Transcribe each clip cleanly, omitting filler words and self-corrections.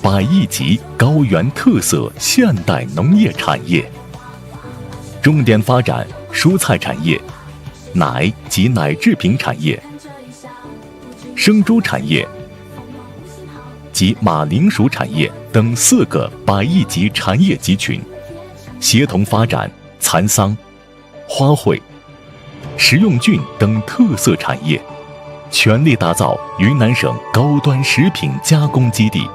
百亿级高原特色现代农业产业，重点发展蔬菜产业、奶及奶制品产业、生猪产业及马铃薯产业等4个百亿级产业集群，协同发展蚕桑、花卉、食用菌等特色产业，全力打造云南省高端食品加工基地、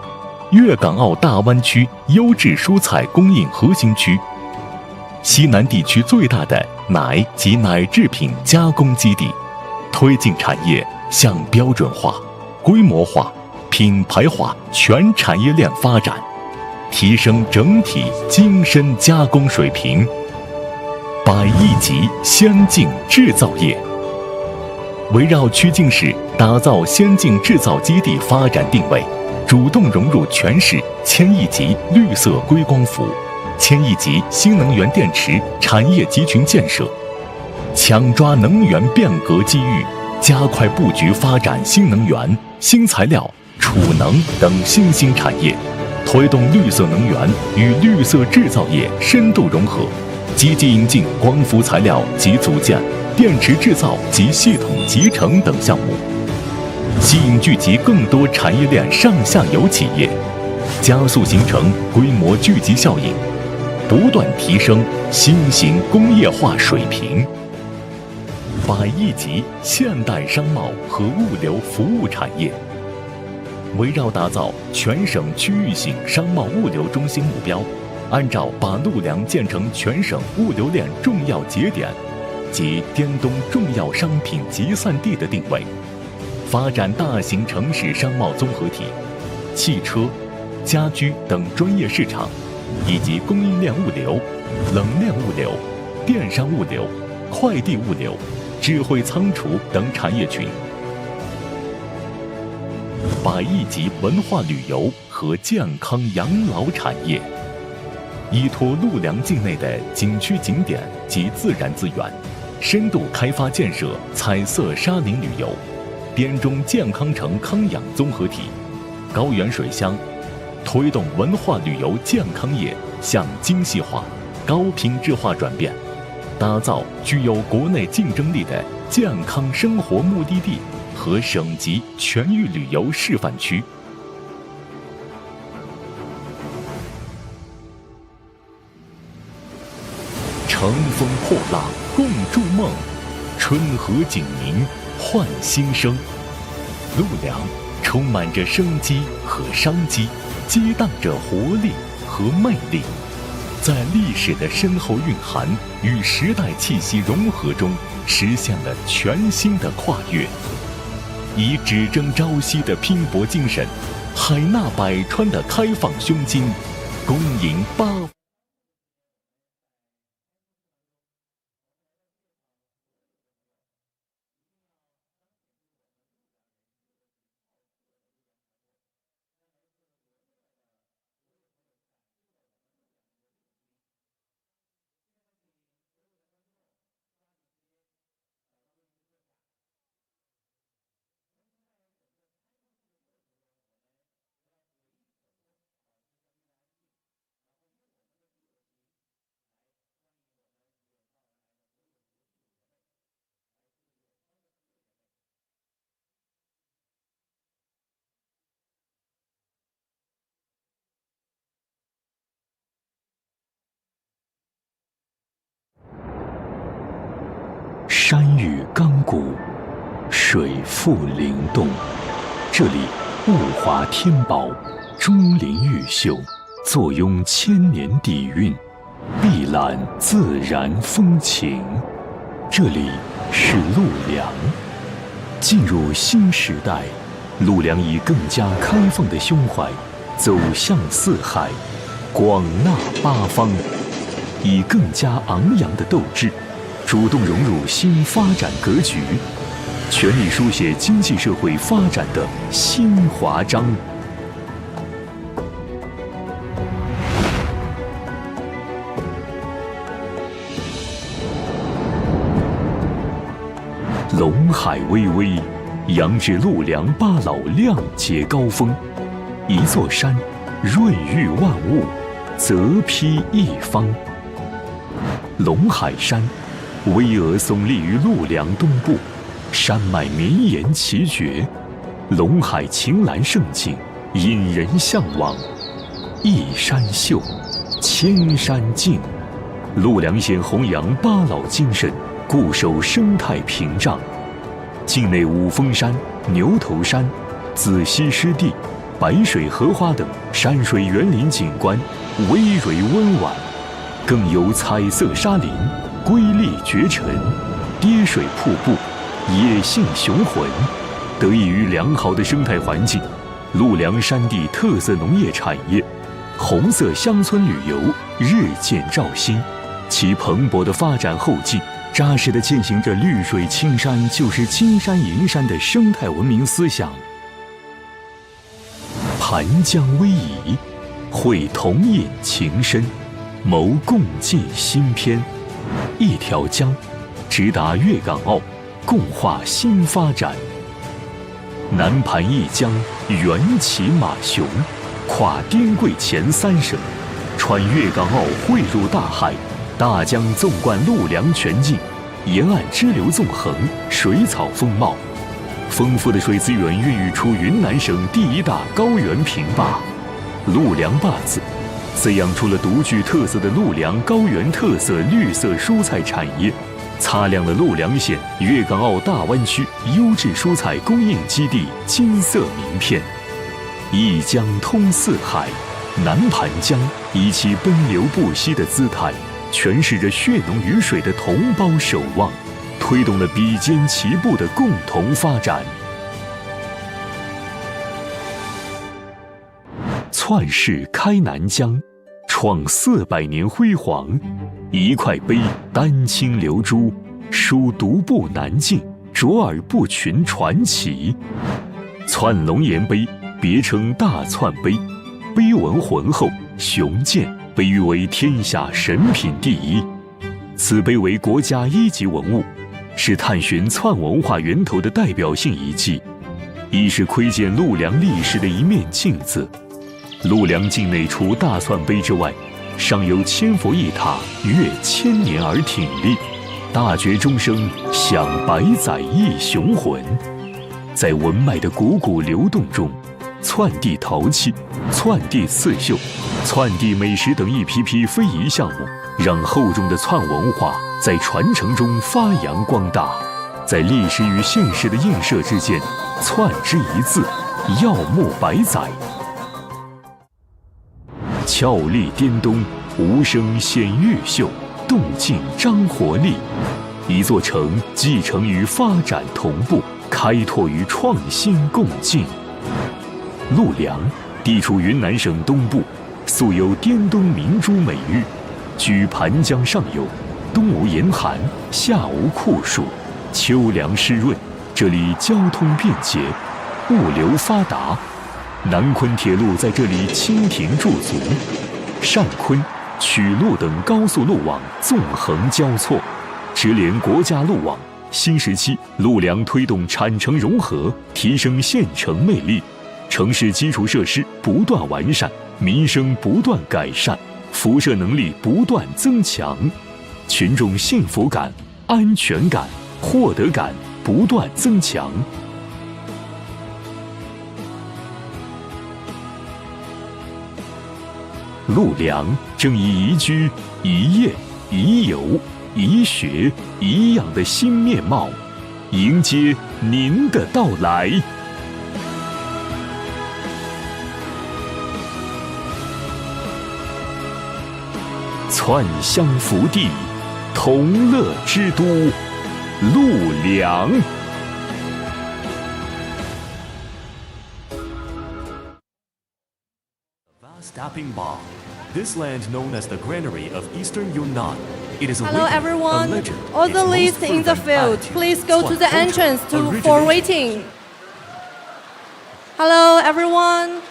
粤港澳大湾区优质蔬菜供应核心区、西南地区最大的奶及奶制品加工基地，推进产业向标准化、规模化、品牌化全产业链发展，提升整体精深加工水平。百亿级先进制造业，围绕曲靖市打造先进制造基地发展定位，主动融入全市1000亿级绿色硅光伏、1000亿级新能源电池产业集群建设，抢抓能源变革机遇，加快布局发展新能源、新材料、储能等新兴产业，推动绿色能源与绿色制造业深度融合，积极引进光伏材料及组件、电池制造及系统集成等项目，吸引聚集更多产业链上下游企业，加速形成规模聚集效应，不断提升新型工业化水平。百亿级现代商贸和物流服务产业，围绕打造全省区域性商贸物流中心目标，按照把陆良建成全省物流链重要节点及滇东重要商品集散地的定位，发展大型城市商贸综合体、汽车、家居等专业市场，以及供应链物流、冷链物流、电商物流、快递物流、智慧仓储等产业群。百亿级文化旅游和健康养老产业，依托陆良境内的景区景点及自然资源，深度开发建设彩色沙林旅游、滇中健康城康养综合体、高原水乡，推动文化旅游健康业向精细化、高品质化转变，打造具有国内竞争力的健康生活目的地和省级全域旅游示范区。乘风破浪共筑梦，春和景明焕新生。陆良充满着生机和商机，激荡着活力和魅力，在历史的深厚蕴含与时代气息融合中，实现了全新的跨越。以只争朝夕的拼搏精神，海纳百川的开放胸襟，恭迎8。山域刚古，水复灵动，这里物华天宝，钟灵毓秀，坐拥千年底蕴，历览自然风情。这里是陆良。进入新时代，陆良以更加开放的胸怀走向四海，广纳八方，以更加昂扬的斗志主动融入新发展格局，全力书写经济社会发展的新华章。龙海巍巍，扬至陆良8老亮节高峰。一座山，润育万物，泽披一方。龙海山，巍峨耸立于陆梁东部，山脉绵延奇绝，龙海晴岚胜景，引人向往。一山秀，千山静。陆梁县弘扬八老精神，固守生态屏障。境内五峰山、牛头山、紫溪湿地、白水荷花等山水园林景观葳蕤温婉，更有彩色沙林、瑰丽绝尘、跌水瀑布、野性雄浑。得益于良好的生态环境，陆梁山地特色农业产业、红色乡村旅游日渐兆新。其蓬勃的发展后劲，扎实地践行着绿水青山就是金山银山的生态文明思想。盘江逶迤，绘同饮情深，谋共进新篇。一条江，直达粤港澳，共话新发展。南盘一江，缘起马雄，跨滇桂黔3省，穿粤港澳汇入大海。大江纵贯陆梁全境，沿岸支流纵横，水草丰茂，丰富的水资源孕育出云南省第一大高原平坝——陆梁坝子，滋养出了独具特色的陆梁高原特色绿色蔬菜产业，擦亮了陆梁县粤港澳大湾区优质蔬菜供应基地金色名片。一江通四海，南盘江以其奔流不息的姿态，诠释着血浓于水的同胞守望，推动了比肩齐步的共同发展。窜世开南疆，创400年辉煌，一块碑丹青流珠，书独步南境，卓尔不群传奇。窜龙岩碑别称大窜碑，碑文浑厚雄健，被誉为天下神品第一。此碑为国家1级文物，是探寻窜文化源头的代表性遗迹，亦是窥见陆梁历史的一面镜子。陆梁境内除大窜碑之外，尚有千佛一塔跃千年而挺立，大觉钟声响百载忆雄浑。在文脉的汩汩流动中，窜地陶器、窜地刺绣、窜地美食等一批批非遗项目，让厚重的窜文化在传承中发扬光大。在历史与现实的映射之间，窜之一字，耀目百载。俏丽颠东，无声显玉秀，动静张活力。一座城继承与发展同步，开拓与创新共进。陆梁地处云南省东部，素有滇东明珠美誉，居盘江上游，冬无严寒，夏无酷暑，秋凉湿润。这里交通便捷，物流发达，南昆铁路在这里蜻蜓驻足，汕昆、曲陆等高速路网纵横交错，直连国家路网。新时期，陆梁推动产城融合，提升县城魅力，城市基础设施不断完善，民生不断改善，辐射能力不断增强，群众幸福感、安全感、获得感不断增强。陆梁正以宜居、宜业、宜游、宜学、宜养的新面貌，迎接您的到来。窜香福地，同乐之都，陆梁。Taipei, this land known as the granary of eastern Yunnan. It is a Hello wiki, everyone. a legend, All the its most list in the fervent field, attitude, please go to the culture, entrance for origination. waiting. Hello everyone.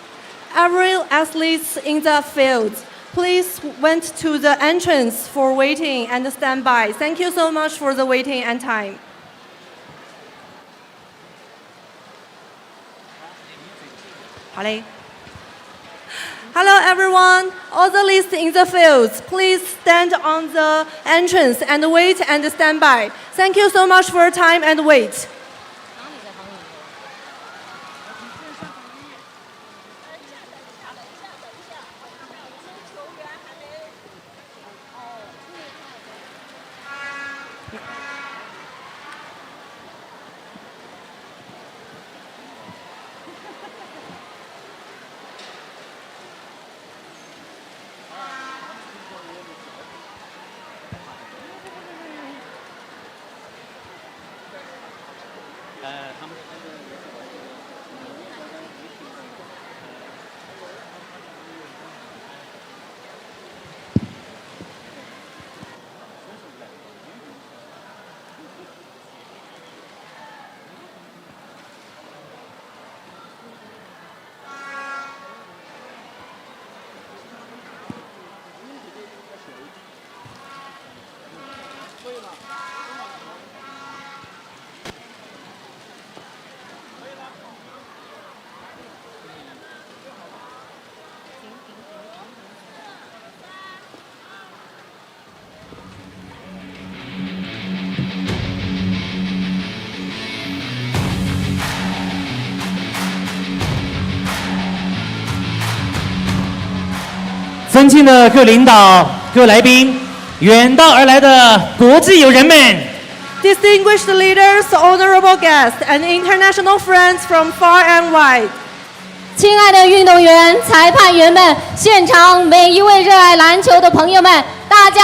Every athletes in the field, please went to the entrance for waiting and stand by. Thank you so much for the waiting and time. 好嘞。Hello, everyone. All the lists in the fields, please stand on the entrance and wait and stand by. Thank you so much for your time and wait.尊敬的各领导、各来宾、远道而来的国际友人们 Distinguished leaders, honorable guests, and international friends from far and wide. 亲爱的运动员、裁判员们，现场每一位热爱篮球的朋友们，大家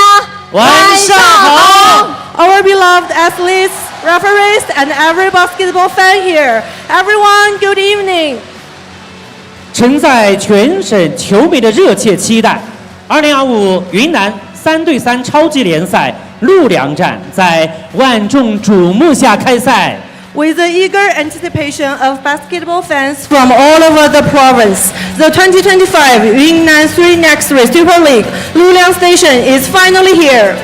晚上好。 Our beloved athletes, referees, and every basketball fan here. Everyone, good evening. 承载全省球迷的热切期待，2025云南3对3超级联赛陆良站在万众瞩目下开赛。 With the eager anticipation of basketball fans from all over the province, the 2025 Yunnan 3x3 Super League Lulang Station is finally here.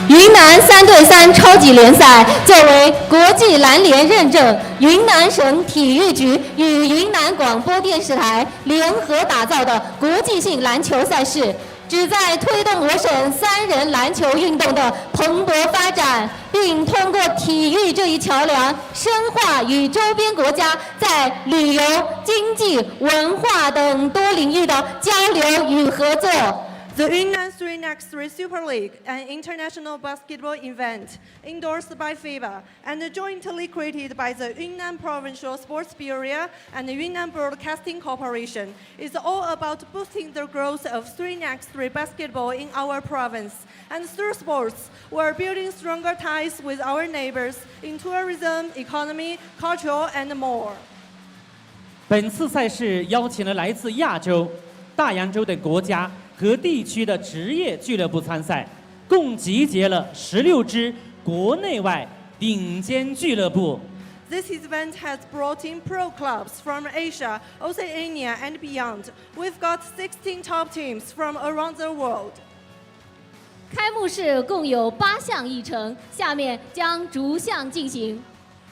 云南3对3超级联赛作为国际篮联认证，云南省体育局与云南广播电视台联合打造的国际性篮球赛事，旨在推动我省3人篮球运动的蓬勃发展，并通过体育这一桥梁，深化与周边国家在旅游、经济、文化等多领域的交流与合作。 The Yunnan 3x3 Super League, an international basketball event endorsed by FIBA and jointly created by the Yunnan Provincial Sports Bureau and the Yunnan Broadcasting Corporation, is all about boosting the growth of 3x3 basketball in our province. And through sports, we're building stronger ties with our neighbors in tourism, economy, culture, and more. 本次赛事邀请了来自亚洲、大洋洲等国家 和地区的职业俱乐部参赛，共集结了16支国内外顶尖俱乐部。 This event has brought in pro clubs from Asia, Oceania, and beyond. We've got 16 top teams from around the world. 开幕式共有8项议程，下面将逐项进行。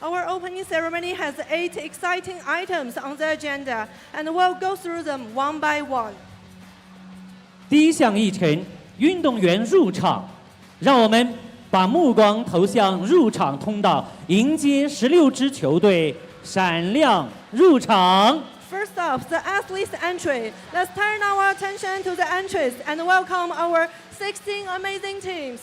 Our opening ceremony has 8 exciting items on the agenda, and we'll go through them one by one. 第一项议程，运动员入场，让我们把目光投向入场通道，迎接16支球队闪亮入场。 First off, the athletes' entry. Let's turn our attention to the entrance and welcome our 16 amazing teams.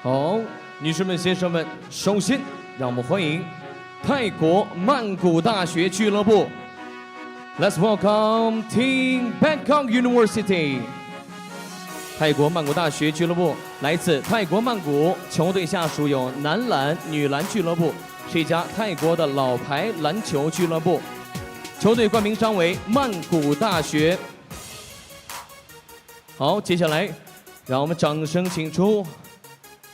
好，女士们、先生们，首先让我们欢迎泰国曼谷大学俱乐部。Let's welcome Team Bangkok University。泰国曼谷大学俱乐部来自泰国曼谷，球队下属有男篮、女篮俱乐部，是一家泰国的老牌篮球俱乐部。球队冠名商为曼谷大学。好，接下来让我们掌声请出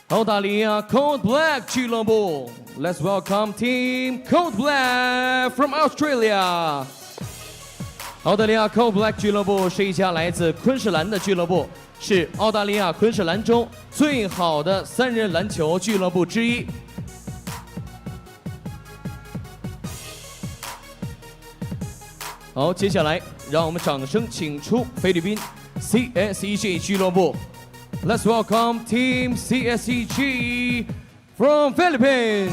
澳大利亚 Cold Black 俱乐部 ，Let's welcome Team Cold Black from Australia。澳大利亚 Cold Black 俱乐部是一家来自昆士兰的俱乐部，是澳大利亚昆士兰州最好的3人篮球俱乐部之一。好，接下来让我们掌声请出菲律宾 CSEG 俱乐部。Let's welcome Team CSEG from Philippines。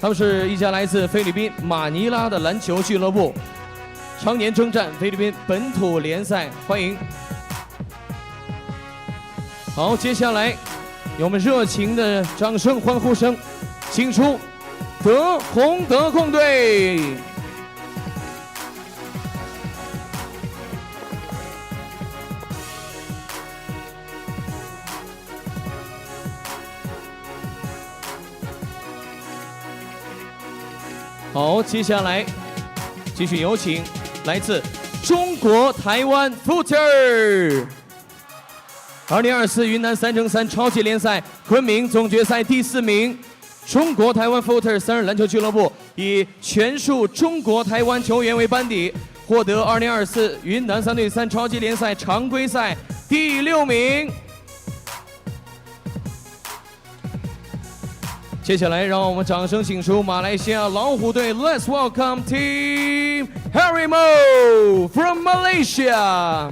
他们是一家来自菲律宾马尼拉的篮球俱乐部，常年征战菲律宾本土联赛，欢迎。好，接下来有我们热情的掌声、欢呼声，请出德控队。好，接下来继续有请来自中国台湾 Footer。2024云南3×3超级联赛昆明总决赛第4名，中国台湾 Footer 3人篮球俱乐部以全数中国台湾球员为班底，获得2024云南3×3超级联赛常规赛第6名。接下来，让我们掌声请出马来西亚老虎队 ，Let's welcome Team Harima from Malaysia。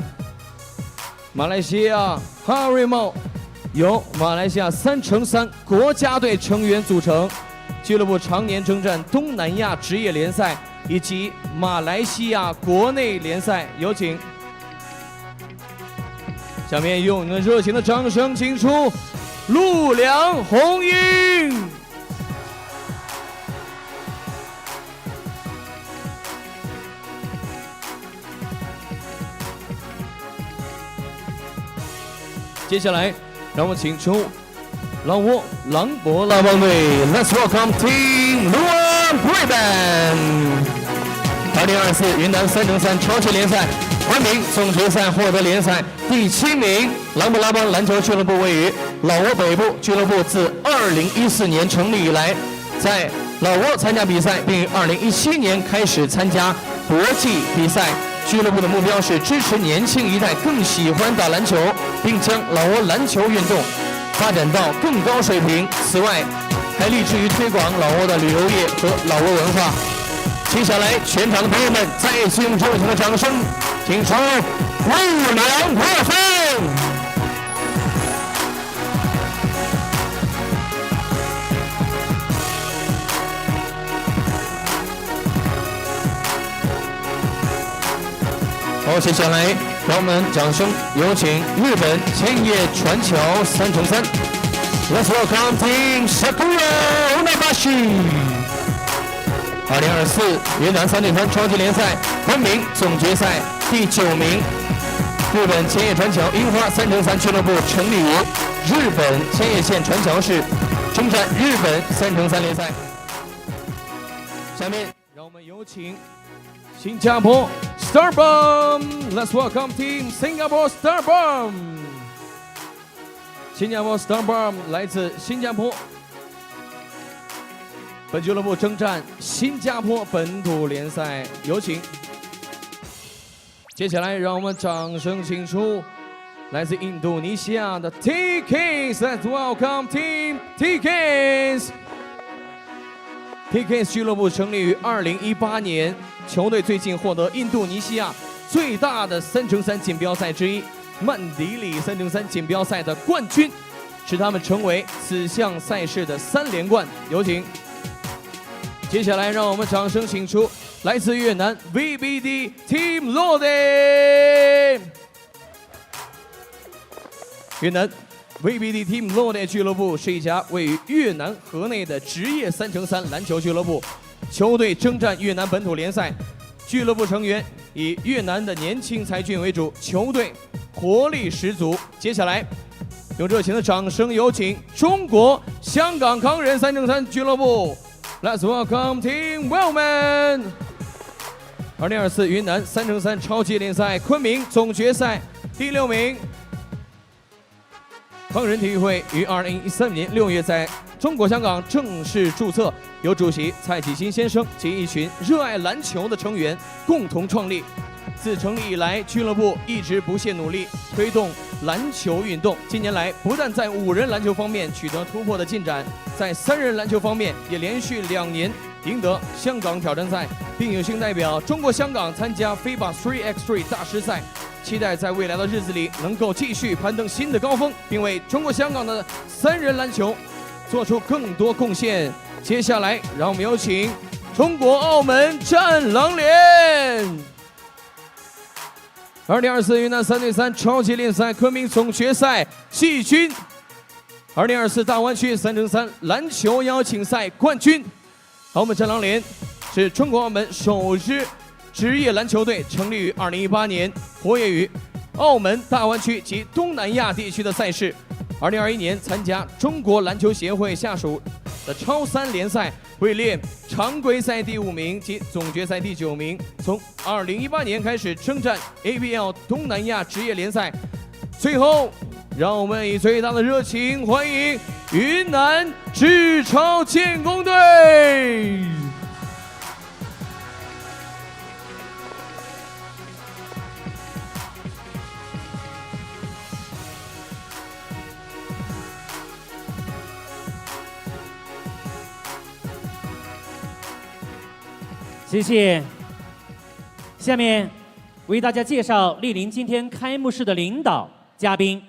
马来西亚 Harima 由马来西亚3×3国家队成员组成，俱乐部常年征战东南亚职业联赛以及马来西亚国内联赛。有请。下面用你们热情的掌声，请出陆良、红英。接下来，让我们请出老挝狼博拉邦队 ，Let's welcome Team Luang Prabang。2024云南3×3超级联赛昆明总决赛获得联赛第7名。狼博拉邦篮球俱乐部位于老挝北部，俱乐部自2014年成立以来，在老挝参加比赛，并于2017年开始参加国际比赛。俱乐部的目标是支持年轻一代更喜欢打篮球，并将老挝篮球运动发展到更高水平。此外，还立志于推广老挝的旅游业和老挝文化。接下来，全场的朋友们再次用热情的掌声，请出陆良破分。好，接下来让我们掌声有请日本千叶传球3×3。Let's welcome Team Sakura Unabashi。2024云南3×3超级联赛昆明总决赛第9名。日本千叶传球樱花3×3俱乐部成立于日本千叶县传桥市，征战日本3×3联赛。下面让我们有请新加坡 Starbomb，Let's welcome Team Singapore Starbomb。新加坡 Starbomb 来自新加坡，本俱乐部征战新加坡本土联赛。有请。接下来，让我们掌声请出来自印度尼西亚的 Takong，Let's welcome Team Takong。Takong 俱乐部成立于2018年，球队最近获得印度尼西亚最大的3×3锦标赛之一曼迪里3×3锦标赛的冠军，使他们成为此项赛事的3连冠。有请。接下来，让我们掌声请出来自越南 VBD Team Lode。越南 VBD Team Lode 俱乐部是一家位于越南河内的职业3×3篮球俱乐部，球队征战越南本土联赛。俱乐部成员以越南的年轻才俊为主，球队活力十足。接下来，用热情的掌声有请中国香港康人3×3俱乐部 ，Let's welcome Team Wellman。2024云南3×3超级联赛昆明总决赛第6名。康人体育会于2013年6月在中国香港正式注册，由主席蔡启新先生及一群热爱篮球的成员共同创立。自成立以来，俱乐部一直不懈努力推动篮球运动。近年来，不但在5人篮球方面取得突破的进展，在3人篮球方面也连续2年赢得香港挑战赛，并有幸代表中国香港参加 FIBA 3x3 大师赛。期待在未来的日子里能够继续攀登新的高峰，并为中国香港的3人篮球做出更多贡献。接下来，让我们有请中国澳门战狼联2024云南3对3超级联赛昆明总决赛季军，2024大湾区3×3篮球邀请赛冠军。澳门战狼联是中国澳门首支职业篮球队，成立于2018年，活跃于澳门大湾区及东南亚地区的赛事。2021年参加中国篮球协会下属的超3联赛，位列常规赛第5名及总决赛第9名。从2018年开始征战 ABL 东南亚职业联赛。最后，让我们以最大的热情欢迎云南智超建工队。谢谢。下面为大家介绍莅临今天开幕式的领导嘉宾，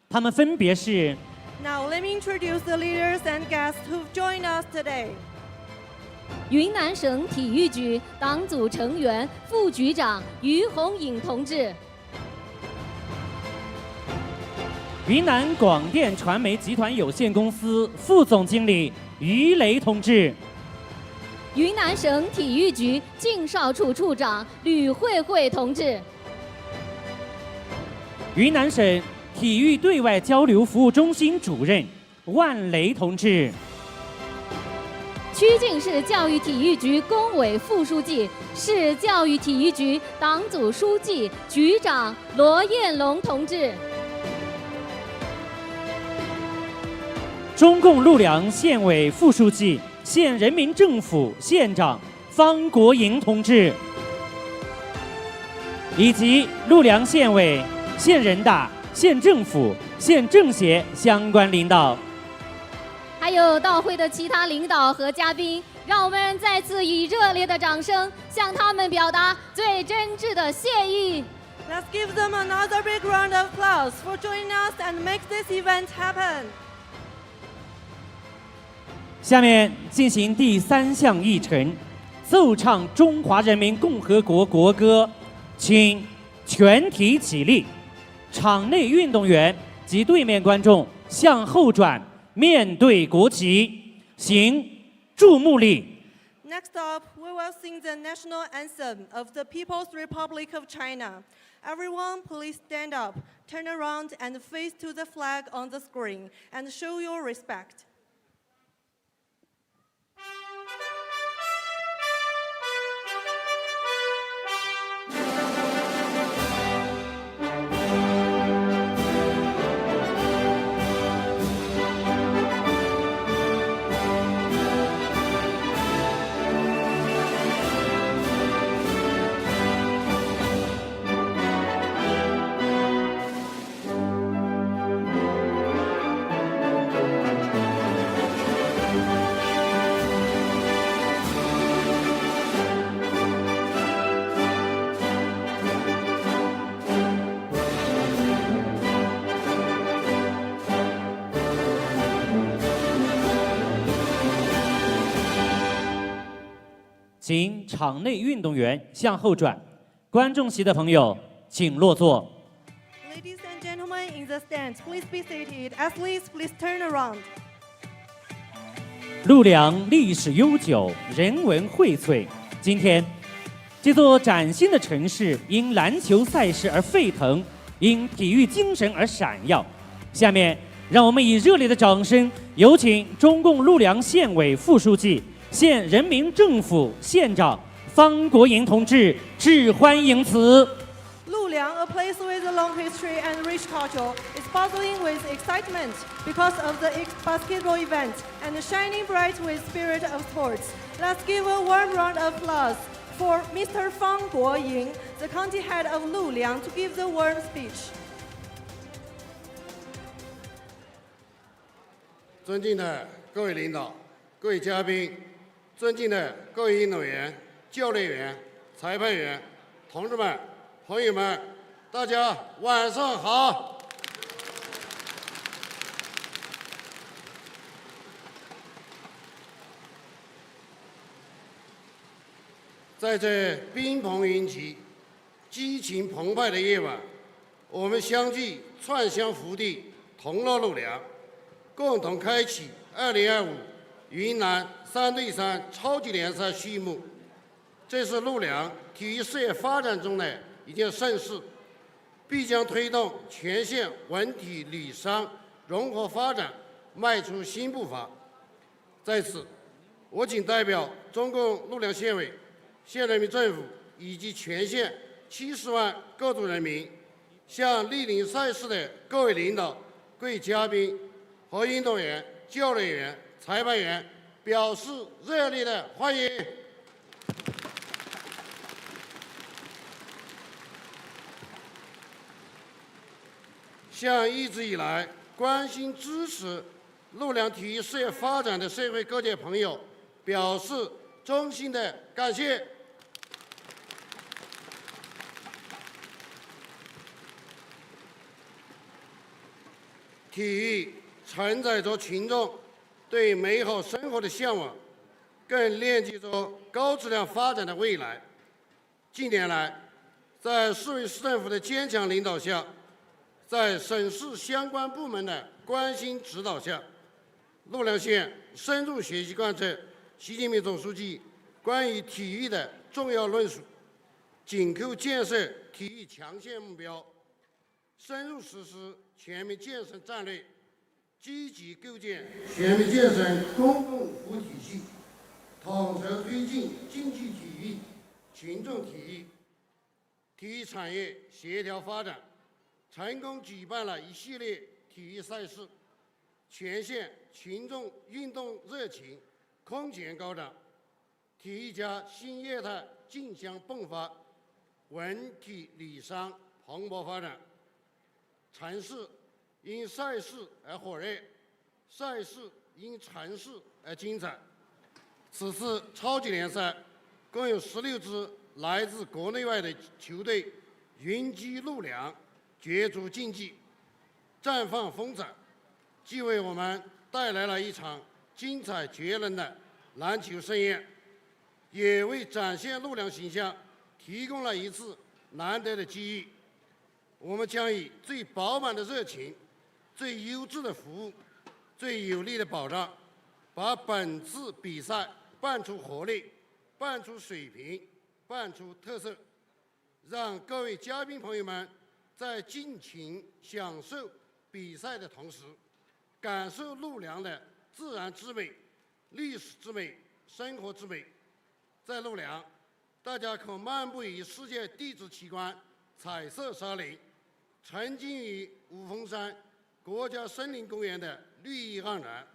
他们分别是 Now let me introduce the leaders and guests who've joined us today. 云南省体育局党组成员、副局长于红颖同志，云南广电传媒集团有限公司副总经理于雷同志，云南省体育局竞少处处长吕慧慧同志，云南省体育对外交流服务中心主任万雷同志，曲靖市教育体育局工委副书记、市教育体育局党组书记、局长罗彦龙同志，中共陆良县委副书记、县人民政府县长方国营同志，以及陆良县委、县人大、县政府、县政协相关领导，还有到会的其他领导和嘉宾，让我们再次以热烈的掌声向他们表达最真挚的谢意。Let's give them another big round of applause for joining us and make this event happen. 下面进行第3项议程，奏唱中华人民共和国国歌，请全体起立，场内运动员及对面观众向后转，面对国旗，行注目礼。Next up, we will sing the national anthem of the People's Republic of China. Everyone, please stand up, turn around, and face to the flag on the screen, and show your respect. 请场内运动员向后转，观众席的朋友请落座。Ladies and gentlemen in the stands, please be seated. Athletes, please turn around. 陆良历史悠久，人文荟萃。今天，这座崭新的城市因篮球赛事而沸腾，因体育精神而闪耀。下面，让我们以热烈的掌声，有请中共陆良县委副书记、县人民政府县长方国营同志致欢迎词。Lulang, a place with a long history and rich culture, is buzzing with excitement because of the basketball event and shining bright with spirit of sports. Let's give a warm round of applause for Mr. Fang Guoying, the county head of Lulang, to give the warm speech. 尊敬的各位领导、各位嘉宾、尊敬的各位运动员、教练员、裁判员、同志们、朋友们，大家晚上好！在这宾朋云集、激情澎湃的夜晚，我们相继串香福地，同乐陆良，共同开启2025云南3对3超级联赛序幕。这是陆良体育事业发展中的一件盛事，必将推动全县文体旅商融合发展迈出新步伐。在此，我谨代表中共陆良县委、县人民政府以及全县70万各族人民，向莅临赛事的各位领导、各位嘉宾和运动员、教练员、裁判员表示热烈的欢迎。向一直以来关心支持陆良体育事业发展的社会各界朋友表示衷心的感谢。体育承载着群众对美好生活的向往，更链接着高质量发展的未来。近年来，在市委市政府的坚强领导下，在省市相关部门的关心指导下，陆良县深入学习贯彻习近平总书记关于体育的重要论述，紧扣建设体育强县目标，深入实施全面健身战略，积极构建全面健身公共服务体系，统筹推进竞技体育、群众体育、体育产业协调发展，成功举办了一系列体育赛事，全县群众运动热情空前高涨，体育家新业态竞相迸发，文体旅商蓬勃发展。城市因赛事而火热，赛事因城市而精彩。此次超级联赛共有16支来自国内外的球队云集陆良，角逐竞技，绽放风采，既为我们带来了一场精彩绝伦的篮球盛宴，也为展现陆良形象提供了一次难得的机遇。我们将以最饱满的热情、最优质的服务、最有力的保障，把本次比赛办出活力、办出水平、办出特色，让各位嘉宾朋友们在尽情享受比赛的同时，感受陆良的自然之美、历史之美、生活之美。在陆良，大家可漫步于世界地质奇观彩色沙林，沉浸于五峰山国家森林公园的绿意盎然，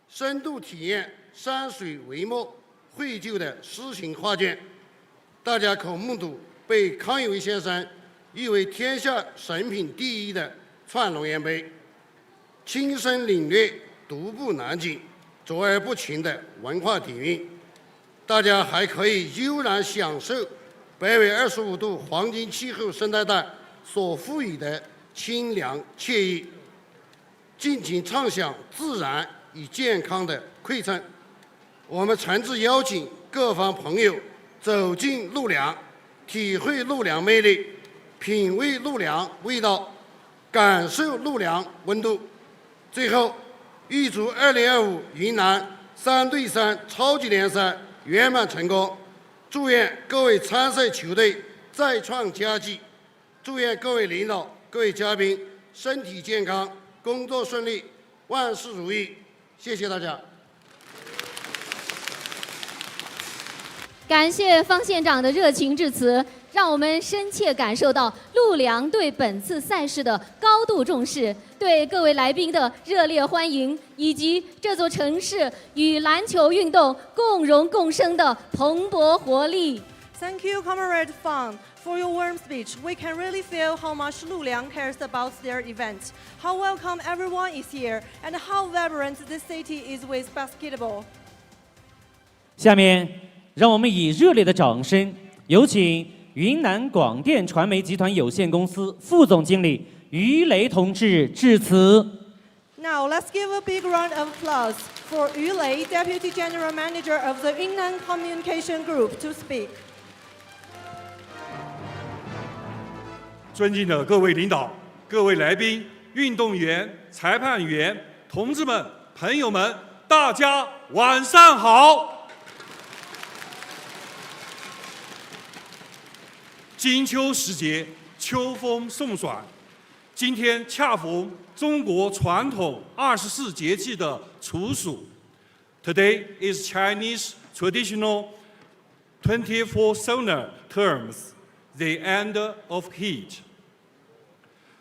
深度体验山水帷幕绘就的诗情画卷。大家可目睹被康有为先生誉为天下神品第一的串龙岩碑，亲身领略独步南景、卓而不群的文化底蕴。大家还可以悠然享受北纬25度黄金气候生态带所赋予的清凉惬意，尽情畅享自然与健康的馈赠。我们诚挚邀请各方朋友走进陆良，体会陆良魅力，品味陆良味道，感受陆良温度。最后，预祝2025云南3对3超级联赛圆满成功，祝愿各位参赛球队再创佳绩，祝愿各位领导、各位嘉宾身体健康，工作顺利，万事如意。谢谢大家。感谢方县长的热情致辞，让我们深切感受到陆良对本次赛事的高度重视，对各位来宾的热烈欢迎，以及这座城市与篮球运动共荣共生的蓬勃活力。Thank you, Comrade Fang, for your warm speech. We can really feel how much Lulang cares about their event, how welcome everyone is here, and how vibrant this city is with basketball. 下面，让我们以热烈的掌声，有请云南广电传媒集团有限公司副总经理于雷同志致辞。Now let's give a big round of applause for Yu Lei, Deputy General Manager of the Yunnan Communication Group, to speak. 尊敬的各位领导、各位来宾、运动员、裁判员、同志们、朋友们，大家晚上好！金秋时节，秋风送爽。今天恰逢中国传统24节气的处暑。Today is Chinese traditional 24 solar terms, the end of heat.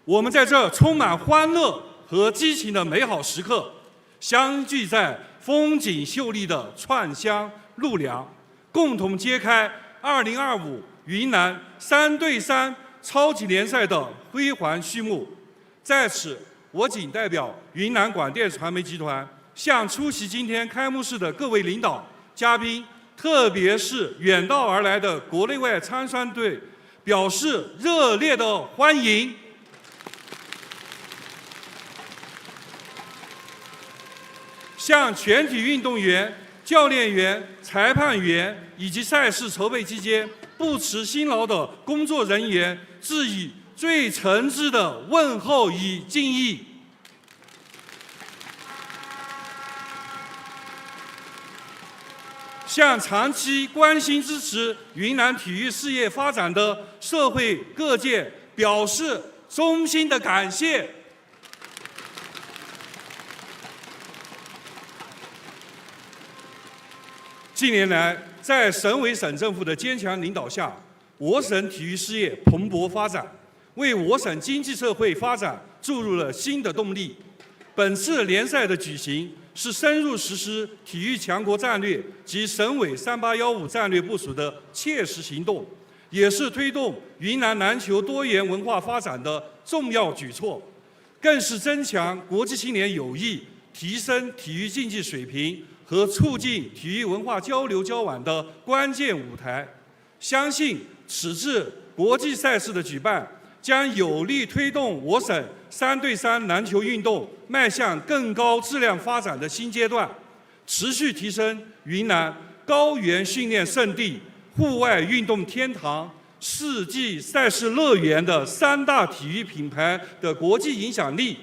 我们在这充满欢乐和激情的美好时刻，相聚在风景秀丽的串乡陆良，共同揭开2025云南3对3超级联赛的辉煌序幕。在此，我谨代表云南广电传媒集团，向出席今天开幕式的各位领导、嘉宾，特别是远道而来的国内外参赛队，表示热烈的欢迎。向全体运动员、教练员、裁判员以及赛事筹备期间不辞辛劳的工作人员致以最诚挚的问候与敬意。向长期关心支持云南体育事业发展的社会各界表示衷心的感谢。近年来，在省委省政府的坚强领导下，我省体育事业蓬勃发展，为我省经济社会发展注入了新的动力。本次联赛的举行，是深入实施体育强国战略及省委3815战略部署的切实行动，也是推动云南篮球多元文化发展的重要举措，更是增强国际青年友谊、提升体育竞技水平和促进体育文化交流交往的关键舞台。相信此次国际赛事的举办，将有力推动我省3对3篮球运动迈向更高质量发展的新阶段，持续提升云南高原训练圣地、户外运动天堂、世纪赛事乐园的3大体育品牌的国际影响力，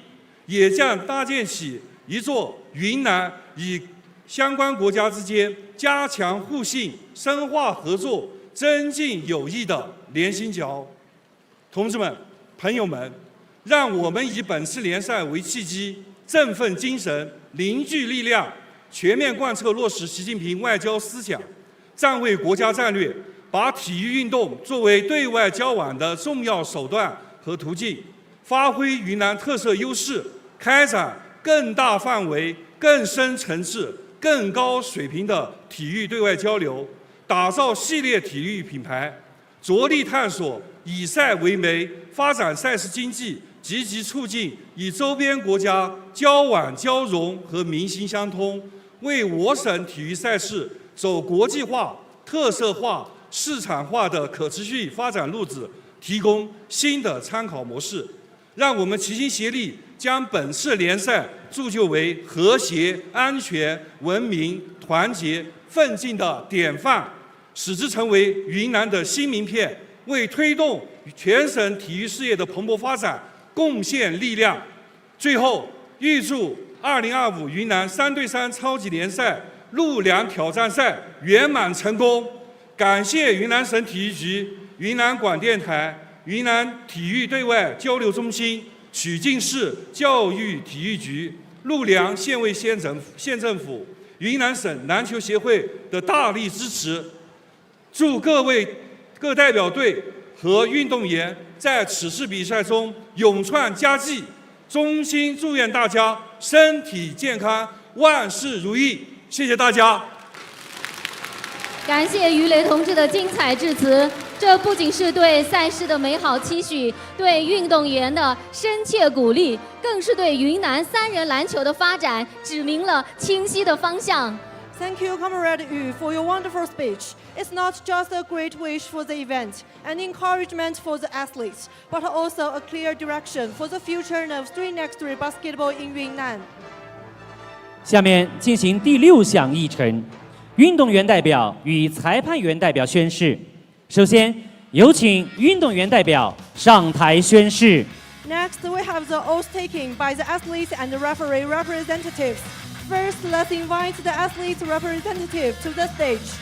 也将搭建起一座云南与相关国家之间加强互信、深化合作、增进友谊的连心桥。同志们、朋友们，让我们以本次联赛为契机，振奋精神，凝聚力量，全面贯彻落实习近平外交思想，站位国家战略，把体育运动作为对外交往的重要手段和途径，发挥云南特色优势，开展更大范围、更深层次、更高水平的体育对外交流，打造系列体育品牌，着力探索以赛为媒，发展赛事经济，积极促进与周边国家交往交融和民心相通，为我省体育赛事走国际化、特色化、市场化的可持续发展路子提供新的参考模式。让我们齐心协力，将本次联赛铸就为和谐、安全、文明、团结、奋进的典范，使之成为云南的新名片，为推动全省体育事业的蓬勃发展贡献力量。最后，预祝2025云南3对3超级联赛陆良挑战赛圆满成功！感谢云南省体育局、云南广电台、云南体育对外交流中心、曲靖市教育体育局、陆良县委县政府、云南省篮球协会的大力支持。祝各代表队和运动员在此次比赛中勇创佳绩，衷心祝愿大家身体健康，万事如意。谢谢大家。感谢于雷同志的精彩致辞，这不仅是对赛事的美好期许，对运动员的深切鼓励，更是对云南3人篮球的发展指明了清晰的方向。Thank you, Comrade Yu, for your wonderful speech. It's not just a great wish for the event, an encouragement for the athletes, but also a clear direction for the future of 3x3 basketball in Yunnan. 下面进行第6项议程，运动员代表与裁判员代表宣誓。首先，有请运动员代表上台宣誓。Next, we have the oath taking by the athletes and the referee representatives. First, let's invite the athletes representative to the stage.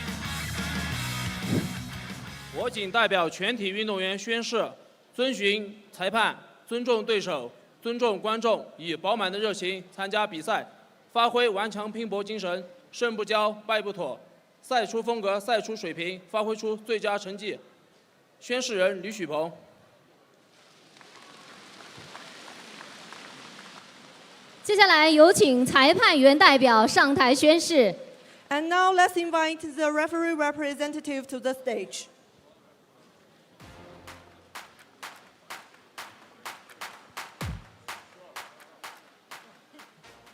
我谨代表全体运动员宣誓，遵循裁判，尊重对手，尊重观众，以饱满的热情参加比赛，发挥顽强拼搏精神，胜不骄，败不妥，赛出风格，赛出水平，发挥出最佳成绩。宣誓人李许鹏。接下来有请裁判员代表上台宣誓。And now let's invite the referee representative to the stage.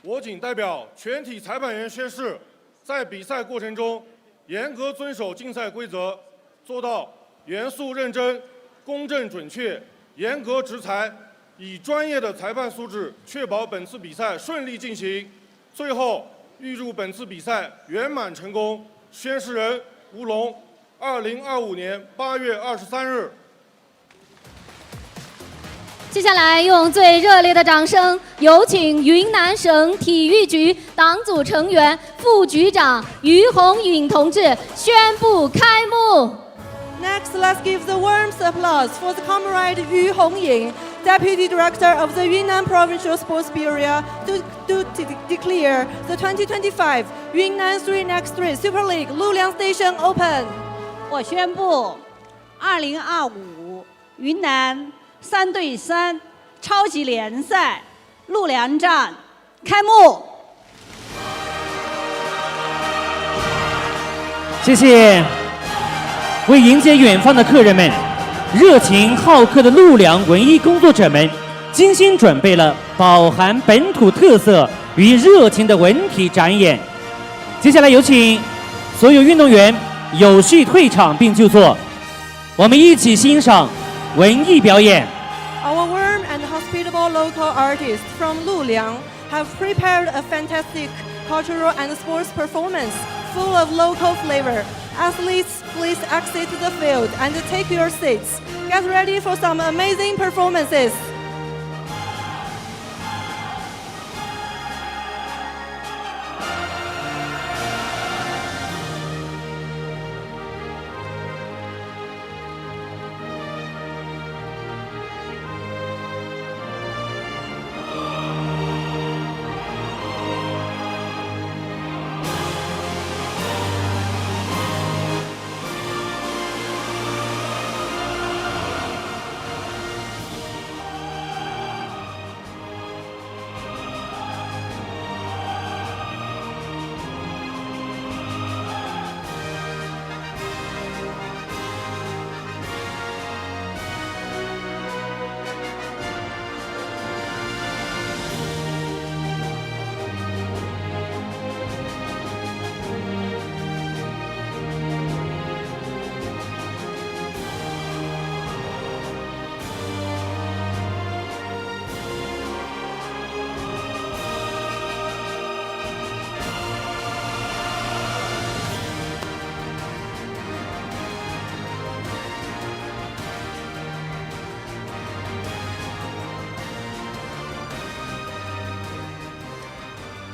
我谨代表全体裁判员宣誓，在比赛过程中严格遵守竞赛规则，做到严肃认真、公正准确、严格执裁，以专业的裁判素质确保本次比赛顺利进行。最后，预祝本次比赛圆满成功。宣誓人吴龙，2025年8月23日。接下来用最热烈的掌声，有请云南省体育局党组成员、副局长于红允同志宣布开幕。Next, let's give the warmest applause for the comrade Yu Hongying, Deputy Director of the Yunnan Provincial Sports Bureau, to declare the 2025 Yunnan 3x3 Super League Lulang Station open. 我宣布，2025云南3对3超级联赛陆良站开幕。谢谢。为迎接远方的客人们，热情好客的陆良文艺工作者们精心准备了饱含本土特色与热情的文体展演。接下来有请所有运动员有序退场并就座，我们一起欣赏文艺表演。Our warm and hospitable local artists from Lulang have prepared a fantastic cultural and sports performance full of local flavor. Athletes, please exit the field and take your seats. Get ready for some amazing performances.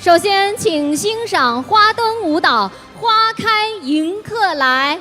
《首先，请欣赏花灯舞蹈《花开迎客来》。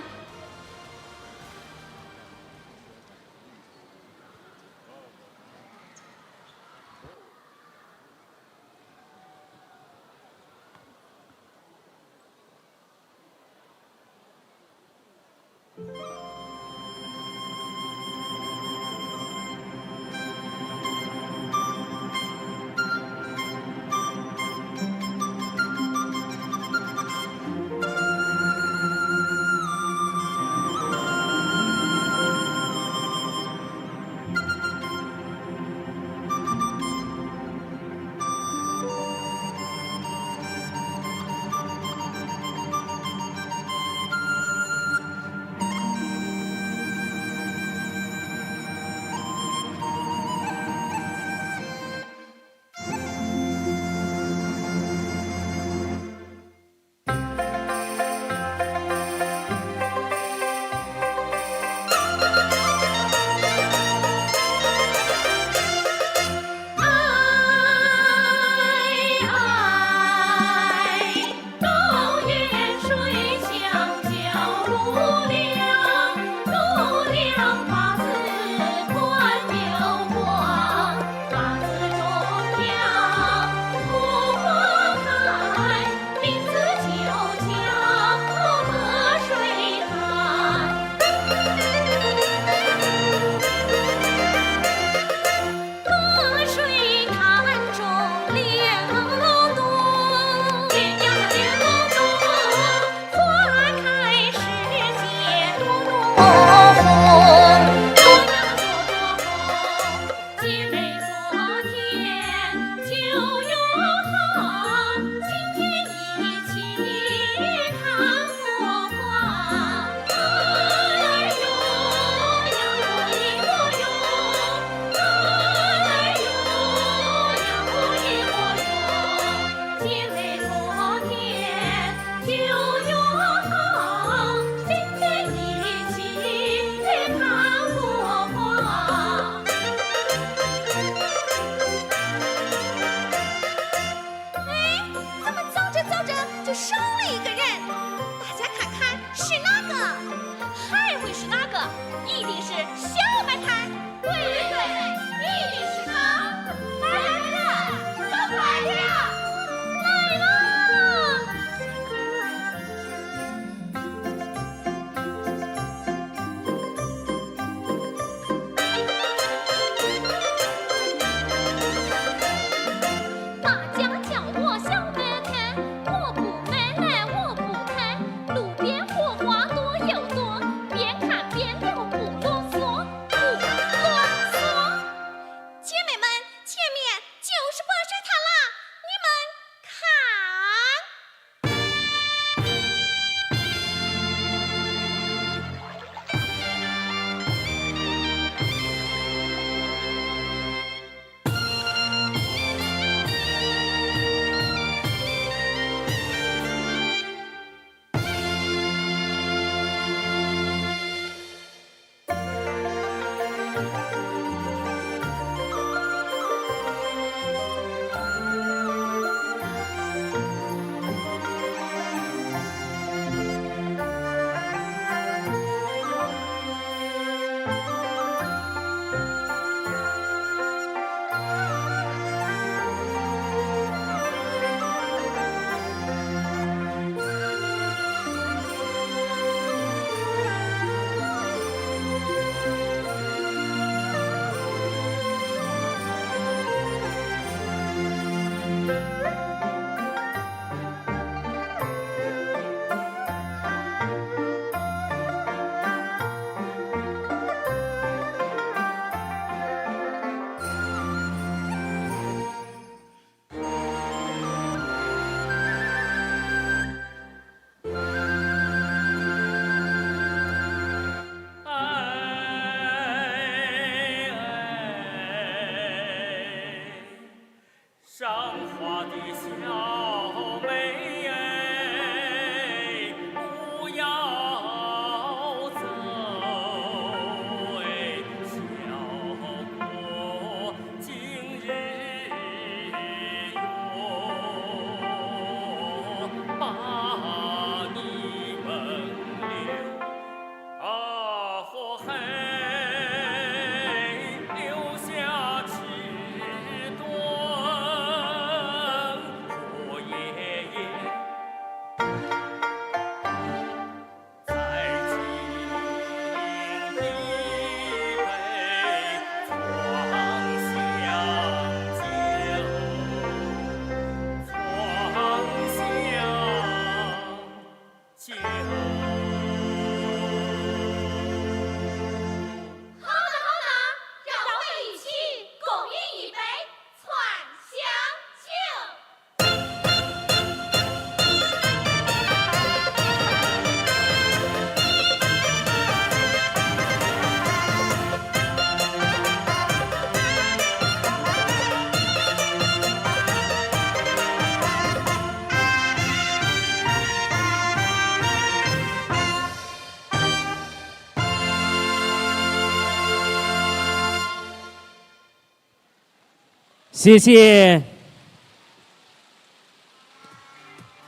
谢谢。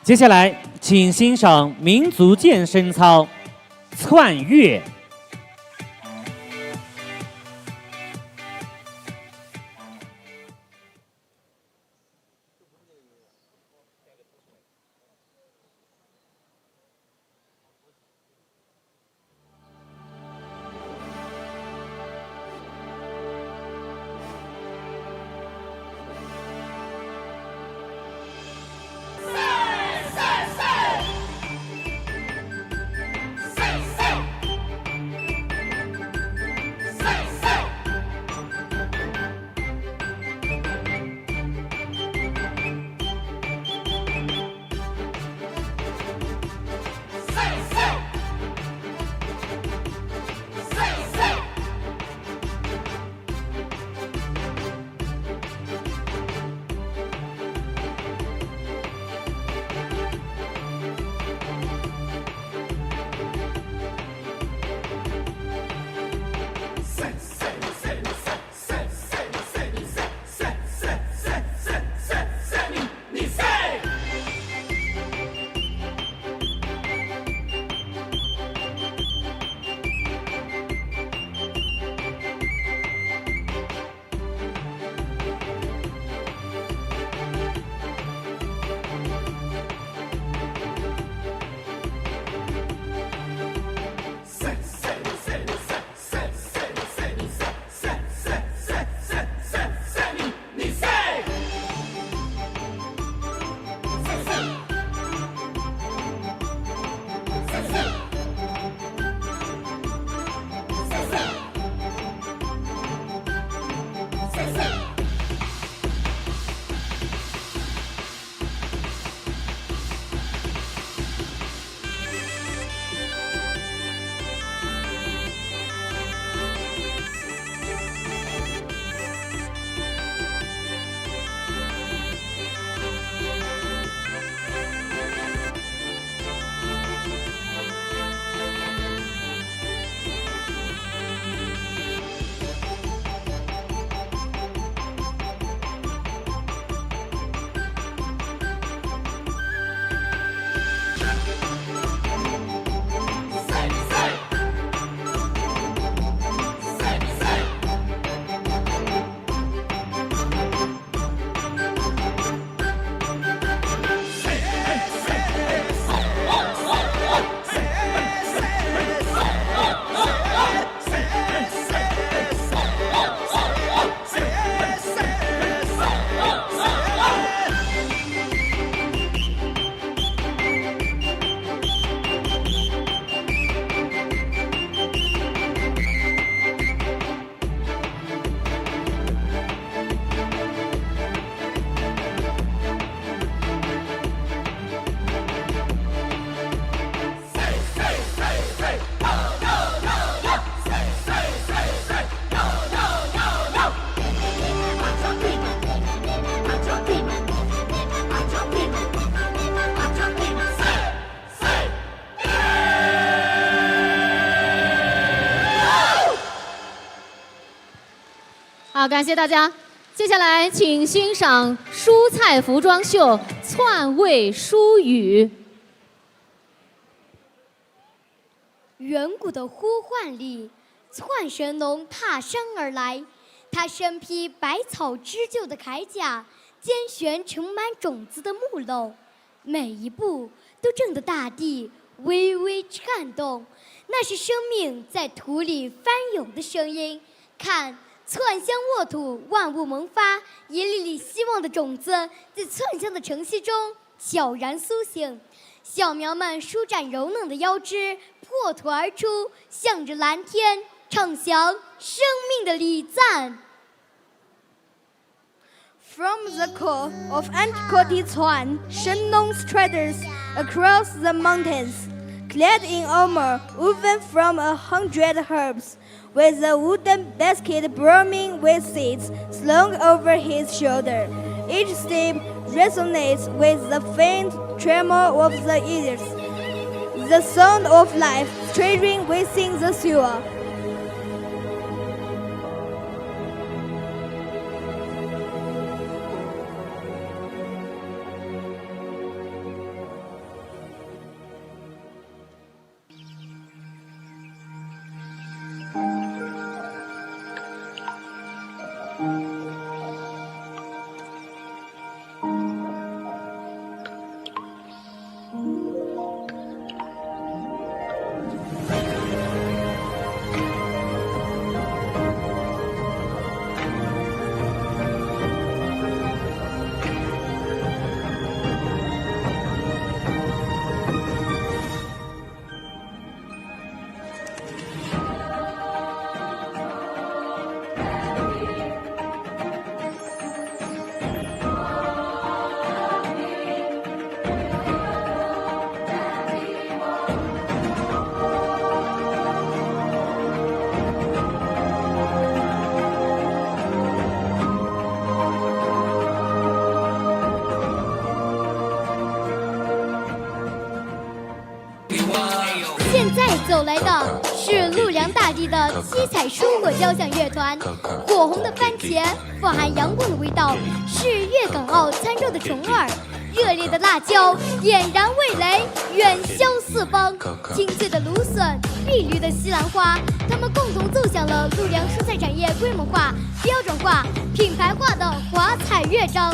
接下来，请欣赏民族健身操。窜跃。好，感谢大家。接下来，请欣赏蔬菜服装秀篡位书语。远古的呼唤里，窜神龙踏山而来，他身披百草织就的铠甲，肩悬盛满种子的木篓，每一步都震得大地微微颤动，那是生命在土里翻涌的声音。看，窜香沃土，万物萌发，一粒粒希望的种子在窜香的晨曦中悄然苏醒。小苗们舒展柔嫩的腰肢，破土而出，向着蓝天唱响生命的礼赞。From the core of antiquity Chuan, Shenlong straddles across the mountains, clad in armor woven from 100 herbs, with a wooden basket brimming with seeds slung over his shoulder. Each step resonates with the faint tremor of the ears, the sound of life stirring within the sewer. 来的是陆良大地的七彩蔬果交响乐团，火红的番茄，富含阳光的味道，是粤港澳餐桌的虫儿。热烈的辣椒点燃味蕾，远销四方；清脆的芦笋，碧绿的西兰花，它们共同奏响了陆良蔬菜产业规模化、标准化、品牌化的华彩乐章。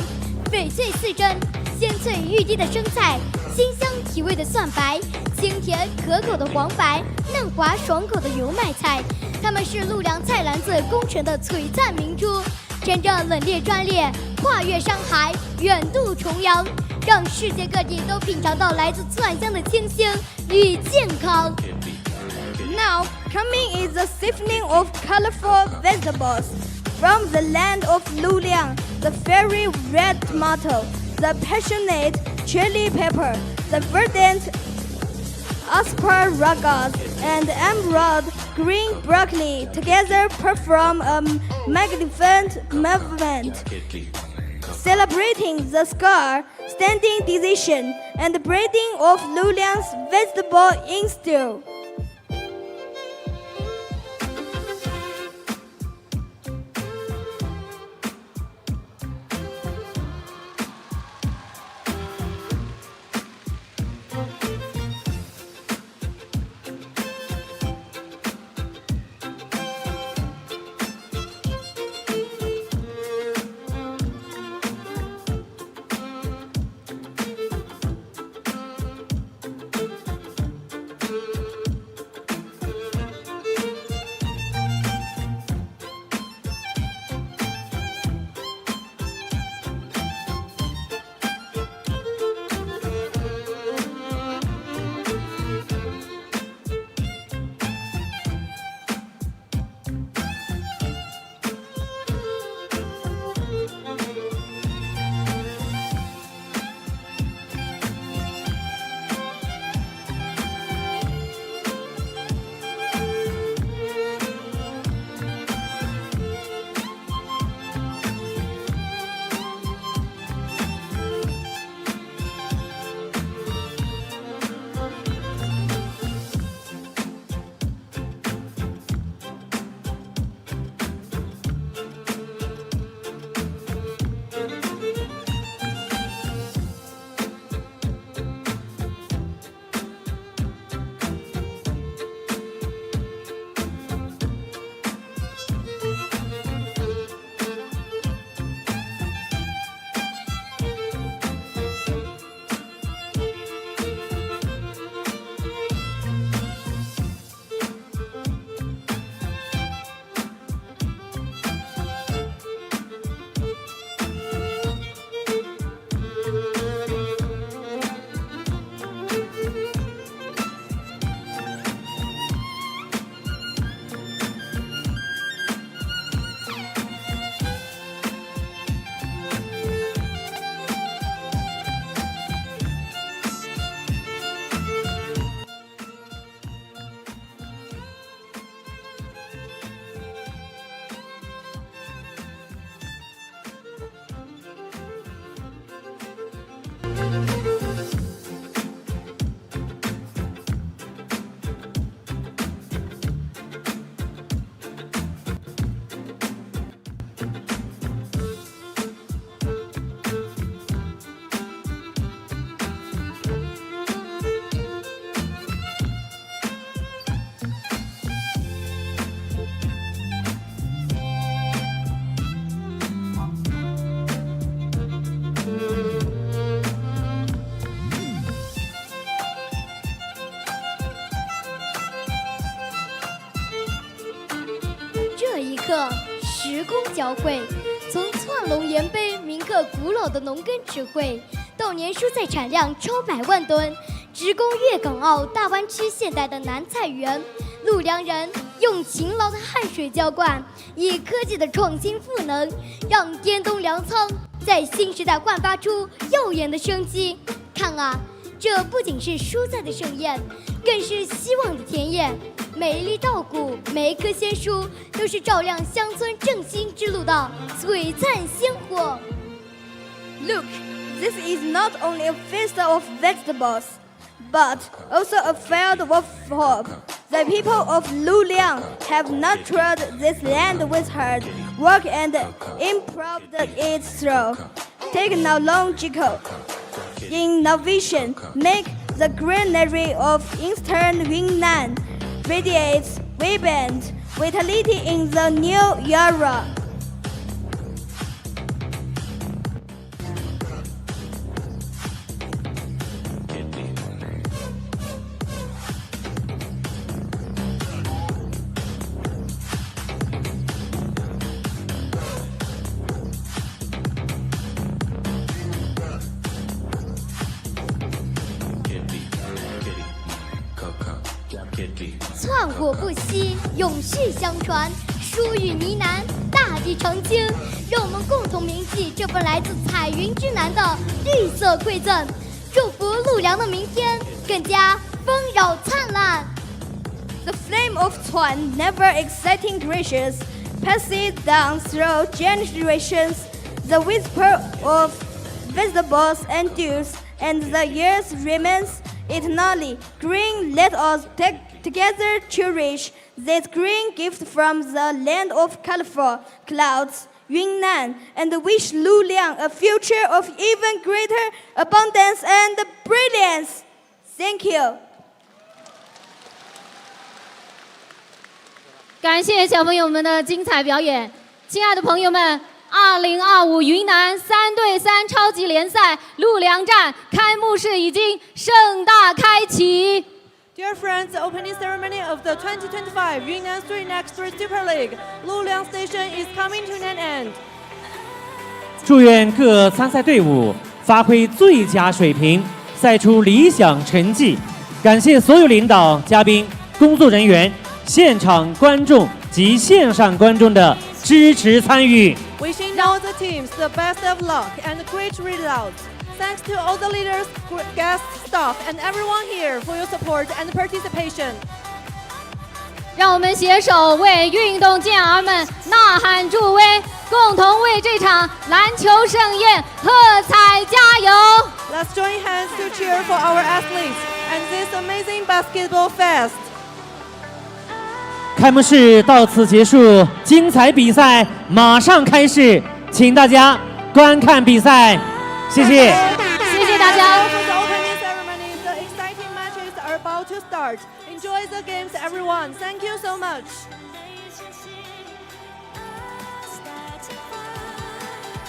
翡翠四珍，鲜脆欲滴的生菜，清香提味的蒜白，清甜可口的黄白，嫩滑爽口的油麦菜，它们是陆良菜篮子工程的璀璨明珠，乘着冷冽专列，跨越山海，远渡重洋，让世界各地都品尝到来自蒜香的清新与健康。 Now, coming is a siphoning of colorful vegetables from the land of Lulang, the fiery red tomato, the passionate chili pepper, the verdant asparagus, and emerald green broccoli together perform a magnificent movement, celebrating the scar standing decision and breeding of Lulang's vegetable instinct. 时空交汇，从窜龙岩碑铭刻古老的农耕智慧，到年蔬菜产量超100万吨，直攻粤港澳大湾区现代的南菜园。陆良人用勤劳的汗水浇灌，以科技的创新赋能，让滇东粮仓在新时代焕发出耀眼的生机。看啊，这不仅是蔬菜的盛宴，更是希望的田野。每一粒稻谷，每一棵鲜蔬，都是照亮乡村振兴之路的璀璨鲜火。Look, this is not only a feast of vegetables, but also a field of hope. The people of Lulang have nurtured this land with hard work and improved it through technological innovation. Make the greenery of Eastern Yunnan radiates vibrant vitality in the new era. 创果不息，永续相传，疏语呢喃，大地澄清。让我们共同铭记这份来自彩云之南的绿色馈赠，祝福陆良的明天更加丰饶灿烂。The flame of Chuan, never exciting gracious, passes down through generations. The whisper of vegetables endures, and the years remains eternally green. Let us together cherish this green gift from the land of colorful clouds, Yunnan, and wish Lulang a future of even greater abundance and brilliance. Thank you. 感谢小朋友们的精彩表演，亲爱的朋友们，2025云南3对3超级联赛陆良站开幕式已经盛大开启。Dear friends, the opening ceremony of the 2025 Yunnan 3x3 Super League Lulang Station is coming to an end. 祝愿各参赛队伍发挥最佳水平，赛出理想成绩。感谢所有领导、嘉宾、工作人员、现场观众及线上观众的支持参与。Wishing all the teams the best of luck and great results. Thanks to all the leaders, guests, staff, and everyone here for your support and participation. 让我们携手为运动健儿们呐喊助威，共同为这场篮球盛宴喝彩加油！ Let's join hands to cheer for our athletes and this amazing basketball fest. 开幕式到此结束，精彩比赛马上开始，请大家观看比赛，谢谢。谢谢大家。 For the opening ceremony, the exciting matches are about to start. Enjoy the games, everyone. Thank you so much.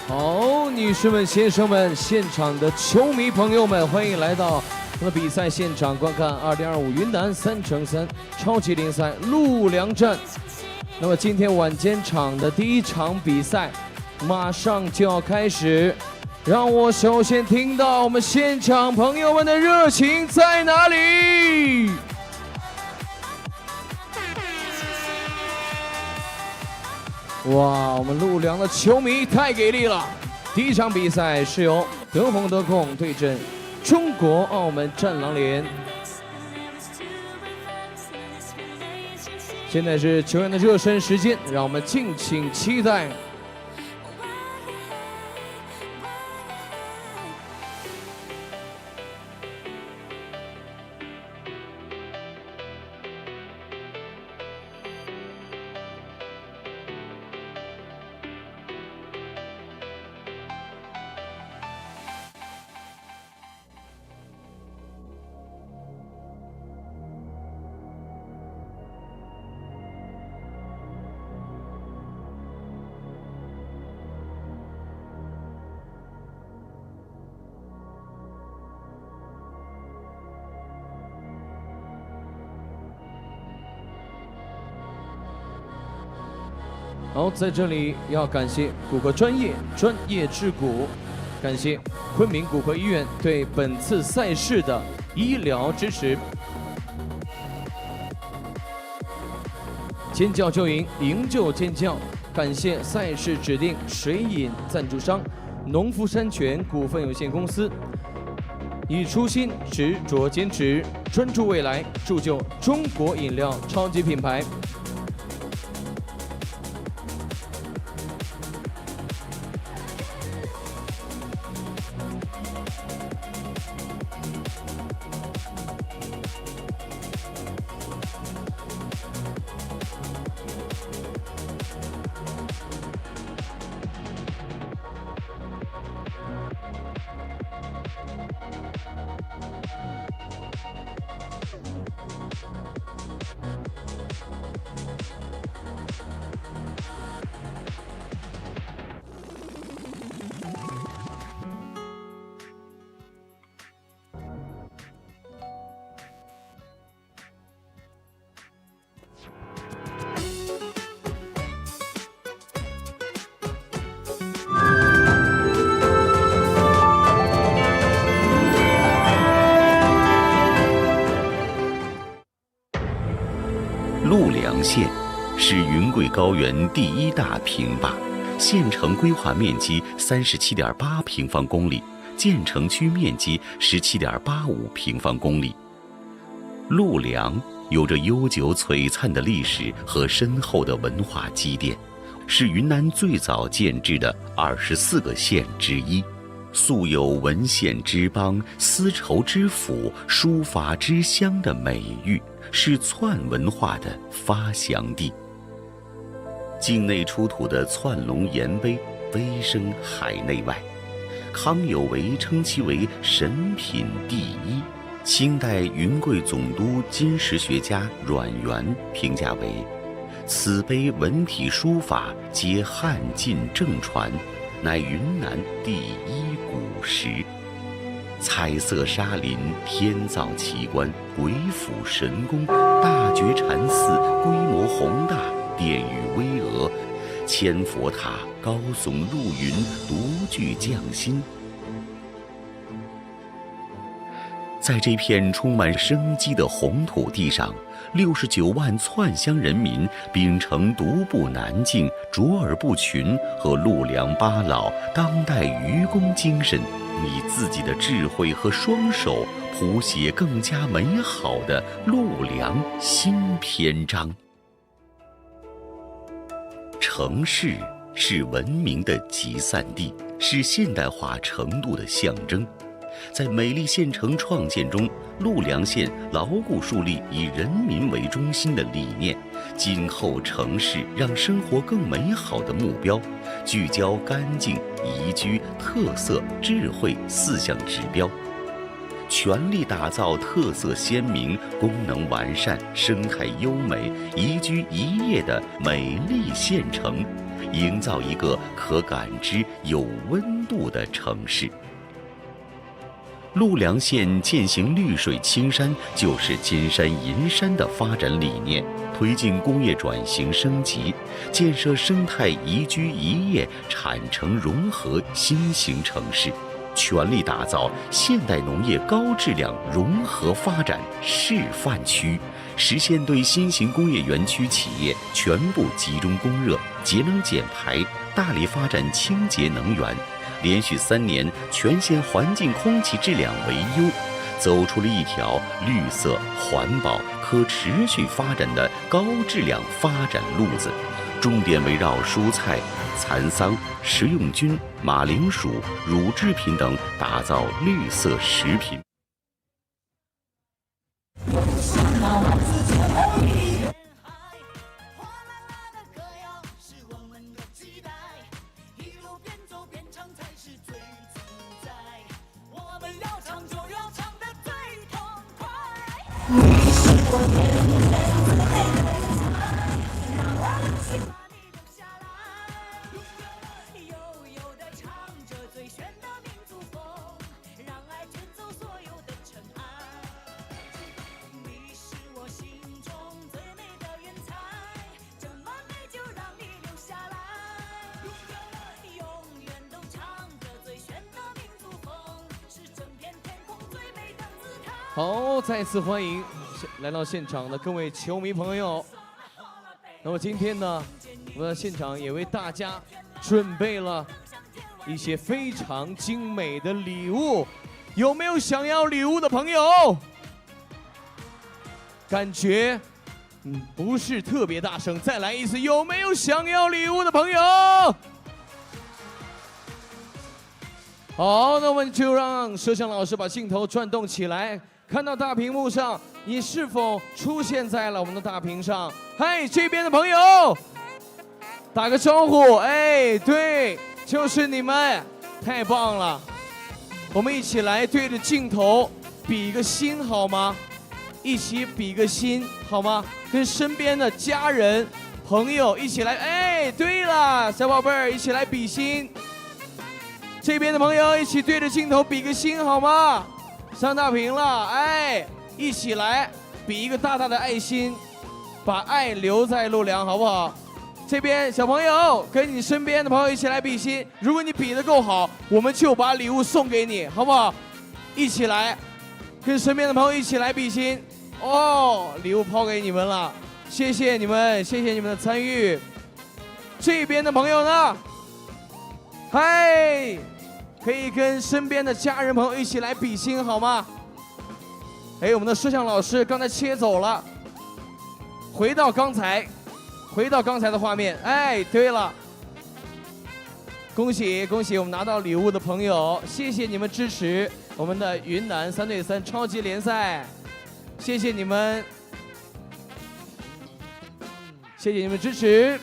好，女士们、先生们，现场的球迷朋友们，欢迎来到我们比赛现场观看2025云南3x3超级联赛陆良站。那么今天晚间场的第一场比赛马上就要开始，让我首先听到我们现场朋友们的热情在哪里？哇，我们陆良的球迷太给力了！第一场比赛是由德宏德控对阵中国澳门战狼联。现在是球员的热身时间，让我们敬请期待。好，在这里要感谢骨骼专业，专业治骨，感谢昆明骨科医院对本次赛事的医疗支持。尖叫就赢，赢就尖叫。感谢赛事指定水饮赞助商农夫山泉股份有限公司。以初心执着坚持，专注未来，铸就中国饮料超级品牌。良县，是云贵高原第一大平坝，县城规划面积37.8平方公里，建成区面积17.85平方公里。陆良有着悠久璀璨的历史和深厚的文化积淀，是云南最早建制的24个县之一，素有文献之邦、丝绸之府、书法之乡的美誉，是篆文化的发祥地。境内出土的篆龙岩碑蜚声海内外，康有为称其为神品第一。清代云贵总督金石学家阮元评价为：此碑文体书法皆汉晋正传，乃云南第一古石。彩色砂林、天造奇观、鬼斧神工、大觉禅寺规模宏大，殿宇巍峨，千佛塔高耸入云，独具匠心。在这片充满生机的红土地上，69万篆乡人民秉承独步南境、卓尔不群和陆良八老当代愚公精神，以自己的智慧和双手谱写更加美好的陆良新篇章。城市是文明的集散地，是现代化程度的象征。在美丽县城创建中，陆良县牢固树立以人民为中心的理念，今后城市让生活更美好的目标，聚焦干净、宜居、特色、智慧4项指标，全力打造特色鲜明、功能完善、生态优美、宜居宜业的美丽县城，营造一个可感知、有温度的城市。陆良县践行绿水青山就是金山银山的发展理念，推进工业转型升级，建设生态宜居宜业、产城融合新型城市，全力打造现代农业高质量融合发展示范区，实现对新型工业园区企业全部集中供热、节能减排，大力发展清洁能源。连续3年全县环境空气质量为优，走出了一条绿色、环保、可持续发展的高质量发展路子，重点围绕蔬菜、蚕桑、食用菌、马铃薯、乳制品等打造绿色食品。好，再次欢迎来到现场的各位球迷朋友。那么今天呢，我们的现场也为大家准备了一些非常精美的礼物，有没有想要礼物的朋友？感觉不是特别大声，再来一次，有没有想要礼物的朋友？好，那我们就让摄像老师把镜头转动起来。看到大屏幕上，你是否出现在了我们的大屏上？嗨，这边的朋友，打个招呼。哎，对，就是你们，太棒了！我们一起来对着镜头比一个心好吗？一起比个心好吗？跟身边的家人、朋友一起来。哎，对了，小宝贝儿，一起来比心。这边的朋友一起对着镜头比个心好吗？上大屏了，哎，一起来比一个大大的爱心，把爱留在陆良，好不好？这边小朋友跟你身边的朋友一起来比心，如果你比得够好，我们就把礼物送给你，好不好？一起来跟身边的朋友一起来比心哦，礼物抛给你们了。谢谢你们，谢谢你们的参与。这边的朋友呢？嗨，可以跟身边的家人朋友一起来比心好吗？哎，我们的摄像老师刚才切走了，回到刚才的画面。哎，对了，恭喜恭喜我们拿到礼物的朋友，谢谢你们支持我们的云南3对3超级联赛，谢谢你们，谢谢你们支持。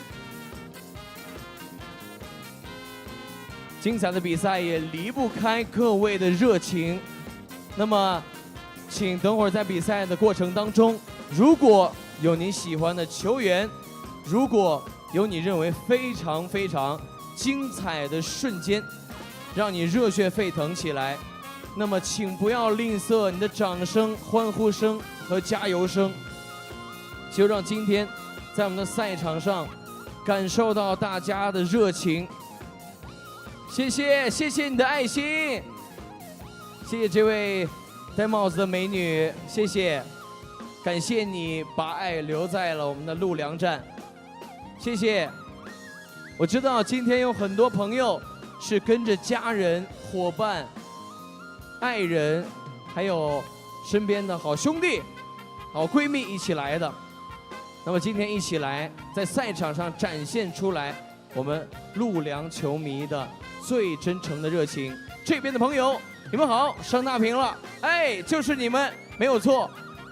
精彩的比赛也离不开各位的热情。那么，请等会儿在比赛的过程当中，如果有你喜欢的球员，如果有你认为非常非常精彩的瞬间，让你热血沸腾起来，那么请不要吝啬你的掌声、欢呼声和加油声，就让今天在我们的赛场上感受到大家的热情。谢谢，谢谢你的爱心，谢谢这位戴帽子的美女，谢谢，感谢你把爱留在了我们的陆良站，谢谢。我知道今天有很多朋友是跟着家人、伙伴、爱人，还有身边的好兄弟、好闺蜜一起来的。那么今天一起来在赛场上展现出来我们陆良球迷的最真诚的热情。这边的朋友，你们好，上大屏了，哎，就是你们，没有错，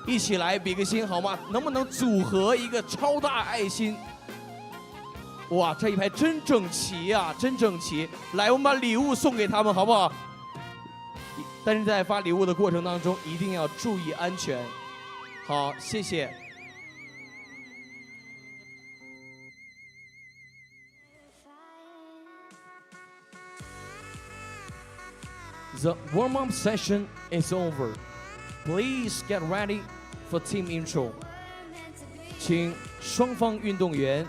一起来比个心好吗？能不能组合一个超大爱心？哇，这一排真整齐呀，真整齐！来，我们把礼物送给他们，好不好？但是在发礼物的过程当中，一定要注意安全。好，谢谢。The warm-up session is over. Please get ready for team intro. 请双方运动员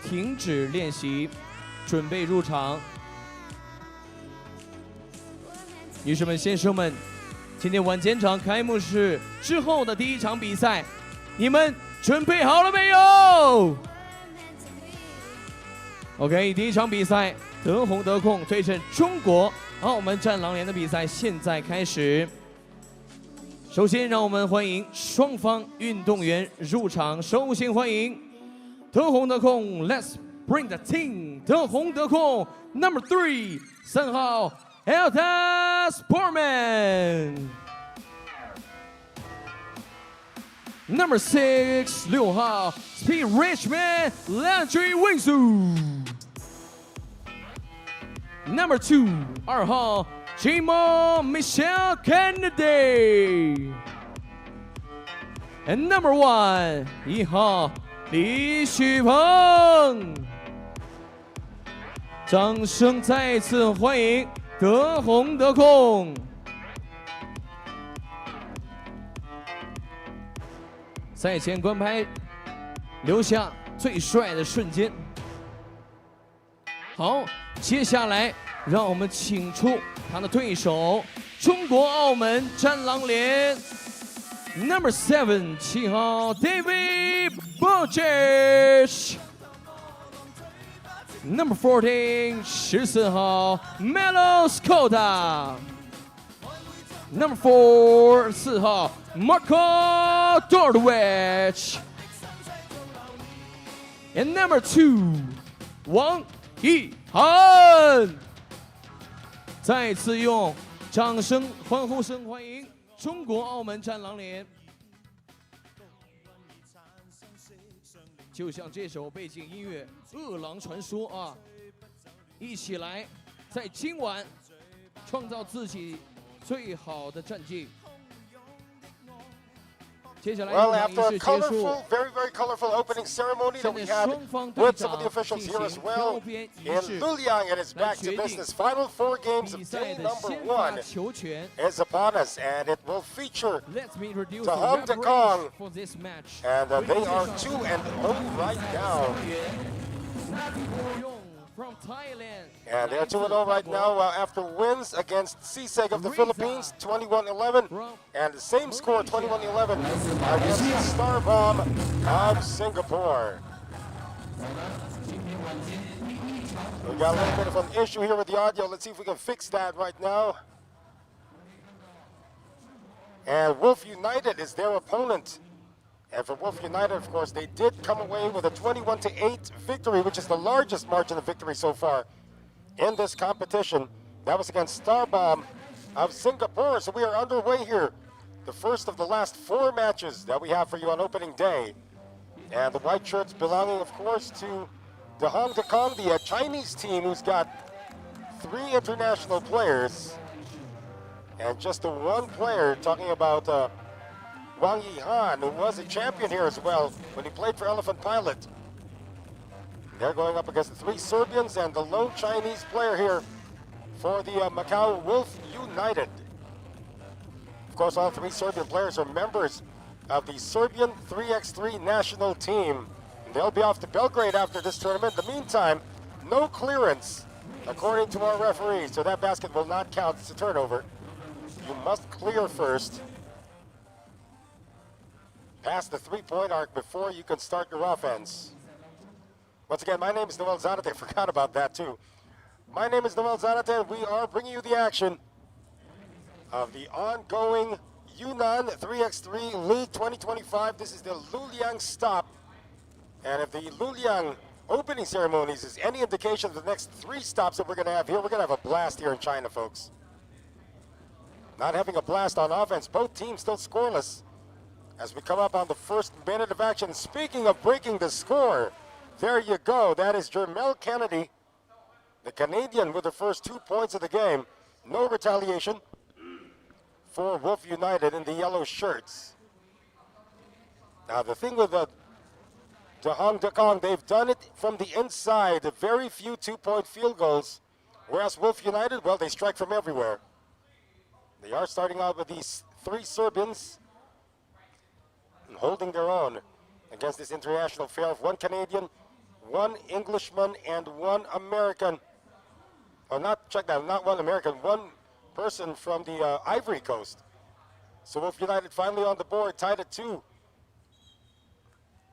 停止练习，准备入场。女士们、先生们，今天晚间场开幕式之后的第一场比赛，你们准备好了没有 ？OK， 第一场比赛，德宏德控对阵中国澳门战狼联的比赛现在开始。首先，让我们欢迎双方运动员入场。首先欢迎德宏德控 ，Let's bring the team。德宏德控 Number 3， 3号 Elta Sportman。Number 6， 6号 Speed Richman Landry Wingsu。Number 2， 2号 Jimo Michelle Kennedy。And Number 1， 1号李旭鹏。掌声再次欢迎德宏德控。赛前官拍留下最帅的瞬间。好，接下来让我们请出他的对手——中国澳门战狼联 Number 7， 7号 David Burgess。Number 14， 14号 Melo Skota。Number 4， 4号 Marco Dordwich。And Number 2， 王一涵。再次用掌声、欢呼声欢迎中国澳门战狼联。就像这首背景音乐《饿狼传说》啊，一起来在今晚创造自己最好的战绩。Well, after a colorful, very, very colorful opening ceremony that we had with some of the officials here as well, in Luliang, it is back to business. Final 4 games of day number 1 is upon us, and it will feature Takong, and they are 2-0 right now. from Thailand. And they're 2-0 right now after wins against Siseg of the Philippines, 21-11. And the same score, 21-11, against Starbomb of Singapore. We got a little bit of an issue here with the audio. Let's see if we can fix that right now. And Wolf United is their opponent. And for Wolf United, of course, they did come away with a 21-8 victory, which is the largest margin of victory so far in this competition. That was against Starbomb of Singapore. So we are underway here. The first of the last 4 matches that we have for you on opening day. And the white shirts belonging, of course, to Takong, the Chinese team, who's got 3 international players. And just the one player, talking about Wang Yihan, who was a champion here as well when he played for Elephant Pilot. They're going up against the 3 Serbians and the lone Chinese player here for the Macau Wolf United. Of course, all 3 Serbian players are members of the Serbian 3x3 national team. They'll be off to Belgrade after this tournament. In the meantime, no clearance, according to our referees, so that basket will not count as a turnover. You must clear first, past the 3-point arc before you can start your offense. Once again, my name is Noel Zanate. I forgot about that too. My name is Noel Zanate, and we are bringing you the action of the ongoing Yunnan 3x3 League 2025. This is the Luliang stop. And if the Luliang opening ceremonies is any indication of the next 3 stops that we're going to have here, we're going to have a blast here in China, folks. Not having a blast on offense. Both teams still scoreless as we come up on the first minute of action. Speaking of breaking the score, there you go. That is Jermel Kennedy, the Canadian, with the first 2 points of the game. No retaliation for Wolf United in the yellow shirts. Now, the thing with the Takong, they've done it from the inside. Very few 2-point field goals. Whereas Wolf United, well, they strike from everywhere. They are starting out with these 3 Serbians and holding their own against this international affair of 1 Canadian, 1 Englishman, and 1 American. Oh, not 1 American, 1 person from the Ivory Coast. So Wolf United finally on the board, tied at 2.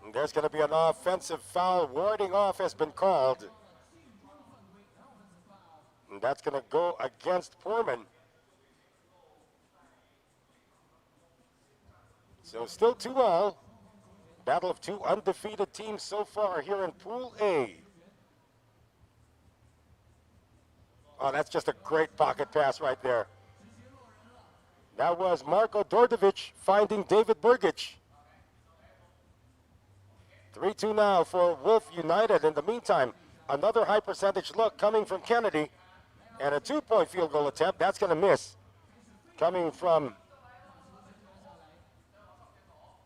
And there's going to be an offensive foul. Warding off has been called. And that's going to go against Poorman. So still 2-all. Battle of 2 undefeated teams so far here in Pool A. Oh, that's just a great pocket pass right there. That was Marko Dordovic finding David Burgic. 3-2 now for Wolf United. In the meantime, another high percentage look coming from Kennedy. And a 2-point field goal attempt. That's going to miss. Coming from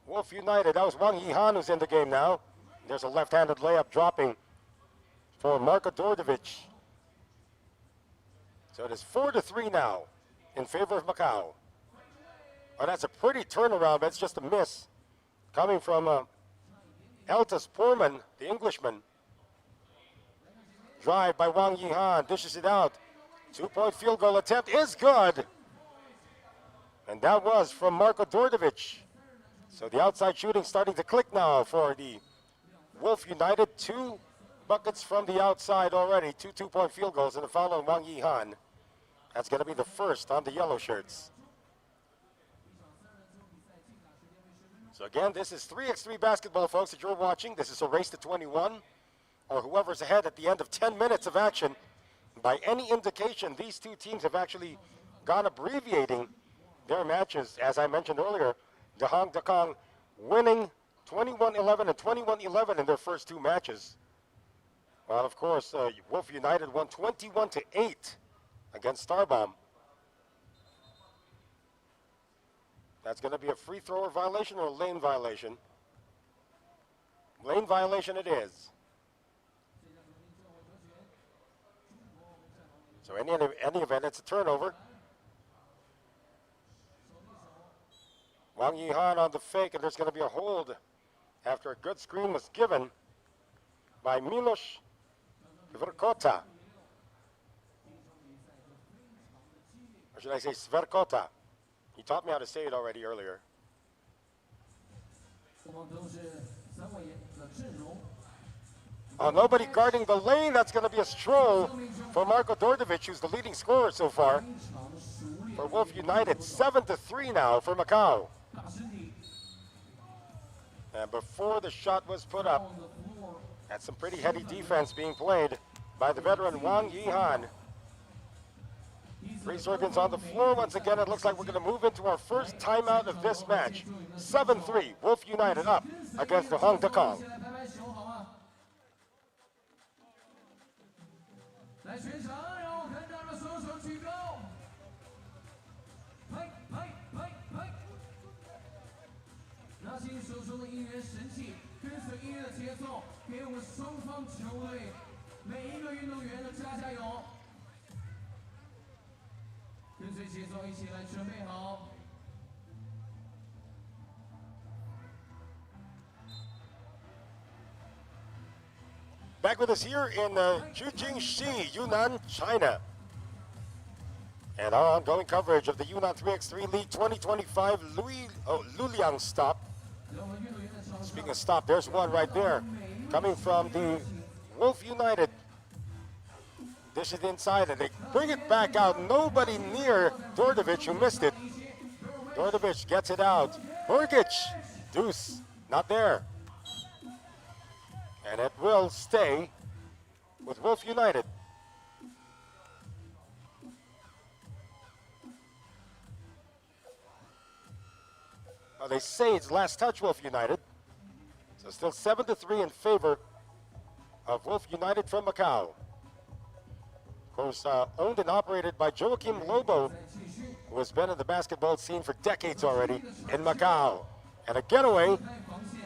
Wolf United. That was Wang Yihan who's in the game now. There's a left-handed layup dropping for Marko Dordovic. So it is 4-3 now in favor of Macau. Oh, that's a pretty turnaround, but it's just a miss. Coming from Eltas Poorman, the Englishman. Drive by Wang Yihan, dishes it out. 2-point field goal attempt is good. And that was from Marko Dordovic. So the outside shooting starting to click now for the Wolf United. 2 buckets from the outside already. 2 2-point field goals and a foul on Wang Yihan. That's going to be the first on the yellow shirts. So again, this is 3x3 basketball, folks, that you're watching. This is a race to 21, or whoever's ahead at the end of 10 minutes of action. By any indication, these 2 teams have actually gone abbreviating their matches. As I mentioned earlier, Takong winning 21-11 and 21-11 in their first 2 matches. Well, of course, Wolf United won 21-8 against Starbomb. That's going to be a free thrower violation or a lane violation. Lane violation it is. So in any event, it's a turnover. Wang Yihan on the fake, and there's going to be a hold after a good screen was given by Milos Sverkota. Or should I say Sverkota? He taught me how to say it already earlier. Nobody guarding the lane. That's going to be a stroll for Marko Dordovic, who's the leading scorer so far for Wolf United. 7-3 now for Macau. And before the shot was put up, that's some pretty heady defense being played by the veteran Wang Yihan. 3 Serbians on the floor once again. It looks like we're going to move into our first timeout of this match. 7-3, Wolf United up against the Hong Takong. Back with us here in Jujingxi, Yunnan, China. And our ongoing coverage of the Yunnan 3x3 League 2025 Luliang stop. Speaking of stop, there's one right there coming from the Wolf United. Dish it inside and they bring it back out. Nobody near Dordovic, who missed it. Dordovic gets it out. Burgic, deuce, not there. And it will stay with Wolf United. Well, they say it's last touch Wolf United. So still 7-3 in favor of Wolf United from Macau. Of course, owned and operated by Joaquim Lobo, who has been in the basketball scene for decades already in Macau. And a getaway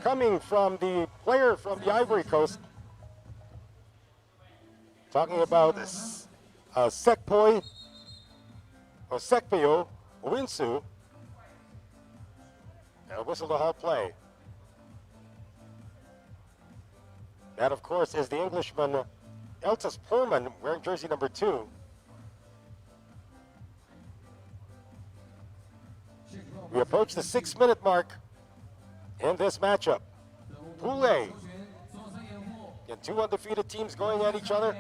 coming from the player from the Ivory Coast. Talking about Sekpeo Winsu. And a whistle to halt play. That, of course, is the Englishman Eltis Pullman wearing jersey number 2. We approach the 6-minute mark in this matchup. Pool A. And 2 undefeated teams going at each other.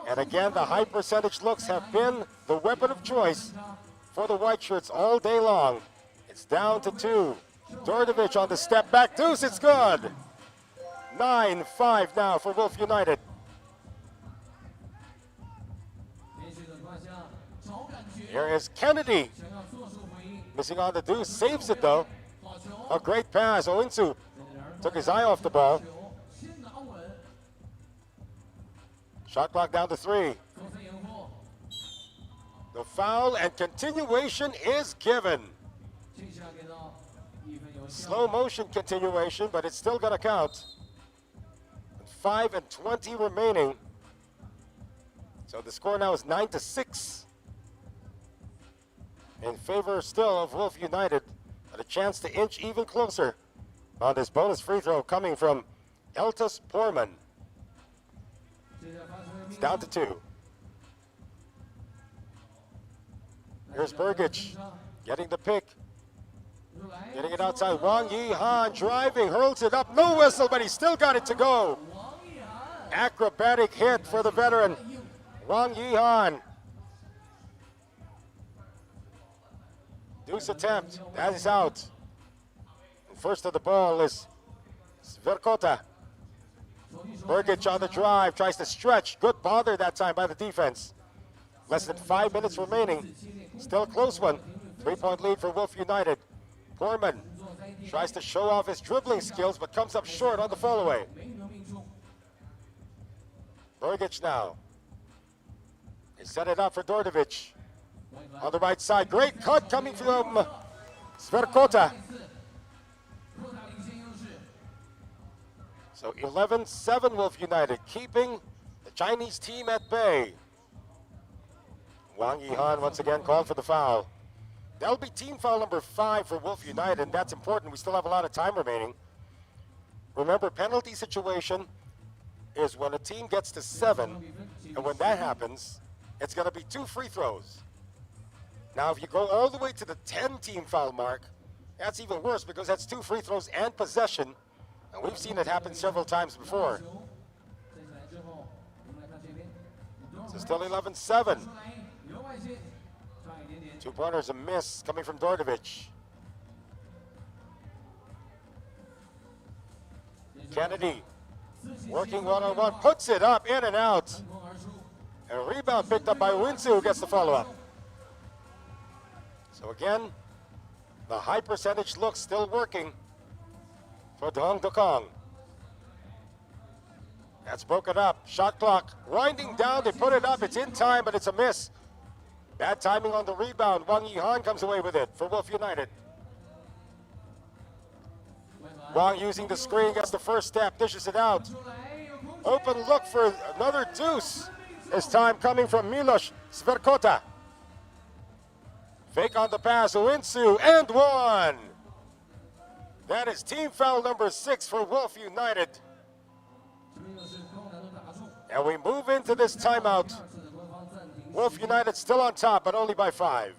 And again, the high percentage looks have been the weapon of choice for the white shirts all day long. It's down to 2. Dordovic on the step back deuce, it's good. 9-5 now for Wolf United. Here is Kennedy. Missing on the deuce, saves it though. A great pass, Owinsu took his eye off the ball. Shot clock down to 3. The foul and continuation is given. Slow motion continuation, but it's still gonna count. 5:20 remaining. So the score now is 9-6. In favor still of Wolf United, and a chance to inch even closer on this bonus free throw coming from Eltis Porman. It's down to 2. Here's Burgic getting the pick. Getting it outside. Wang Yihan driving, hurls it up. No whistle, but he still got it to go. Acrobatic hit for the veteran, Wang Yihan. Deuce attempt, that is out. And first of the ball is Sverkota. Burgic on the drive, tries to stretch. Good bother that time by the defense. Less than 5 minutes remaining. Still a close one. 3-point lead for Wolf United. Porman tries to show off his dribbling skills, but comes up short on the fall-away. Burgic now. They set it up for Dordovic. On the right side, great cut coming from Sverkota. So 11-7 Wolf United, keeping the Chinese team at bay. Wang Yihan once again called for the foul. That'll be team foul number 5 for Wolf United, and that's important. We still have a lot of time remaining. Remember, penalty situation, is when a team gets to 7, and when that happens, it's going to be 2 free throws. Now, if you go all the way to the 10-team foul mark, that's even worse because that's 2 free throws and possession, and we've seen it happen several times before. So still 11-7. 2-pointers, a miss coming from Dordovic. Kennedy working one-on-one, puts it up, in and out. And a rebound picked up by Winsu, who gets the follow-up. So again, the high percentage look still working for Takong. That's broken up. Shot clock winding down. They put it up. It's in time, but it's a miss. Bad timing on the rebound. Wang Yihan comes away with it for Wolf United. Wang using the screen, gets the first step, dishes it out. Open look for another deuce. This time coming from Milos Sverkota. Fake on the pass, Winsu, and 1. That is team foul number 6 for Wolf United. And we move into this timeout. Wolf United still on top, but only by 5.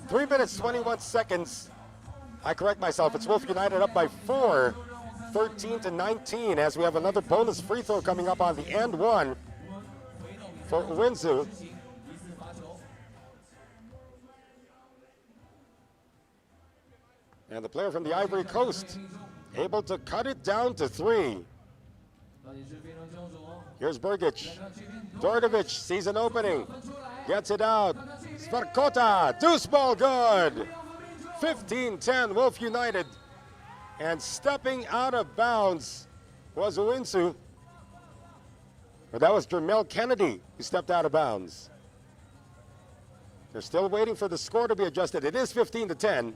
Three minutes, 21 seconds. I correct myself, it's Wolf United up by 4, 13-19, as we have another bonus free throw coming up on the end one for Winsu. And the player from the Ivory Coast able to cut it down to 3. Here's Bergic. Dordovic sees an opening. Gets it out. Sverkota, deuce ball good. 15-10 Wolf United. And stepping out of bounds was Winsu. But that was Jermel Kennedy who stepped out of bounds. They're still waiting for the score to be adjusted. It is 15-10.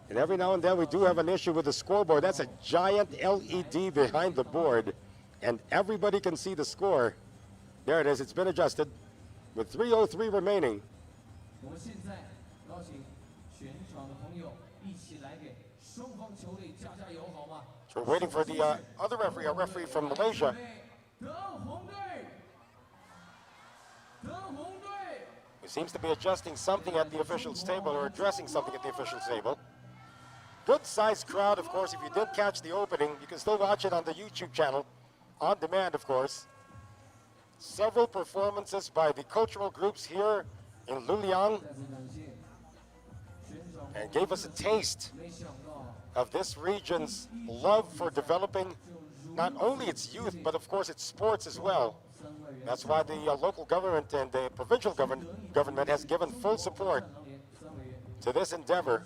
And every now and then we do have an issue with the scoreboard. That's a giant LED behind the board. And everybody can see the score. There it is, it's been adjusted with 3:03 remaining. So we're waiting for the other referee, a referee from Malaysia. He seems to be adjusting something at the officials' table or addressing something at the officials' table. Good-sized crowd, of course. If you did catch the opening, you can still watch it on the YouTube channel, on demand, of course. Several performances by the cultural groups here in Luliang and gave us a taste of this region's love for developing not only its youth, but of course its sports as well. That's why the local government and the provincial government has given full support to this endeavor.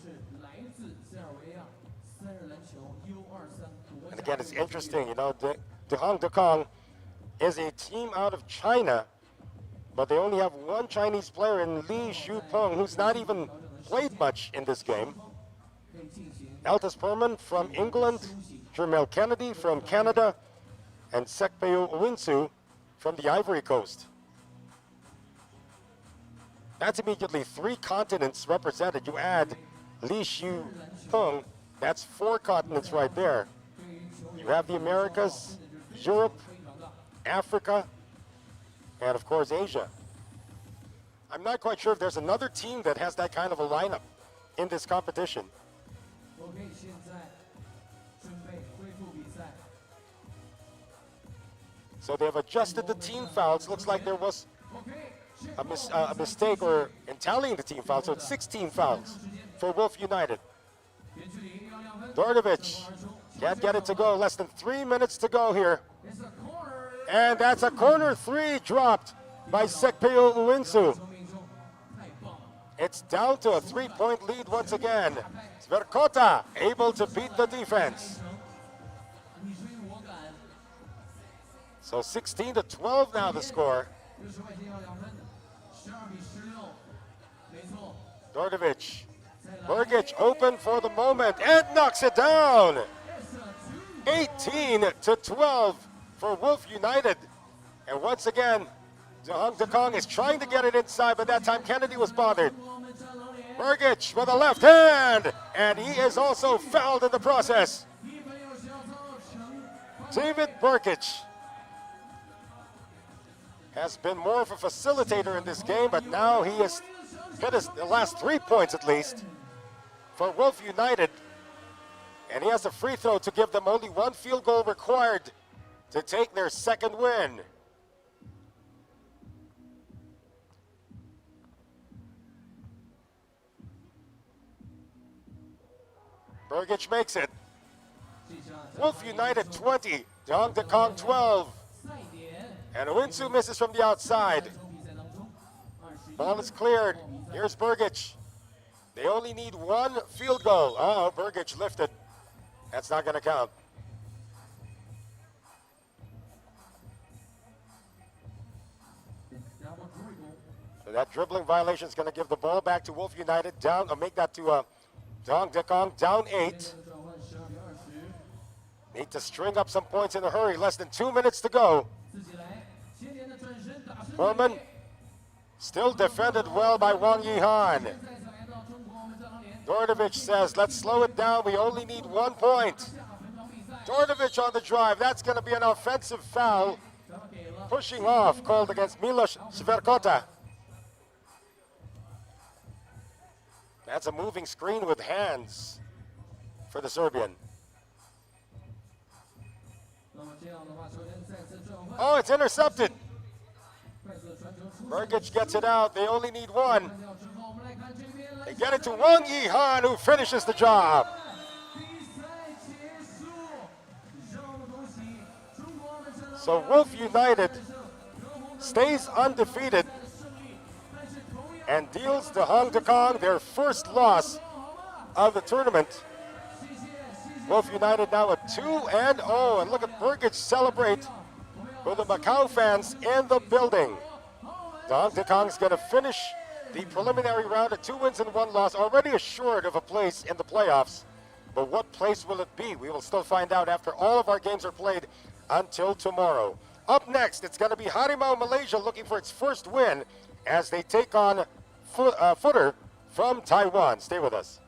And again, it's interesting, you know, Takong is a team out of China, but they only have one Chinese player in Li Shupeng, who's not even played much in this game. Altus Perman from England, Jermel Kennedy from Canada, and Sekpeo Winsu from the Ivory Coast. That's immediately 3 continents represented. You add Li Shupeng, that's 4 continents right there. You have the Americas, Europe, Africa, and of course Asia. I'm not quite sure if there's another team that has that kind of a lineup in this competition. So they've adjusted the team fouls. Looks like there was a mistake or in tallying the team fouls, so it's 16 fouls for Wolf United. Dordovic can't get it to go. Less than 3 minutes to go here. And that's a corner 3 dropped by Sekpeo Uwinsu. It's down to a 3-point lead once again. Sverkota able to beat the defense. So 16-12 now the score. Dordovic. Burgic open for the moment and knocks it down. 18-12 for Wolf United. And once again, Takong is trying to get it inside, but that time Kennedy was bothered. Burgic with a left hand, and he is also fouled in the process. David Burgic has been more of a facilitator in this game, but now he has hit the last 3 points at least for Wolf United. And he has a free throw to give them only 1 field goal required to take their second win. Burgic makes it. Wolf United 20, Takong 12. And Uwinsu misses from the outside. Ball is cleared. Here's Burgic. They only need 1 field goal. Oh, Burgic lifted. That's not going to count. So that dribbling violation is going to give the ball back to Wolf United. Down, make that to Takong, down 8. Need to string up some points in a hurry. Less than 2 minutes to go. Wellman still defended well by Wang Yihan. Dordovic says, let's slow it down. We only need 1 point. Dordovic on the drive. That's going to be an offensive foul. Pushing off called against Milos Sverkota. That's a moving screen with hands for the Serbian. Oh, it's intercepted. Burgic gets it out. They only need 1. They get it to Wang Yihan, who finishes the job. So Wolf United stays undefeated and deals to Takong their first loss of the tournament. Wolf United now at 2-0, and look at Burgic celebrate with the Macau fans in the building. Takong's going to finish the preliminary round at 2 wins and 1 loss, already assured of a place in the playoffs. But what place will it be? We will still find out after all of our games are played until tomorrow. Up next, it's going to be Harima, Malaysia, looking for its first win as they take on Footer from Taiwan. Stay with us.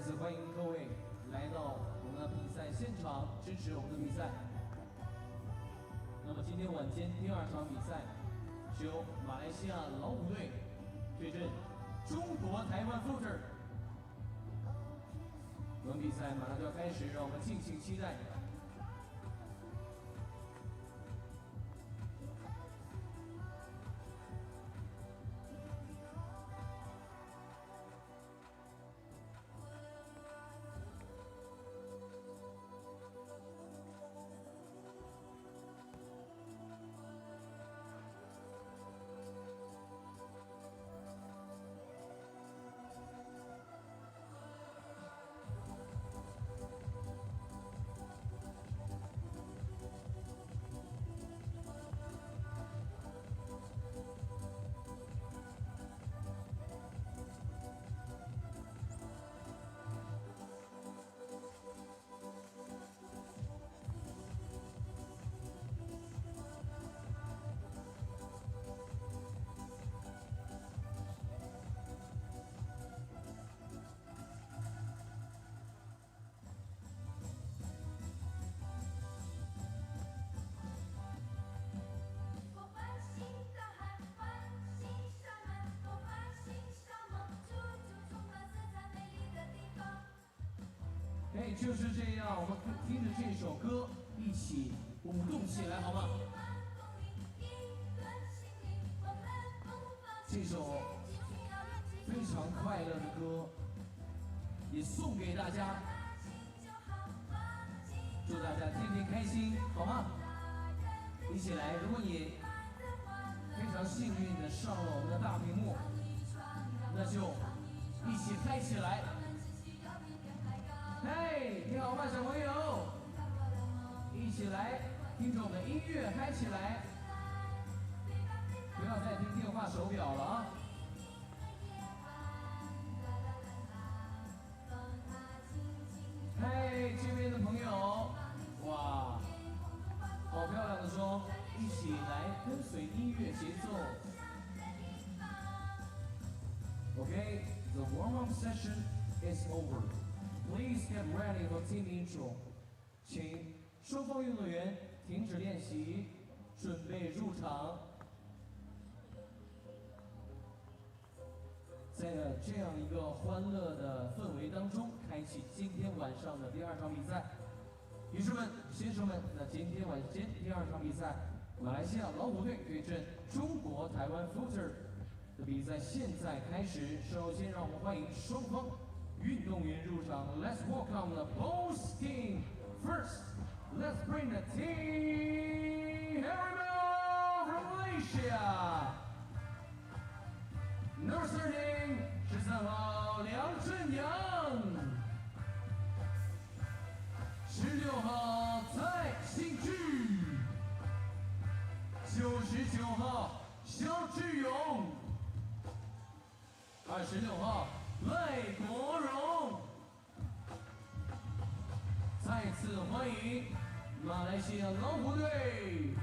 再次欢迎各位来到我们的比赛现场，支持我们的比赛。那么今天晚间第2场比赛是由马来西亚老虎队对阵中国台湾 Footer。我们比赛马上就要开始，让我们敬请期待。哎，就是这样，我们听着这首歌一起舞动起来，好吗？这首非常快乐的歌，也送给大家，祝大家天天开心，好吗？一起来！如果你非常幸运的上了我们的大屏幕，那就一起嗨起来！嘿，你好吗，小朋友？一起来听着我们的音乐嗨起来！不要再听电话手表了啊！嘿，这边的朋友，哇，好漂亮的妆！一起来跟随音乐节奏。Okay, the warm-up session is over. Please get ready for team intro. 请双方运动员停止练习，准备入场。在这样一个欢乐的氛围当中，开启今天晚上的第2场比赛。女士们、先生们，那今天晚间第2场比赛，马来西亚老虎队对阵中国台湾 Footer 的比赛现在开始。首先，让我们欢迎双方运动员入场。Let's welcome the both team. First, let's bring the team Harima from Malaysia. Number 13, 13号梁振阳，16号蔡兴巨，99号肖志勇，26号赖国荣。再次欢迎马来西亚老虎队。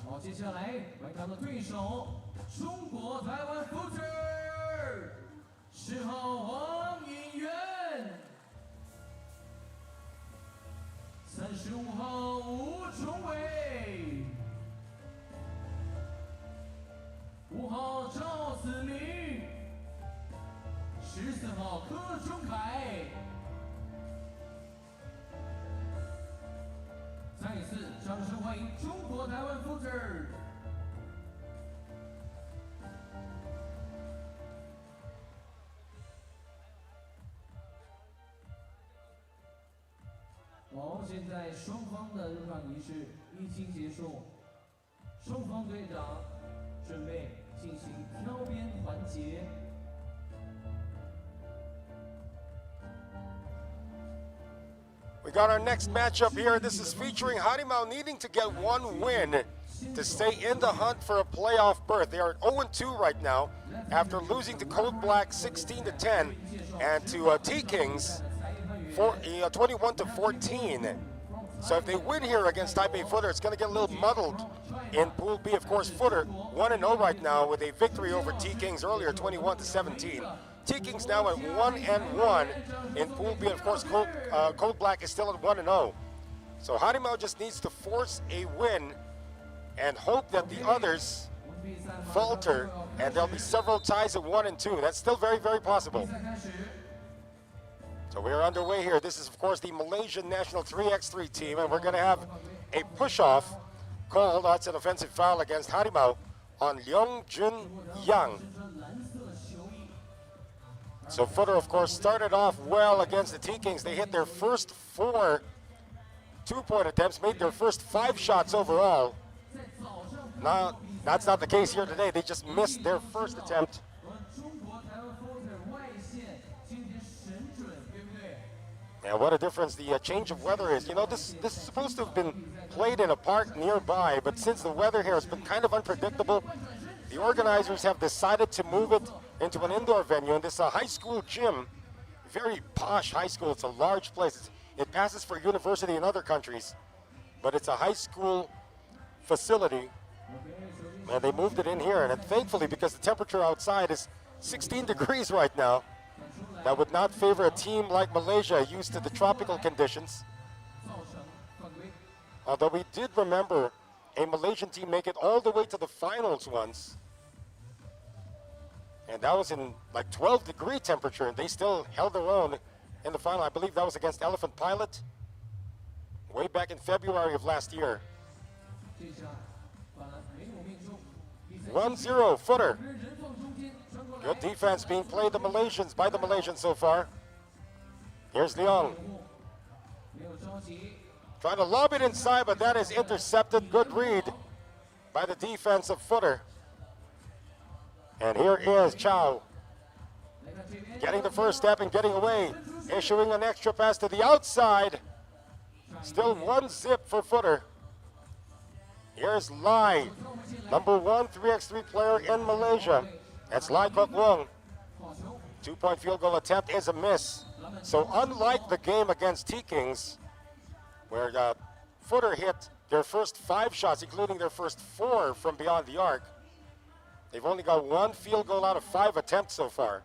好，接下来来看到对手中国台湾 Footer 10号王颖元，35号吴崇伟，5号赵子明，14号柯中凯。再一次掌声欢迎中国台湾 Footer。好，现在双方的入场仪式已经结束，双方队长准备进行挑边环节。We got our next matchup here. This is featuring Harima needing to get 1 win to stay in the hunt for a playoff berth. They are 0-2 right now after losing to Cold Black 16-10 and to T-Kings 21-14. So if they win here against Taipei Footer, it's going to get a little muddled in Pool B. Of course, Footer 1-0 right now with a victory over T-Kings earlier, 21-17. T-Kings now at 1-1 in Pool B. Of course, Cold Black is still at 1-0. So Harima just needs to force a win and hope that the others falter, and there'll be several ties at 1 and 2. That's still very, very possible. So we're underway here. This is, of course, the Malaysian national 3x3 team, and we're going to have a push-off called. That's an offensive foul against Harima on Leong Jun Yang. So Footer, of course, started off well against the T-Kings. They hit their first 4 two-point attempts, made their first 5 shots overall. Now, that's not the case here today. They just missed their first attempt. And what a difference the change of weather is. You know, this is supposed to have been played in a park nearby, but since the weather here has been kind of unpredictable, the organizers have decided to move it into an indoor venue. And this high school gym, very posh high school. It's a large place. It passes for university in other countries, but it's a high school facility. And they moved it in here, and thankfully, because the temperature outside is 16 degrees right now, that would not favor a team like Malaysia, used to the tropical conditions. Although we did remember a Malaysian team make it all the way to the finals once. And that was in like 12-degree temperature, and they still held their own in the final. I believe that was against Elephant Pilot way back in February of last year. 1-0 Footer. Good defense being played by the Malaysians so far. Here's Luang. Trying to lob it inside, but that is intercepted. Good read by the defense of Footer. And here is Chow. Getting the first step and getting away. Issuing an extra pass to the outside. Still 1-0 for Footer. Here's Lai, number 1 3x3 player in Malaysia. That's Lai Kok Wong. 2-point field goal attempt is a miss. So unlike the game against T-Kings, where Footer hit their first 5 shots, including their first 4 from beyond the arc, they've only got 1 field goal out of 5 attempts so far.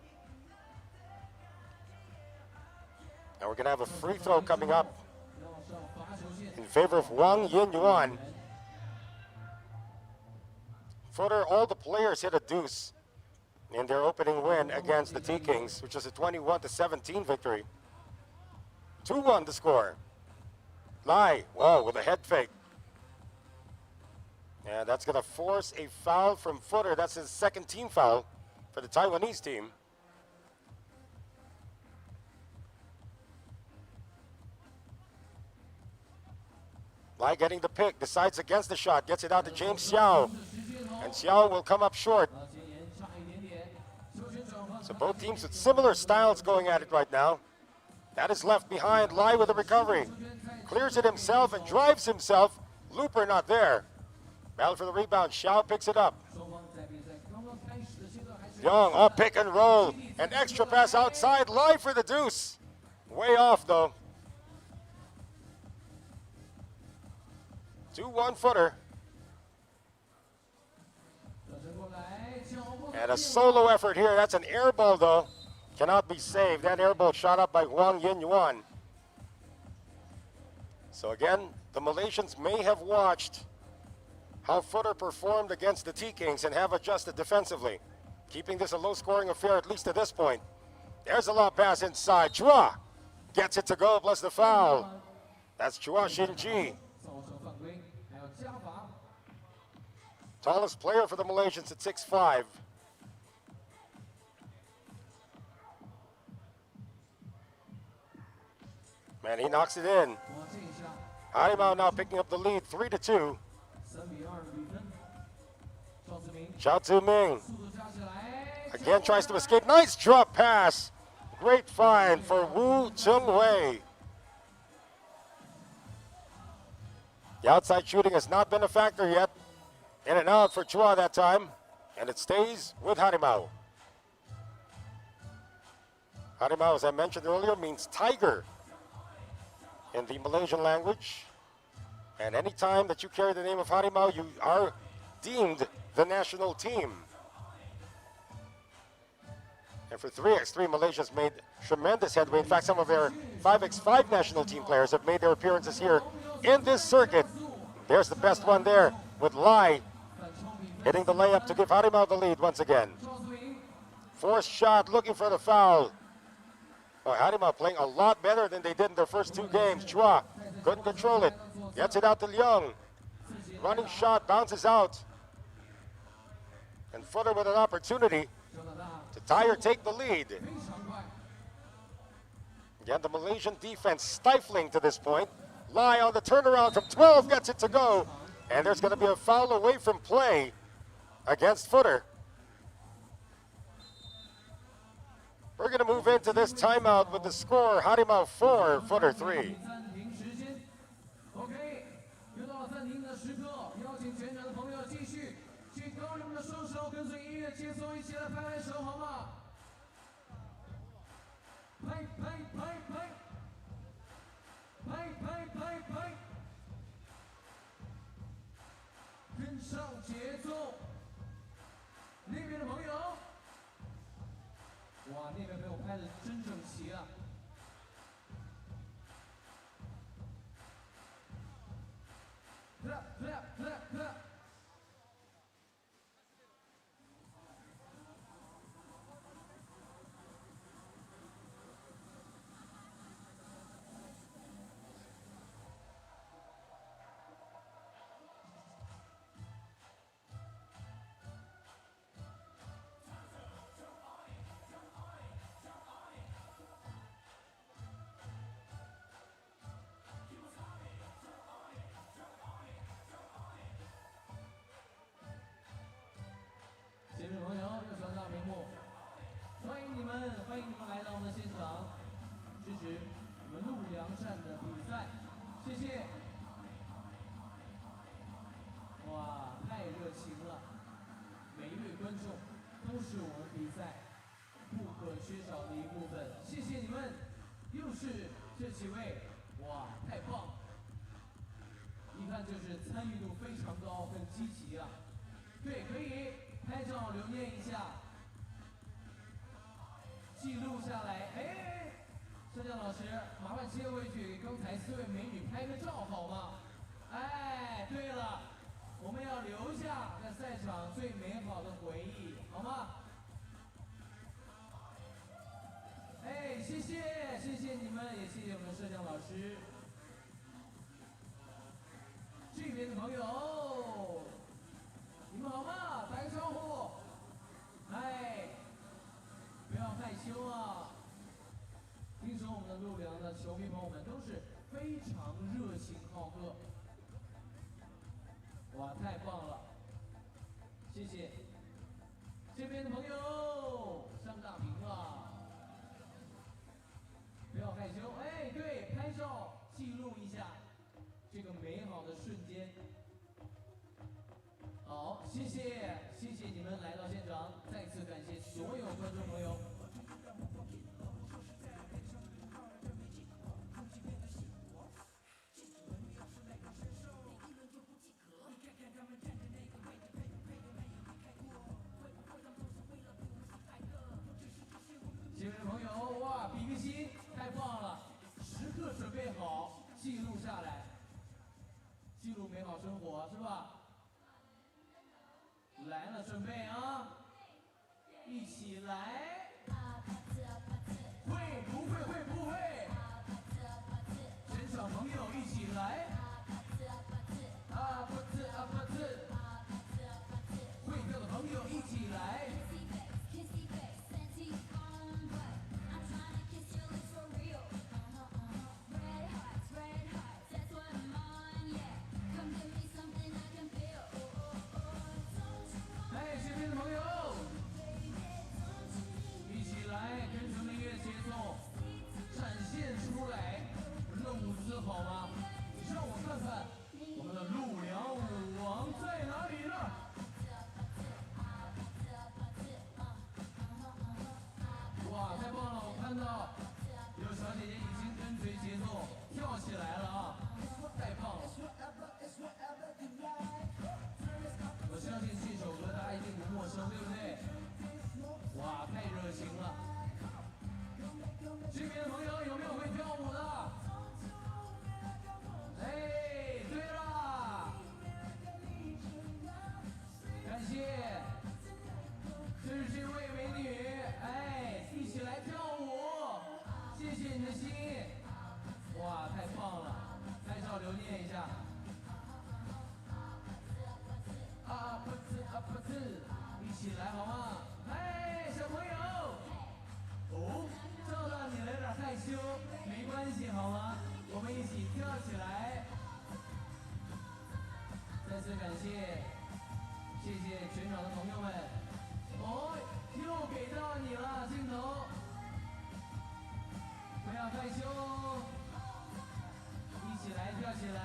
Now we're going to have a free throw coming up in favor of Wang Yin-Yuan. Footer, all the players hit a deuce in their opening win against the T-Kings, which was a 21-17 victory. 2-1 the score. Lai, wow, with a head fake. And that's going to force a foul from Footer. That's his second team foul for the Taiwanese team. Lai getting the pick, decides against the shot, gets it out to James Xiao. And Xiao will come up short. So both teams with similar styles going at it right now. That is left behind. Lai with a recovery. Clears it himself and drives himself. Looper not there. Battle for the rebound. Xiao picks it up. Young, all pick and roll. An extra pass outside. Lai for the deuce. Way off though. 2-1 Footer. And a solo effort here. That's an air ball though. Cannot be saved. That air ball shot up by Wang Yin-Yuan. So again, the Malaysians may have watched how Footer performed against the T-Kings and have adjusted defensively, keeping this a low-scoring affair at least to this point. There's a lob pass inside. Chua gets it to go, plus the foul. That's Chua Shin-ji. Tallest player for the Malaysians at 6'5". Man, he knocks it in. Harima now picking up the lead, 3-2. Xiao Zuming again tries to escape. Nice drop pass. Great find for Wu Chengwei. The outside shooting has not been a factor yet. In and out for Chua that time, and it stays with Harima. Harima, as I mentioned earlier, means tiger in the Malaysian language. And any time that you carry the name of Harima, you are deemed the national team. And for 3x3, Malaysia's made tremendous headway. In fact, some of their 5x5 national team players have made their appearances here in this circuit. There's the best one there with Lai hitting the layup to give Harima the lead once again. Forced shot, looking for the foul. Well, Harima playing a lot better than they did in their first 2 games. Chua couldn't control it. Gets it out to Lulang. Running shot, bounces out. And Footer with an opportunity to tie or take the lead. Again, the Malaysian defense stifling to this point. Lai on the turnaround from 12 gets it to go. And there's going to be a foul away from play against Footer. We're going to move into this timeout with the score, Harima 4, Footer 3.欢迎你们来到我们的现场，支持我们陆良站的比赛，谢谢。哇，太热情了！每一位观众都是我们比赛不可缺少的一部分，谢谢你们。又是这几位，哇，太棒了！一看就是参与度非常高，很积极啊。对，可以拍照留念一下。 记录下来，哎，摄像老师，麻烦切回去，给刚才4位美女拍个照好吗？哎，对了，我们要留下在赛场最美好的回忆，好吗？哎，谢谢，谢谢你们，也谢谢我们摄像老师。这边的朋友，你们好吗？打个招呼。哎。 不要害羞啊！听说我们的陆良的球迷朋友们都是非常热情好客，哇，太棒了！谢谢。这边的朋友上大屏了，不要害羞，哎，对，拍照记录一下这个美好的瞬间。好，谢谢，谢谢你们来到现场，再次感谢所有观众朋友。这位朋友，哇，比个心，太棒了！时刻准备好，记录下来，记录美好生活，是吧？ 来了，准备啊！一起来！会不会？会不会？全场朋友一起来！啊不呲啊不呲！会跳的朋友一起来！好吗？让我看看我们的陆良武王在哪里呢？哇，太棒了！我看到有小姐姐已经跟随节奏跳起来了啊，太棒了！生，对不对？哇，太热情了！这边的朋友有没有会跳舞的？哎，对了，感谢，这是这位美女，哎，一起来跳舞，谢谢你的心，哇，太棒了，拍照留念一下。啊不兹啊不兹，一起来好吗？哎，小朋友，哦，照到你了有点害羞，没关系好吗？我们一起跳起来。再次感谢，谢谢全场的朋友们。哦，又给到你了，镜头，不要害羞哦，一起来跳起来。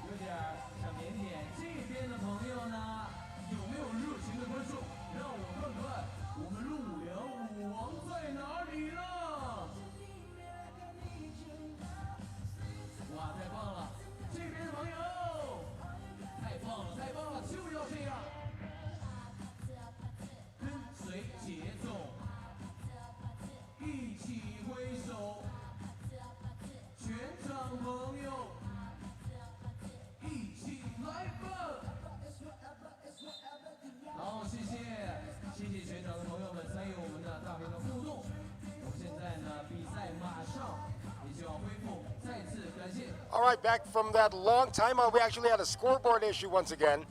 有点小腼腆，这边的朋友呢，有没有热情的观众？让我看看我们陆良舞王在哪里呢？哇，太棒了！这边的朋友，太棒了，太棒了，就要这样，跟随节奏，一起挥手，全场朋友。一起来吧！好，谢谢全场的朋友们参与我们的大屏的互动。我们现在呢，比赛马上也就要恢复，再次感谢。All right, back from that long timeout, we actually had a scoreboard issue once again.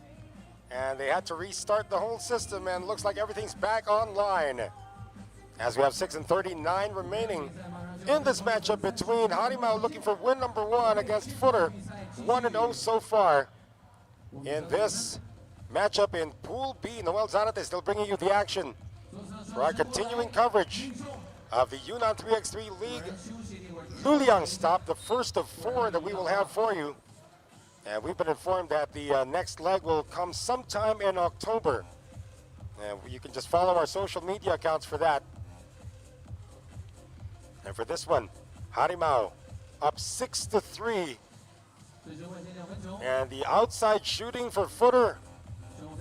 And they had to restart the whole system, and looks like everything's back online. As we have 6:39 remaining in this matchup between Harima looking for win number 1 against Footer, 1-0 so far. In this matchup in Pool B, Noel Zanate still bringing you the action for our continuing coverage of the Yunnan 3x3 League Luliang stop, the first of 4 that we will have for you. And we've been informed that the next leg will come sometime in October. And you can just follow our social media accounts for that. And for this one, Harima up 6-3. And the outside shooting for Footer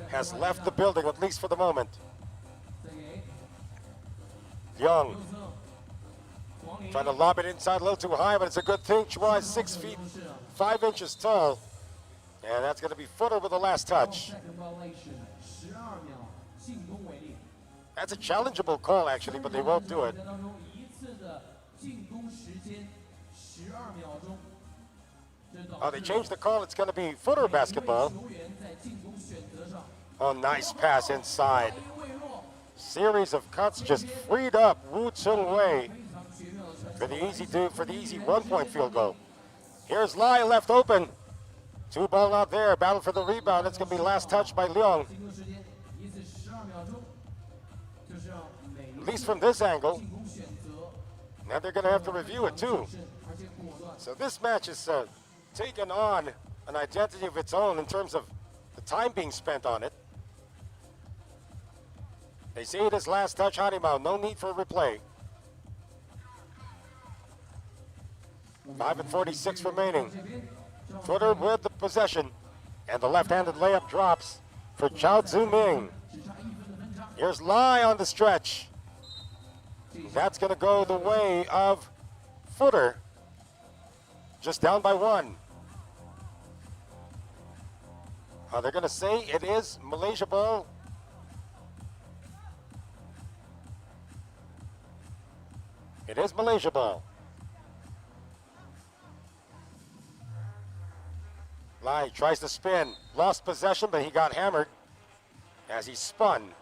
has left the building, at least for the moment. Young trying to lob it inside a little too high, but it's a good thing. Chua is 6 feet 5 inches tall. And that's going to be Footer with the last touch. That's a challengeable call, actually, but they won't do it. Oh, they changed the call. It's going to be Footer basketball. Oh, nice pass inside. Series of cuts just freed up Wu Chung Wei for the easy 1-point field goal. Here's Lai left open. 2 ball out there. Battle for the rebound. It's going to be last touch by Luang. At least from this angle. Now they're going to have to review it too. So this match has taken on an identity of its own in terms of the time being spent on it. They say it is last touch Harima. No need for a replay. 5:46 remaining. Footer with the possession. And the left-handed layup drops for Chao Zuming. Here's Lai on the stretch. That's going to go the way of Footer. Just down by 1. They're going to say it is Malaysia ball. It is Malaysia ball. Lai tries to spin. Lost possession, but he got hammered as he spun.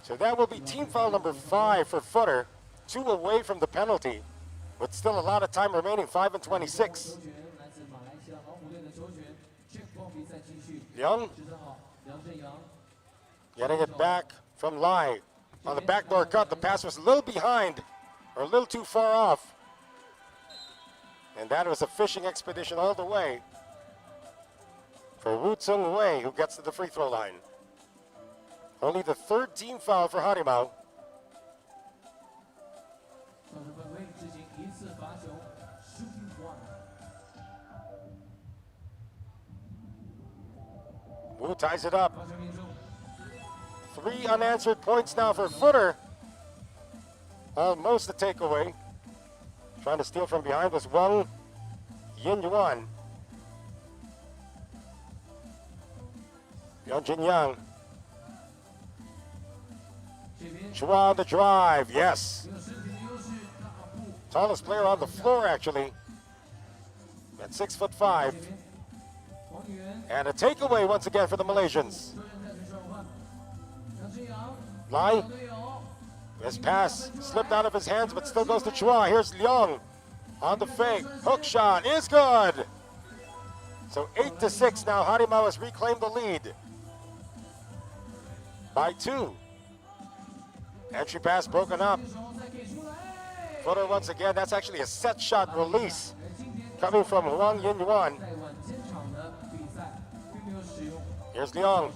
So that will be team foul number 5 for Footer. 2 away from the penalty, with still a lot of time remaining, 5:26. Young getting it back from Lai. On the backdoor cut, the pass was a little behind, or a little too far off. And that was a fishing expedition all the way for Wu Chung Wei, who gets to the free throw line. Only the 3rd team foul for Harima. ties it up. 3 unanswered points now for Footer. Almost a takeaway. Trying to steal from behind was Wang Yuan. Yeonjin Yang. Chua on the drive, yes. Tallest player on the floor, actually. At 6'5". And a takeaway once again for the Malaysians. Lai. His pass slipped out of his hands, but still goes to Chua. Here's Luang on the fake. Hook shot is good. So 8-6 now. Harima has reclaimed the lead by 2. Entry pass broken up. Footer once again. That's actually a set shot release coming from Wang Yuan. Here's Luang.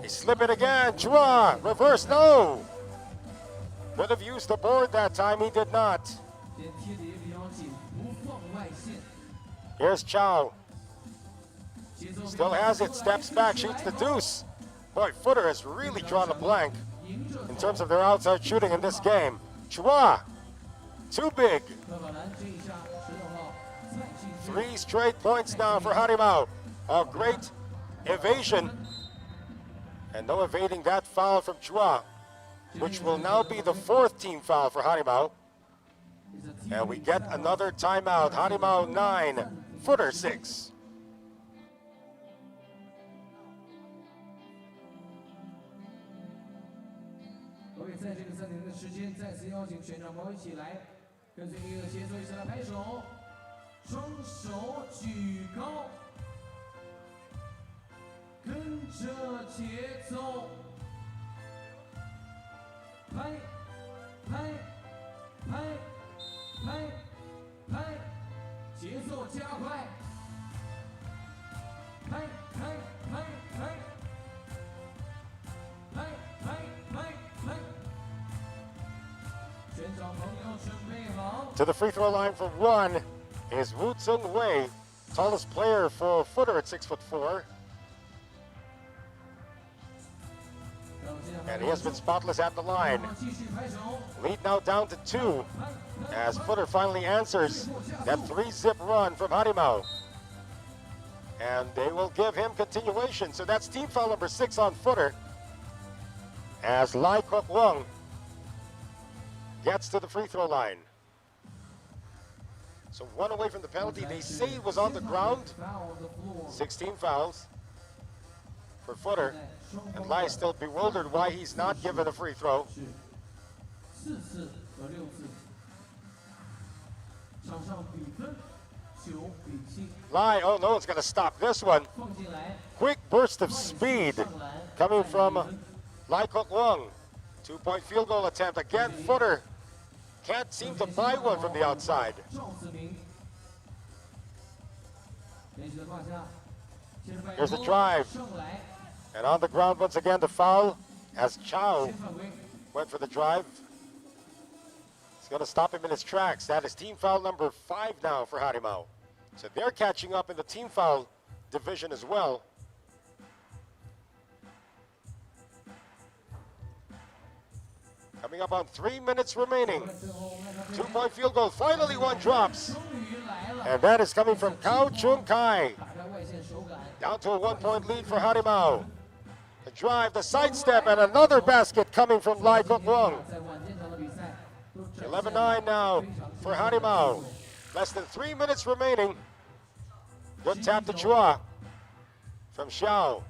He slip it again. Chua. Reverse. No. Could have used the board that time. He did not. Here's Chow. Still has it. Steps back. Shoots the deuce. Boy, Footer has really drawn a blank in terms of their outside shooting in this game. Chua. Too big. 3 straight points now for Harima. A great evasion. And no evading that foul from Chua, which will now be the 4th team foul for Harima. And we get another timeout. Harima 9, Footer 6. To the free throw line for 1 is Woo Tsung Wei, tallest player for Footer at 6'4". And he has been spotless at the line. Lead now down to 2 as Footer finally answers that 3-zip run from Harima. And they will give him continuation. So that's team foul number 6 on Footer as Lai Kok Wang gets to the free throw line. So 1 away from the penalty. They say it was on the ground. 16 fouls for Footer. And Lai is still bewildered why he's not given a free throw. Lai, oh, no one's going to stop this one. Quick burst of speed coming from Lai Kok Wang. 2-point field goal attempt. Again, Footer can't seem to buy one from the outside. Here's the drive. And on the ground once again the foul as Chow went for the drive. It's going to stop him in his tracks. That is team foul number 5 now for Harima. So they're catching up in the team foul division as well. Coming up on 3 minutes remaining. 2-point field goal. Finally one drops. And that is coming from Kao Chung Kai. Down to a 1-point lead for Harima. The drive, the sidestep, and another basket coming from Lai Kok Wang. 11-9 now for Harima. Less than 3 minutes remaining. Good tap to Chua from Xiao.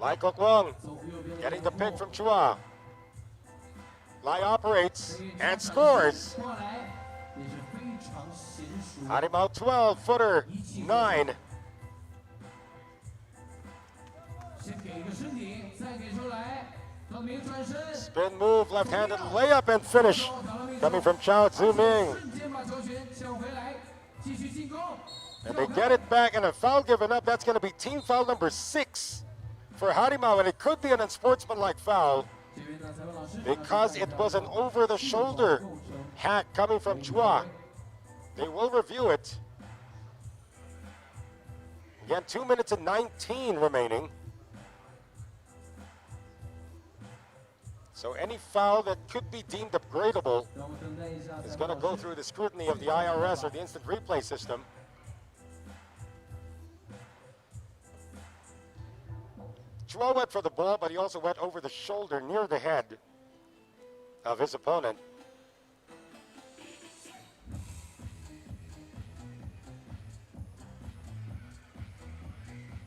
Lai Kok Wang getting the pick from Chua. Lai operates and scores. Harima 12, Footer 9. Spin move, left-handed layup and finish coming from Chao Zuming. And they get it back, and a foul given up. That's going to be team foul number 6 for Harima, and it could be an unsportsmanlike foul because it was an over-the-shoulder hack coming from Chua. They will review it. Again, 2 minutes and 19 remaining. So any foul that could be deemed upgradable is going to go through the scrutiny of the IRS or the instant replay system. Chua went for the ball, but he also went over the shoulder near the head of his opponent.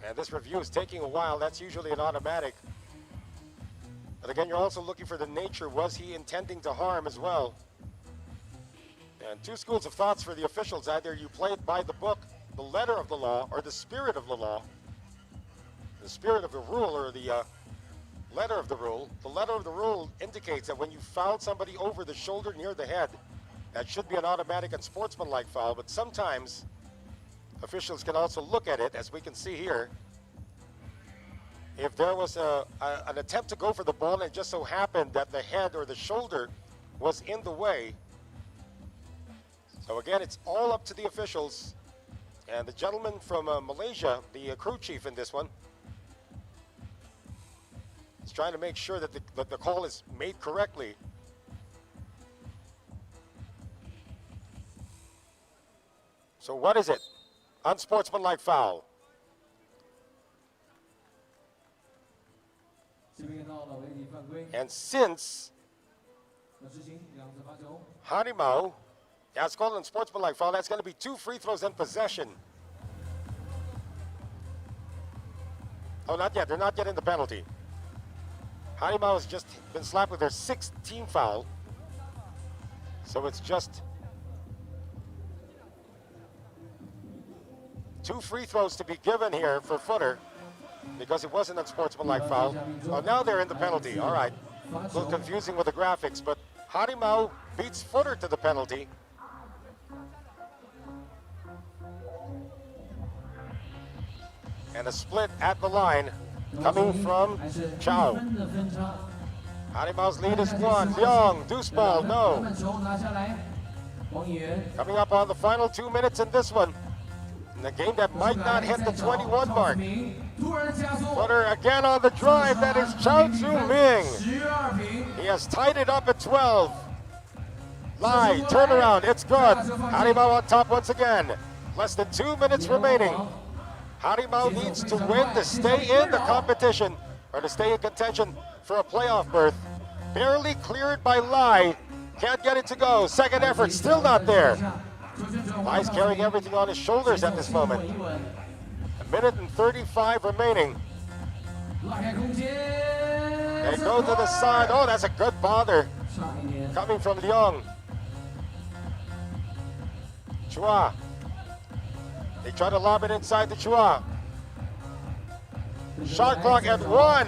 And this review is taking a while. That's usually an automatic. But again, you're also looking for the nature. Was he intending to harm as well? And two schools of thoughts for the officials. Either you play it by the book, the letter of the law, or the spirit of the law. The spirit of the rule, or the letter of the rule. The letter of the rule indicates that when you foul somebody over the shoulder near the head, that should be an automatic and sportsmanlike foul. But sometimes officials can also look at it, as we can see here. If there was an attempt to go for the ball and it just so happened that the head or the shoulder was in the way. So again, it's all up to the officials. And the gentleman from Malaysia, the crew chief in this one, is trying to make sure that the call is made correctly. So what is it? Unsportsmanlike foul. And since Harima has called an unsportsmanlike foul, that's going to be 2 free throws and possession. Oh, not yet. They're not yet in the penalty. Harima has just been slapped with their 6th team foul. So it's just 2 free throws to be given here for Footer, because it wasn't an unsportsmanlike foul. Oh, now they're in the penalty. All right. A little confusing with the graphics, but Harima beats Footer to the penalty. And a split at the line coming from Chao. Harima's lead is 1. Luang, deuce ball, no. Coming up on the final 2 minutes in this one. In a game that might not hit the 21 mark. Footer again on the drive. That is Chao Ming. He has tied it up at 12. Lai, turnaround, it's good. Harima on top once again. Less than 2 minutes remaining. Harima needs to win to stay in the competition, or to stay in contention for a playoff berth. Barely cleared by Lai. Can't get it to go. Second effort, still not there. Lai's carrying everything on his shoulders at this moment. 1 minute and 35 remaining. They go to the side. Oh, that's a good bother coming from Luang. Chua. They try to lob it inside to Chua. Shot clock at 1.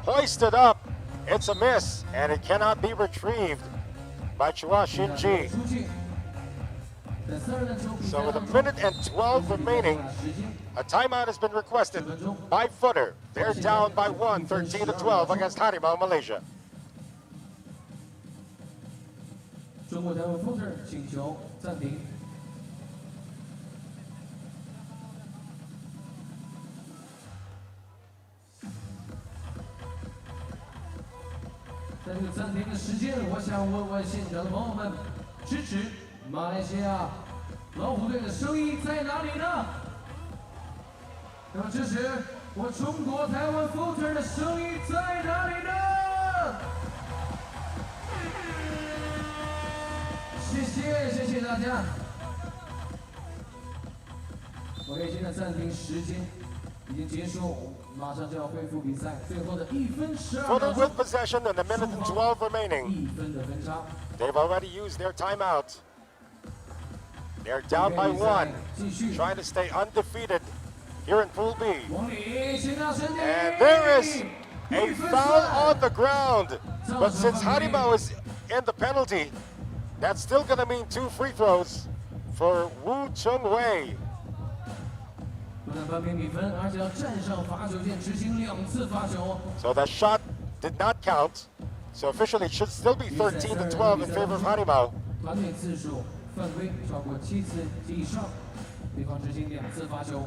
Hoisted up. It's a miss, and it cannot be retrieved by Chua Shinji. So with 1 minute and 12 remaining, a timeout has been requested by Footer. They're down by 1, 13-12 against Harima, Malaysia. 中国台湾 Footer 请求暂停。在这个暂停的时间，我想问问现场的朋友们，支持马来西亚老虎队的声音在哪里呢？那么支持我中国台湾 Footer 的声音在哪里呢？谢谢大家。OK， 现在暂停时间已经结束，马上就要恢复比赛，最后的1分12秒。Footer with possession and 1 minute and 12 remaining. 1分的分差。They've already used their timeout. They're down by 1, trying to stay undefeated here in Pool B. And there is a foul on the ground. But since Harima is in the penalty, that's still going to mean 2 free throws for Wu Chung Wei. So that shot did not count. So officially it should still be 13-12 in favor of Harima. 团队次数犯规超过7次及以上，对方执行2次罚球。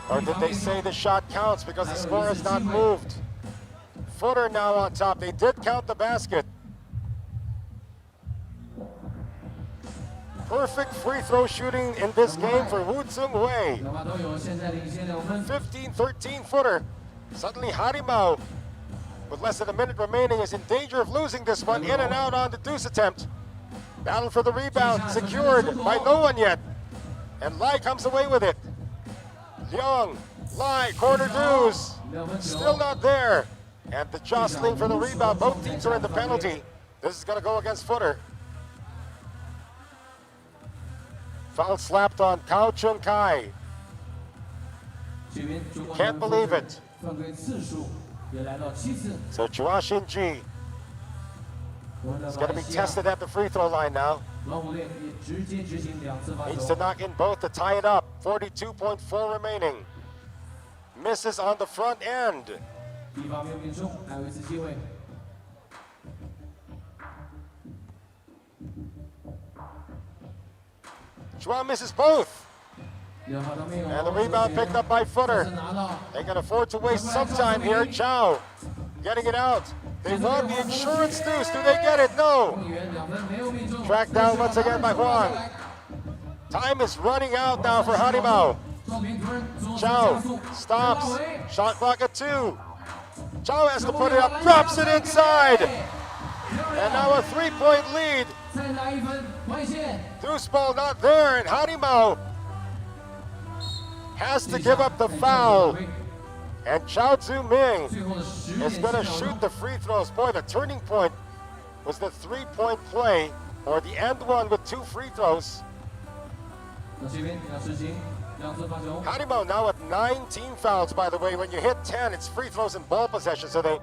Or did they say the shot counts because the score has not moved? Footer now on top. They did count the basket. Perfect free throw shooting in this game for Woo Tsung Wei. 15-13 footer. Suddenly Harima, with less than a minute remaining, is in danger of losing this one. In and out on the deuce attempt. Battle for the rebound, secured by no one yet. And Lai comes away with it. Luang, Lai, corner deuce. Still not there. And the jostling for the rebound. Both teams are in the penalty. This is going to go against Footer. Foul slapped on Kao Chung Kai. Can't believe it. So Chua Shin-ji is going to be tested at the free throw line now. Needs to knock in both to tie it up. 42.4 remaining. Misses on the front end. Chua misses both. And the rebound picked up by Footer. They can afford to waste some time here. Chow getting it out. They want the insurance deuce. Do they get it? No. Tracked down once again by Huang. Time is running out now for Harima. Chow stops. Shot clock at 2. Chow has to put it up. Drops it inside. And now a 3-point lead. Deuce ball not there. And Harima has to give up the foul. And Chao Tzu-Ming is going to shoot the free throws. Boy, the turning point was the 3-point play, or the end one with 2 free throws. Harima now at 19 fouls, by the way. When you hit 10, it's free throws and ball possession, so they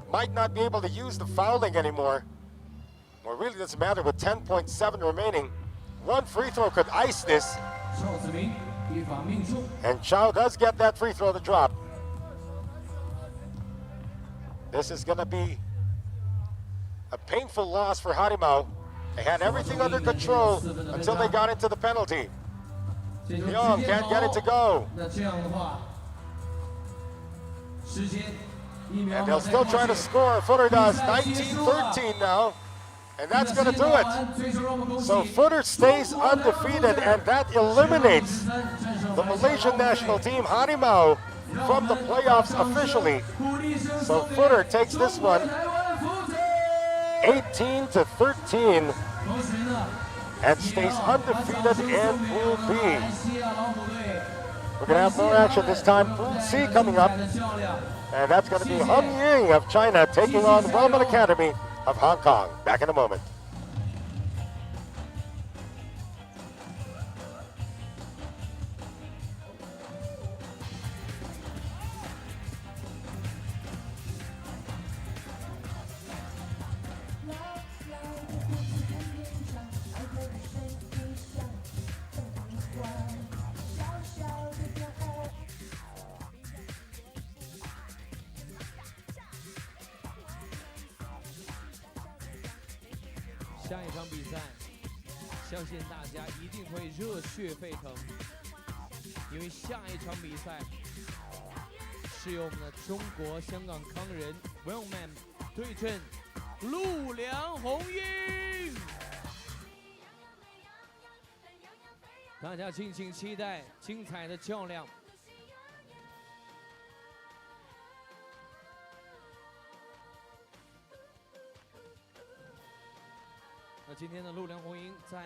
might not be able to use the fouling anymore. Well, it really doesn't matter with 10.7 remaining. 1 free throw could ice this. And Chao does get that free throw to drop. This is going to be a painful loss for Harima. They had everything under control until they got into the penalty. Luang can't get it to go. And they'll still try to score. Footer does. 19-13 now. And that's going to do it. So Footer stays undefeated, and that eliminates the Malaysian national team, Harima, from the playoffs officially. So Footer takes this one 18-13 and stays undefeated in Pool B. We're going to have more action this time. Pool C coming up. And that's going to be Hung Ying of China taking on Wellman Academy of Hong Kong. Back in a moment.下一场比赛，相信大家一定会热血沸腾，因为下一场比赛是由我们的中国香港康人 Wellman 对阵陆良红鹰，大家敬请期待精彩的较量。那今天的陆良红鹰在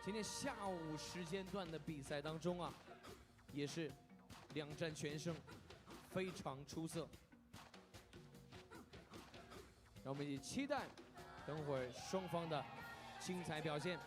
今天下午时间段的比赛当中啊，也是2战全胜，非常出色。让我们一起期待等会儿双方的精彩表现。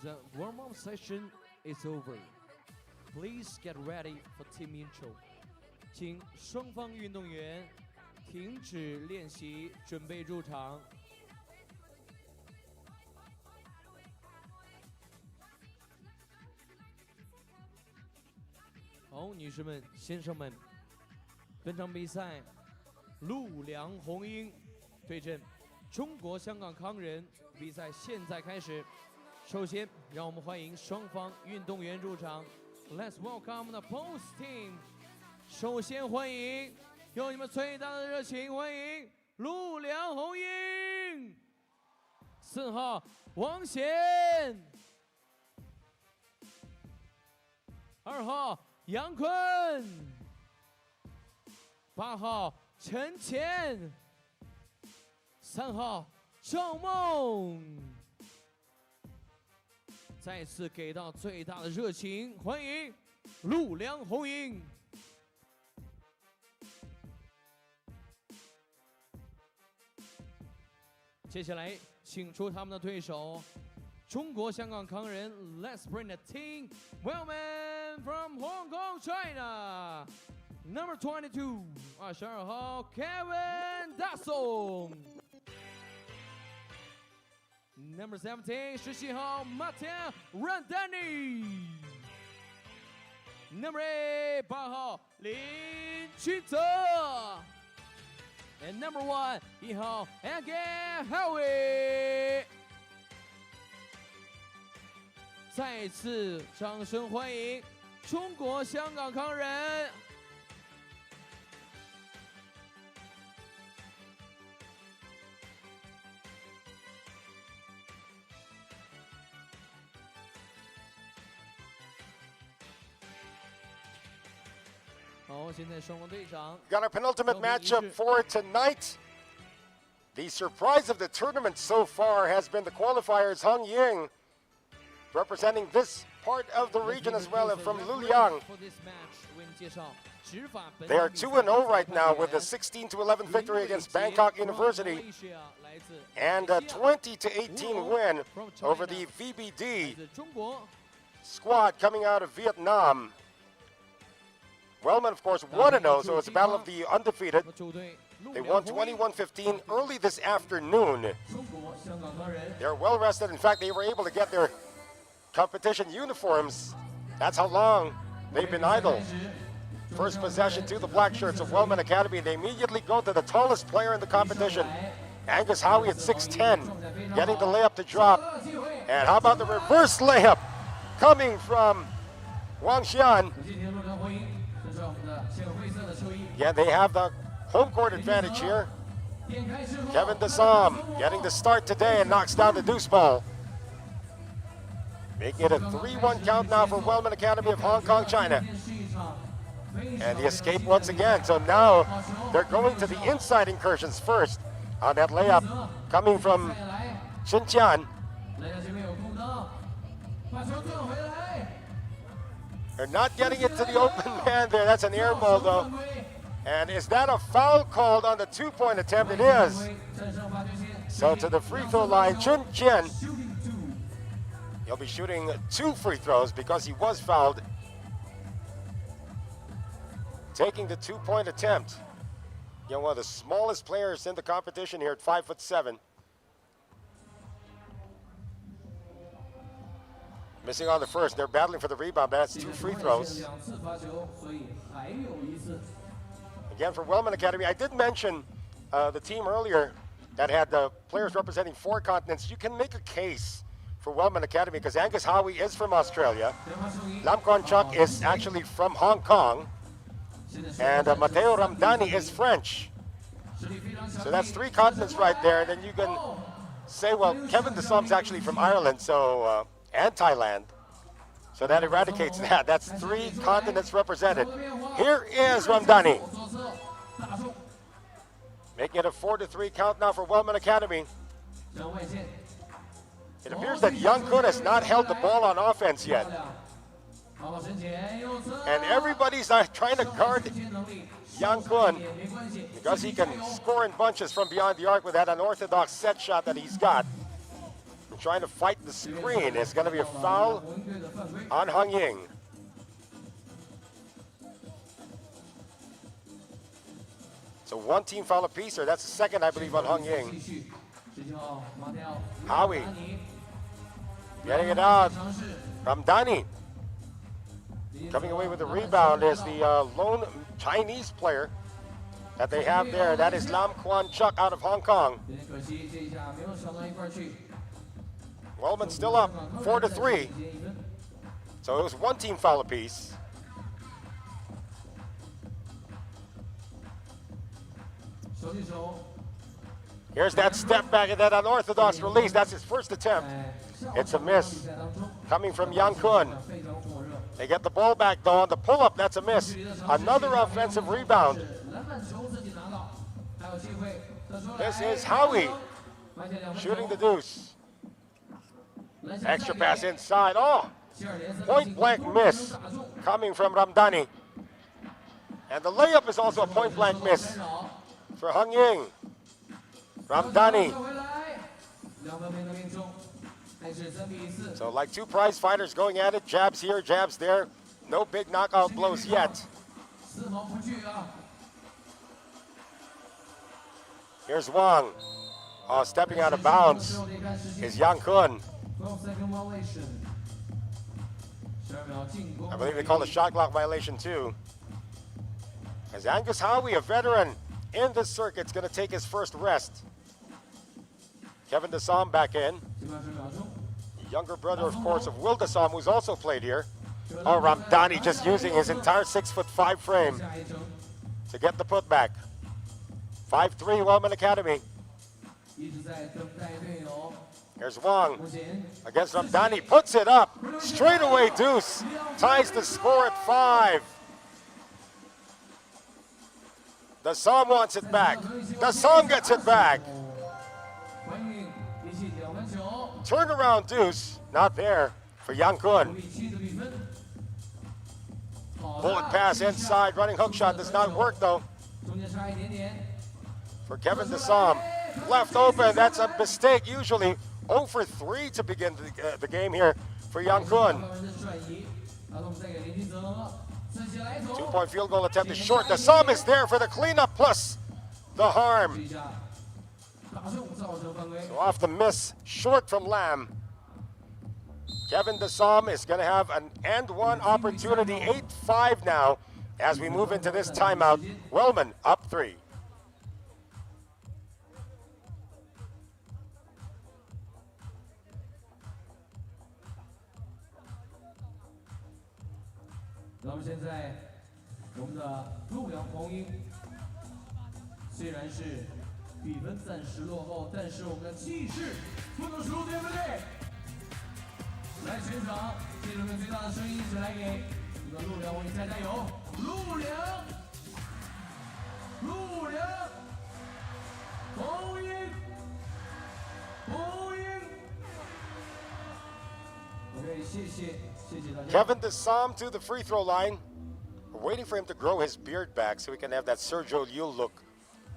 The warm-up session is over. Please get ready for team intro. 请双方运动员停止练习，准备入场。好，女士们、先生们，本场比赛，陆良红英对阵中国香港康人，比赛现在开始。首先，让我们欢迎双方运动员入场。Let's welcome the both team. 首先欢迎，用你们最大的热情欢迎陆良红英，4号王贤，2号杨坤，8号陈乾，3号赵梦。再次给到最大的热情，欢迎陆良红英。接下来，请出他们的对手，中国香港康人 ，Let's bring the team Wellman from Hong Kong, China. Number 22, 22号 Kevin 大宋。Number 17, 17号 Martin Randani. Number 8, 8号林君泽。And number 1, 1号 Again Howie。再次掌声欢迎中国香港康人。Got our penultimate matchup for tonight. The surprise of the tournament so far has been the qualifiers Hung Ying, representing this part of the region as well, and from Lulang. They are 2-0 right now with a 16-11 victory against Bangkok University and a 20-18 win over the VBD squad coming out of Vietnam. Wellman, of course, 1-0, so it's a battle of the undefeated. They won 21-15 early this afternoon. They're well rested. In fact, they were able to get their competition uniforms. That's how long they've been idle. First possession to the black shirts of Wellman Academy. They immediately go to the tallest player in the competition, Angus Howie at 6'10", getting the layup to drop. And how about the reverse layup coming from Wang Xian? Yeah, they have the home court advantage here. Kevin Dasam getting the start today and knocks down the deuce ball. Making it a 3-1 count now for Wellman Academy of Hong Kong, China. And the escape once again. So now they're going to the inside incursions first on that layup coming from Shin Tian. They're not getting it to the open man there. That's an air ball though. And is that a foul called on the 2-point attempt? It is. So to the free throw line, Chun Chen. He'll be shooting 2 free throws because he was fouled. Taking the 2-point attempt. You know, one of the smallest players in the competition here at 5'7". Missing on the first. They're battling for the rebound. That's 2 free throws. Again, for Wellman Academy, I did mention the team earlier that had the players representing 4 continents. You can make a case for Wellman Academy because Angus Howie is from Australia. Lam Kon Chuk is actually from Hong Kong. And Matteo Ramdani is French. So that's 3 continents right there. And then you can say, well, Kevin Dasom's actually from Ireland, so and Thailand. So that eradicates that. That's 3 continents represented. Here is Ramdani. Making it a 4-3 count now for Wellman Academy. It appears that Young Kun has not held the ball on offense yet. And everybody's trying to guard Young Kun because he can score in bunches from beyond the arc with that unorthodox set shot that he's got. trying to fight the screen. It's going to be a foul on Hung Ying. So one team foul apiece, or that's the second, I believe, on Hung Ying. Howie getting it out from Dani. Coming away with the rebound is the lone Chinese player that they have there. That is Lam Kwan Chuk out of Hong Kong. Wellman still up 4-3. So it was one team foul apiece. Here's that step back and that unorthodox release. That's his first attempt. It's a miss coming from Yang Kun. They get the ball back though on the pull-up. That's a miss. Another offensive rebound. This is Howie shooting the deuce. Extra pass inside. Oh, point blank miss coming from Ramdani. And the layup is also a point blank miss for Hung Ying. Ramdani. So like two prize fighters going at it, jabs here, jabs there. No big knockout blows yet. Here's Wang. Oh, stepping out of bounds is Yang Kun. I believe they call a shot clock violation too. As Angus Howie, a veteran in the circuit, is going to take his first rest. Kevin Dassam back in. Younger brother, of course, of Will Dassam, who's also played here. Oh, Ramdani just using his entire 6'5" frame to get the putback. 5-3 Wellman Academy. Here's Wang against Ramdani, puts it up. Straightaway deuce, ties the score at 5. Dassam wants it back. Dassam gets it back. Turnaround deuce, not there for Yang Kun. Bullet pass inside, running hook shot does not work though. For Kevin Dassam, left open, that's a mistake usually. 0 for 3 to begin the game here for Yang Kun. 2-point field goal attempt is short. Dassam is there for the cleanup plus the harm. So off the miss, short from Lam. Kevin Dassam is going to have an and one opportunity, 8-5 now as we move into this timeout. Wellman up 3. Kevin Dassam to the free throw line. We're waiting for him to grow his beard back so we can have that Sergio Llull look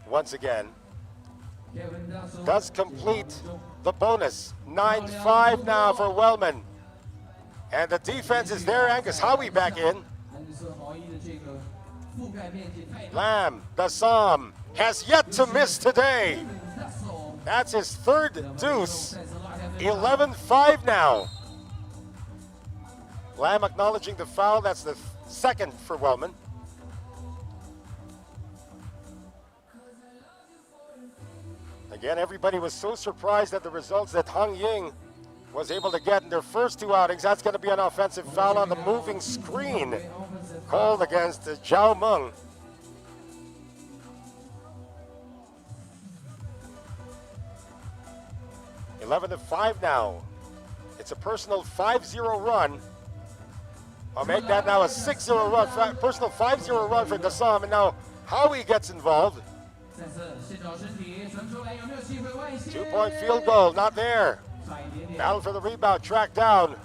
once again. Does complete the bonus. 9-5 now for Wellman. And the defense is there. Angus Howie back in. Lam, Dassam has yet to miss today. That's his third deuce. 11-5 now. Lam acknowledging the foul. That's the second for Wellman. Again, everybody was so surprised at the results that Hung Ying was able to get in their first 2 outings. That's going to be an offensive foul on the moving screen called against Zhao Meng. $11-5 now. It's a personal 5-0 run. I'll make that now a 6-0 run, personal 5-0 run for Dassam, and now Howie gets involved. 2-point field goal, not there. Battle for the rebound, tracked down.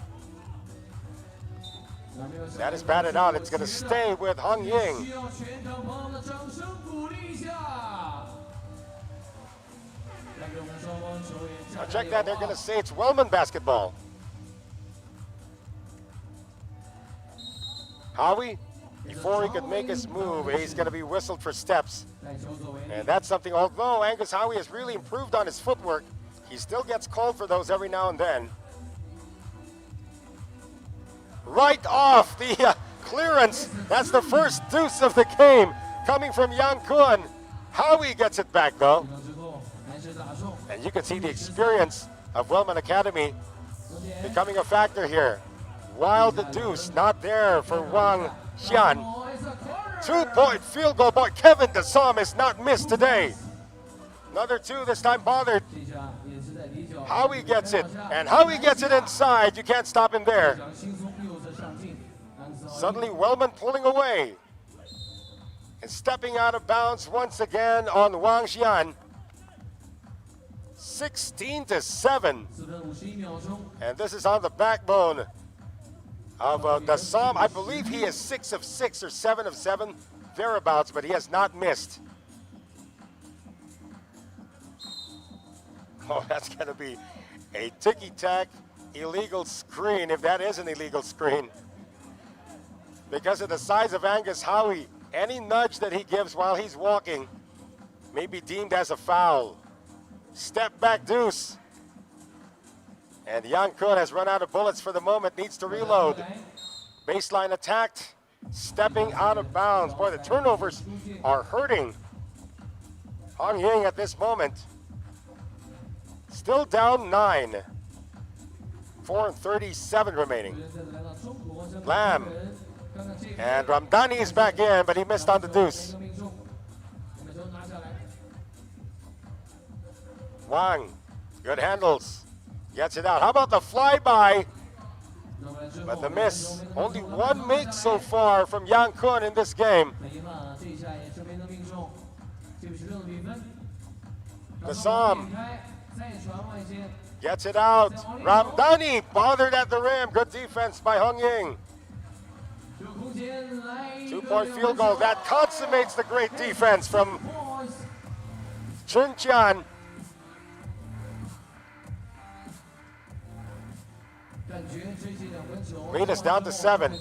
That is batted out. It's going to stay with Hung Ying. Now check that, they're going to say it's Wellman basketball. Howie, before he could make his move, he's going to be whistled for steps. And that's something, although Angus Howie has really improved on his footwork, he still gets called for those every now and then. Right off the clearance. That's the first deuce of the game coming from Yang Kun. Howie gets it back though. And you can see the experience of Wellman Academy becoming a factor here. While the deuce not there for Wang Xian. 2-point field goal. Boy, Kevin DeSom is not missed today. Another two, this time bothered. Howie gets it, and Howie gets it inside. You can't stop him there. Suddenly, Wellman pulling away. And stepping out of bounds once again on Wang Xian. 16-7. And this is on the backbone of DeSom. I believe he is 6 of 6 or 7 of 7, thereabouts, but he has not missed. Oh, that's going to be a ticky-tack illegal screen, if that is an illegal screen. Because of the size of Angus Howie, any nudge that he gives while he's walking may be deemed as a foul. Step back deuce. And Yang Kun has run out of bullets for the moment, needs to reload. Baseline attacked, stepping out of bounds. Boy, the turnovers are hurting Hong Ying at this moment. Still down 9. 4:37 remaining. Lam. And Ramdani is back in, but he missed on the deuce. Wang, good handles. Gets it out. How about the flyby? But the miss. Only one make so far from Yang Kun in this game. DeSom gets it out. Ramdani bothered at the rim. Good defense by Hong Ying. 2-point field goal. That consummates the great defense from Chun Tian. Lead is down to 7.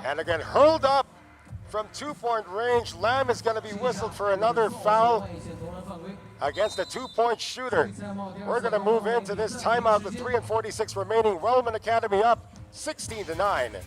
And again, hurled up from 2-point range. Lam is going to be whistled for another foul against a 2-point shooter. We're going to move into this timeout with 3:46 remaining. Wellman Academy up 16-9.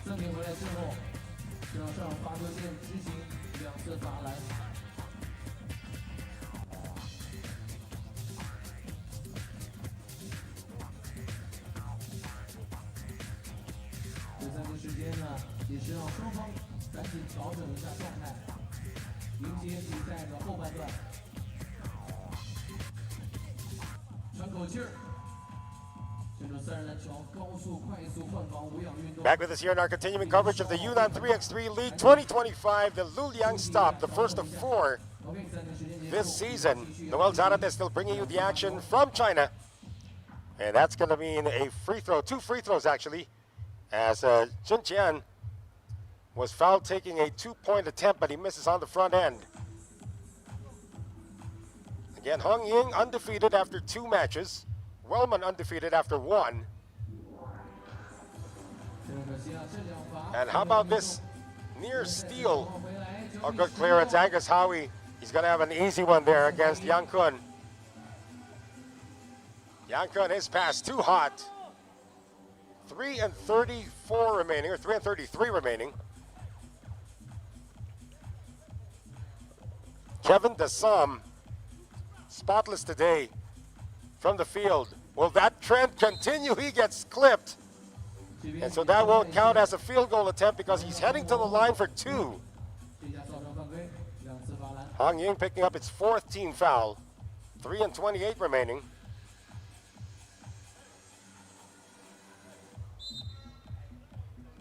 Back with us here in our continuing coverage of the Yunnan 3x3 League 2025, the Luliang stop, the first of 4 this season. Noel Zarate still bringing you the action from China. And that's going to mean a free throw, 2 free throws actually, as Chun Tian was fouled taking a 2-point attempt, but he misses on the front end. Again, Hong Ying undefeated after 2 matches. Wellman undefeated after 1. And how about this near steal? A good clearance. Angus Howie, he's going to have an easy one there against Yang Kun. Yang Kun, his pass too hot. 3:34 remaining, or 3:33 remaining. Kevin DeSom, spotless today from the field. Will that trend continue? He gets clipped. And so that won't count as a field goal attempt because he's heading to the line for 2. Hong Ying picking up its 4th team foul. 3:28 remaining.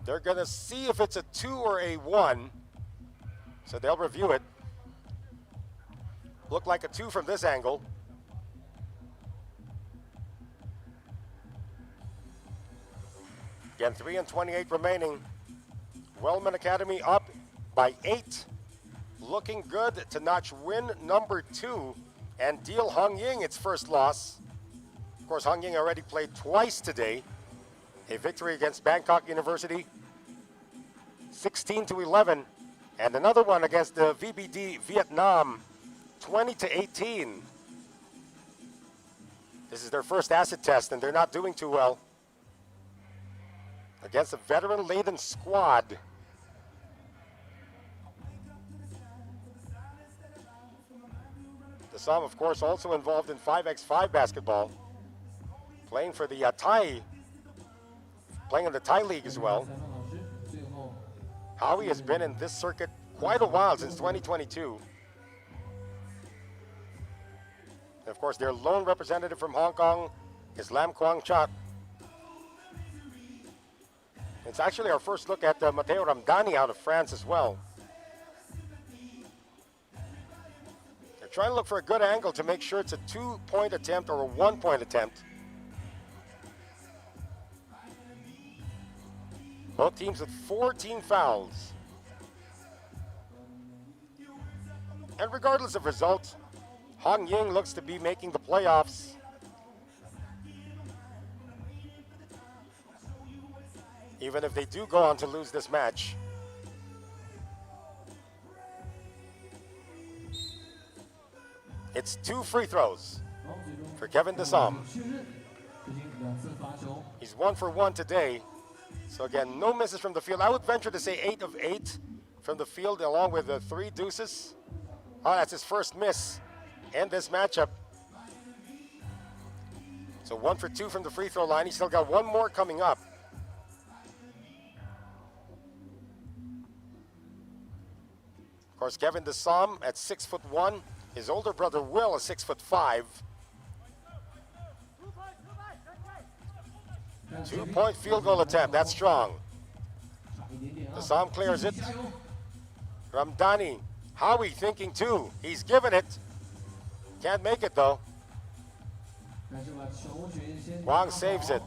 They're going to see if it's a 2 or a 1. So they'll review it. Looked like a 2 from this angle. Again, 3:28 remaining. Wellman Academy up by 8. Looking good to notch win number 2 and deal Hong Ying its first loss. Of course, Hong Ying already played twice today. A victory against Bangkok University, 16-11, and another one against the VBD Vietnam, 20-18. This is their first acid test, and they're not doing too well against a veteran-laden squad. The Som, of course, also involved in 5x5 basketball, playing for the playing in the Thai League as well. Howie has been in this circuit quite a while, since 2022. And of course, their lone representative from Hong Kong is Lam Kwang Chat. It's actually our first look at Matteo Ramdani out of France as well. They're trying to look for a good angle to make sure it's a 2-point attempt or a 1-point attempt. Both teams with 14 fouls. And regardless of results, Hong Ying looks to be making the playoffs. Even if they do go on to lose this match. It's 2 free throws for Kevin Desom. He's 1 for 1 today. So again, no misses from the field. I would venture to say 8 of 8 from the field, along with the 3 deuces. Oh, that's his first miss in this matchup. So 1 for 2 from the free throw line. He's still got 1 more coming up. Of course, Kevin Desom at 6'1". His older brother Will is 6'5". 2-point field goal attempt, that's strong. Desom clears it. Ramdani, Howie thinking too. He's given it. Can't make it though. Luang saves it.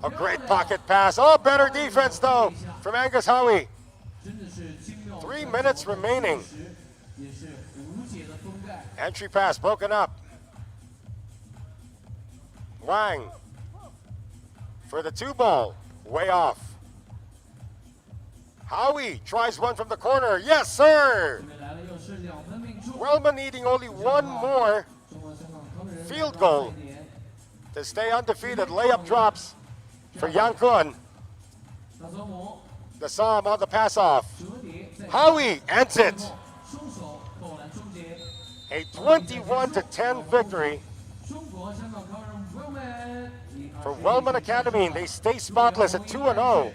A great pocket pass. Oh, better defense though from Angus Howie. 3 minutes remaining. Entry pass broken up. Wang for the 2 ball, way off. Howie tries one from the corner. Yes, sir. Wellman needing only 1 more field goal to stay undefeated. Layup drops for Yang Kun. The Som on the pass off. Howie ends it. A 21-10 victory for Wellman Academy. They stay spotless at 2-0.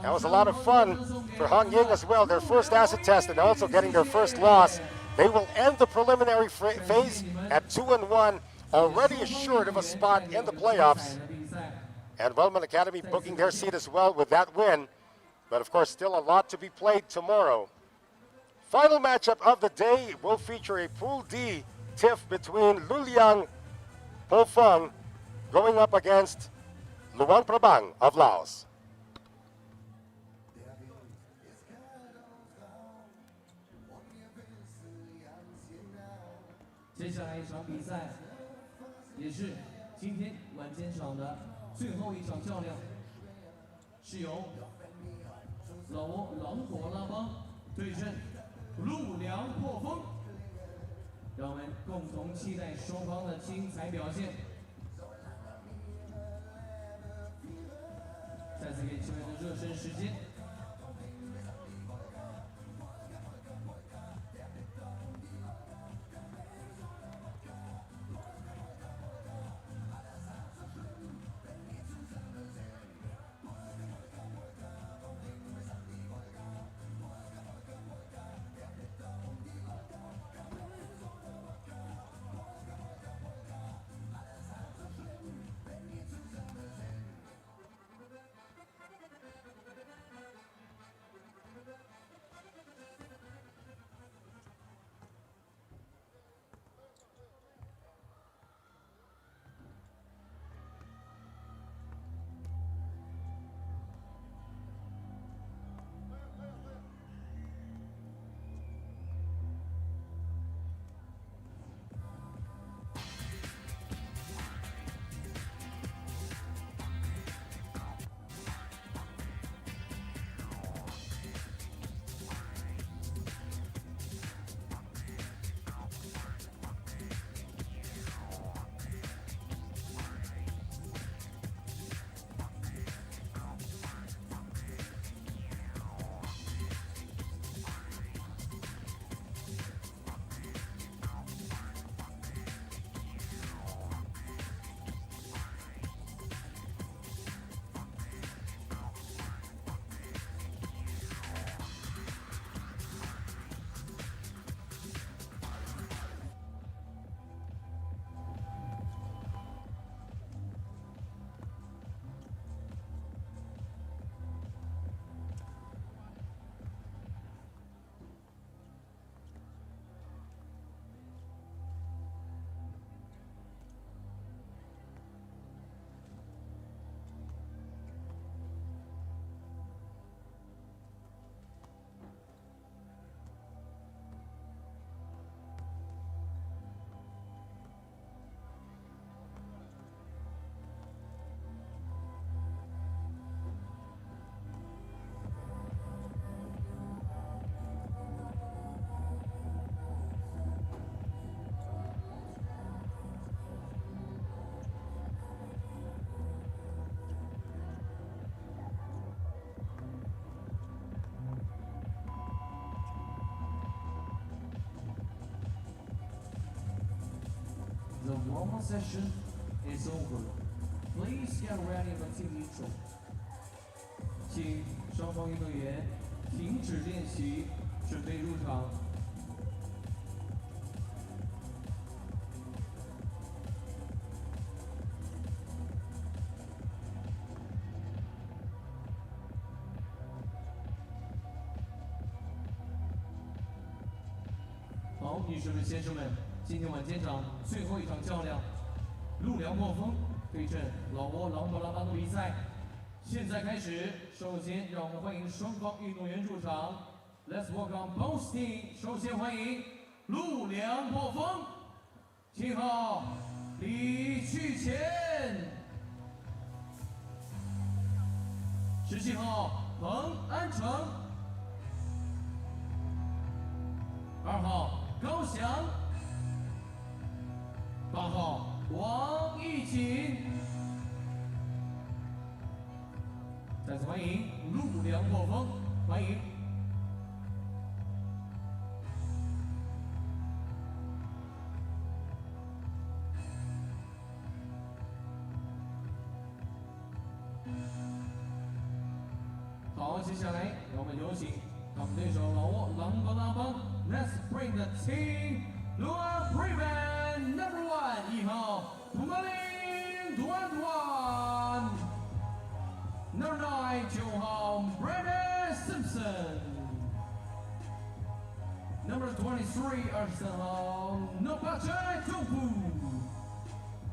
That was a lot of fun for Hong Ying as well. Their first acid test and also getting their first loss. They will end the preliminary phase at 2-1, already assured of a spot in the playoffs. And Wellman Academy booking their seat as well with that win. But of course, still a lot to be played tomorrow. Final matchup of the day will feature a Pool D tiff between Luliang Po Fung going up against Luang Prabang of Laos. 接下来一场比赛，也是今天晚间场的最后一场较量，是由狼火拉帮对阵陆良破风，让我们共同期待双方的精彩表现。再次给球员的热身时间。 Thank The warm-up session is over. Please get ready for team intro. 请双方运动员停止练习，准备入场。好，女士们、先生们，今天晚间场最后一场较量，陆良莫风对阵老挝狼博拉邦的比赛，现在开始。首先，让我们欢迎双方运动员入场。Let's welcome both teams。首先欢迎陆良莫风，请好，礼去前。17号彭安成，2号高翔，8号王艺锦。再次欢迎陆良莫风，欢迎。好，接下来让我们有请他们对手老挝狼博拉邦。Let's bring the team Luang Prabang number 1 1号Pumaling Duan Number 9 9号 Brandon Simpson Number 23 23号 Nopachai Tupu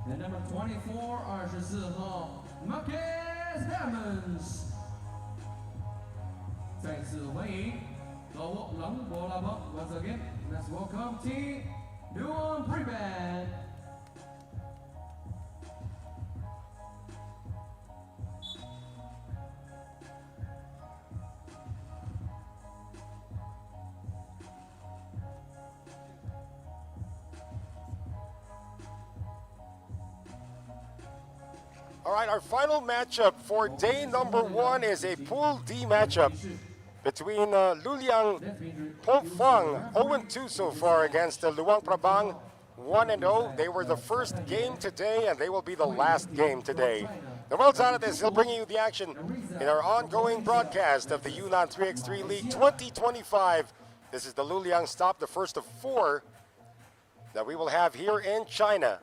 And number 24 24号 Marcus Hammonds 再次欢迎老挝狼博拉邦 Once again, let's welcome team Luang Prabang. All right, our final matchup for day number 1 is a Pool D matchup between Luliang Pofang, 0-2 so far against Luang Prabang, 1-0. They were the first game today, and they will be the last game today. The world's out of this. He'll bring you the action in our ongoing broadcast of the Yunnan 3x3 League 2025. This is the Luliang stop, the first of 4 that we will have here in China.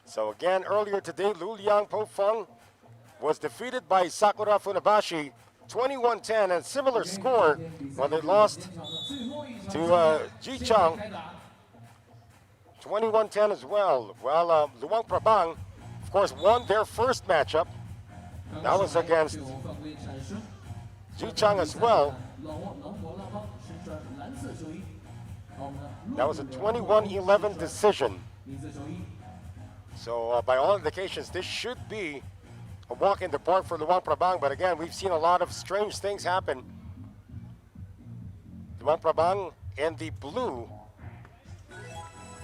So again, earlier today, Luliang Pofang was defeated by Sakura Funabashi 21-10, and similar score when they lost to Jichang 21-10 as well. Well, Luang Prabang, of course, won their first matchup. That was against Jichang as well. That was a 21-11 decision. So by all indications, this should be a walk in the park for Luang Prabang, but again, we've seen a lot of strange things happen. Luang Prabang in the blue.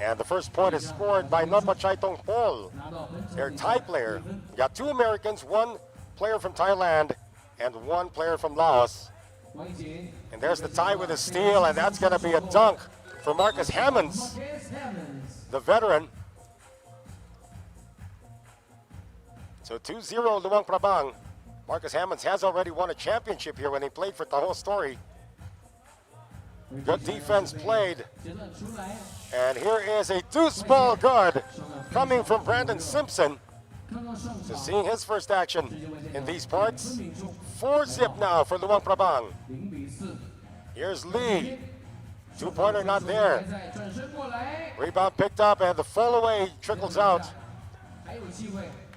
And the first point is scored by Nopachai Tongpol, their Thai player. We got 2 Americans, 1 player from Thailand, and 1 player from Laos. And there's the tie with a steal, and that's going to be a dunk for Marcus Hammonds, the veteran. So 2-0 Luang Prabang. Marcus Hammonds has already won a championship here when he played for Taho Story. Good defense played. And here is a deuce ball good coming from Brandon Simpson. So seeing his first action in these parts. 4-zip now for Luang Prabang. Here's Lee. 2-pointer not there. Rebound picked up and the fall away trickles out.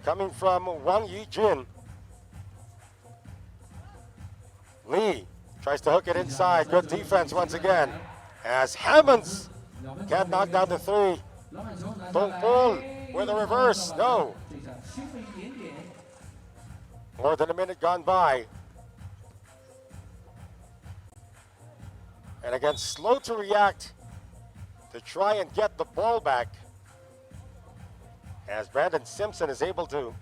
Coming from Wang Yijin. Lee tries to hook it inside. Good defense once again. As Hammonds can't knock down the 3. Tongpol with a reverse. No. More than a minute gone by. And again, slow to react to try and get the ball back. As Brandon Simpson is able to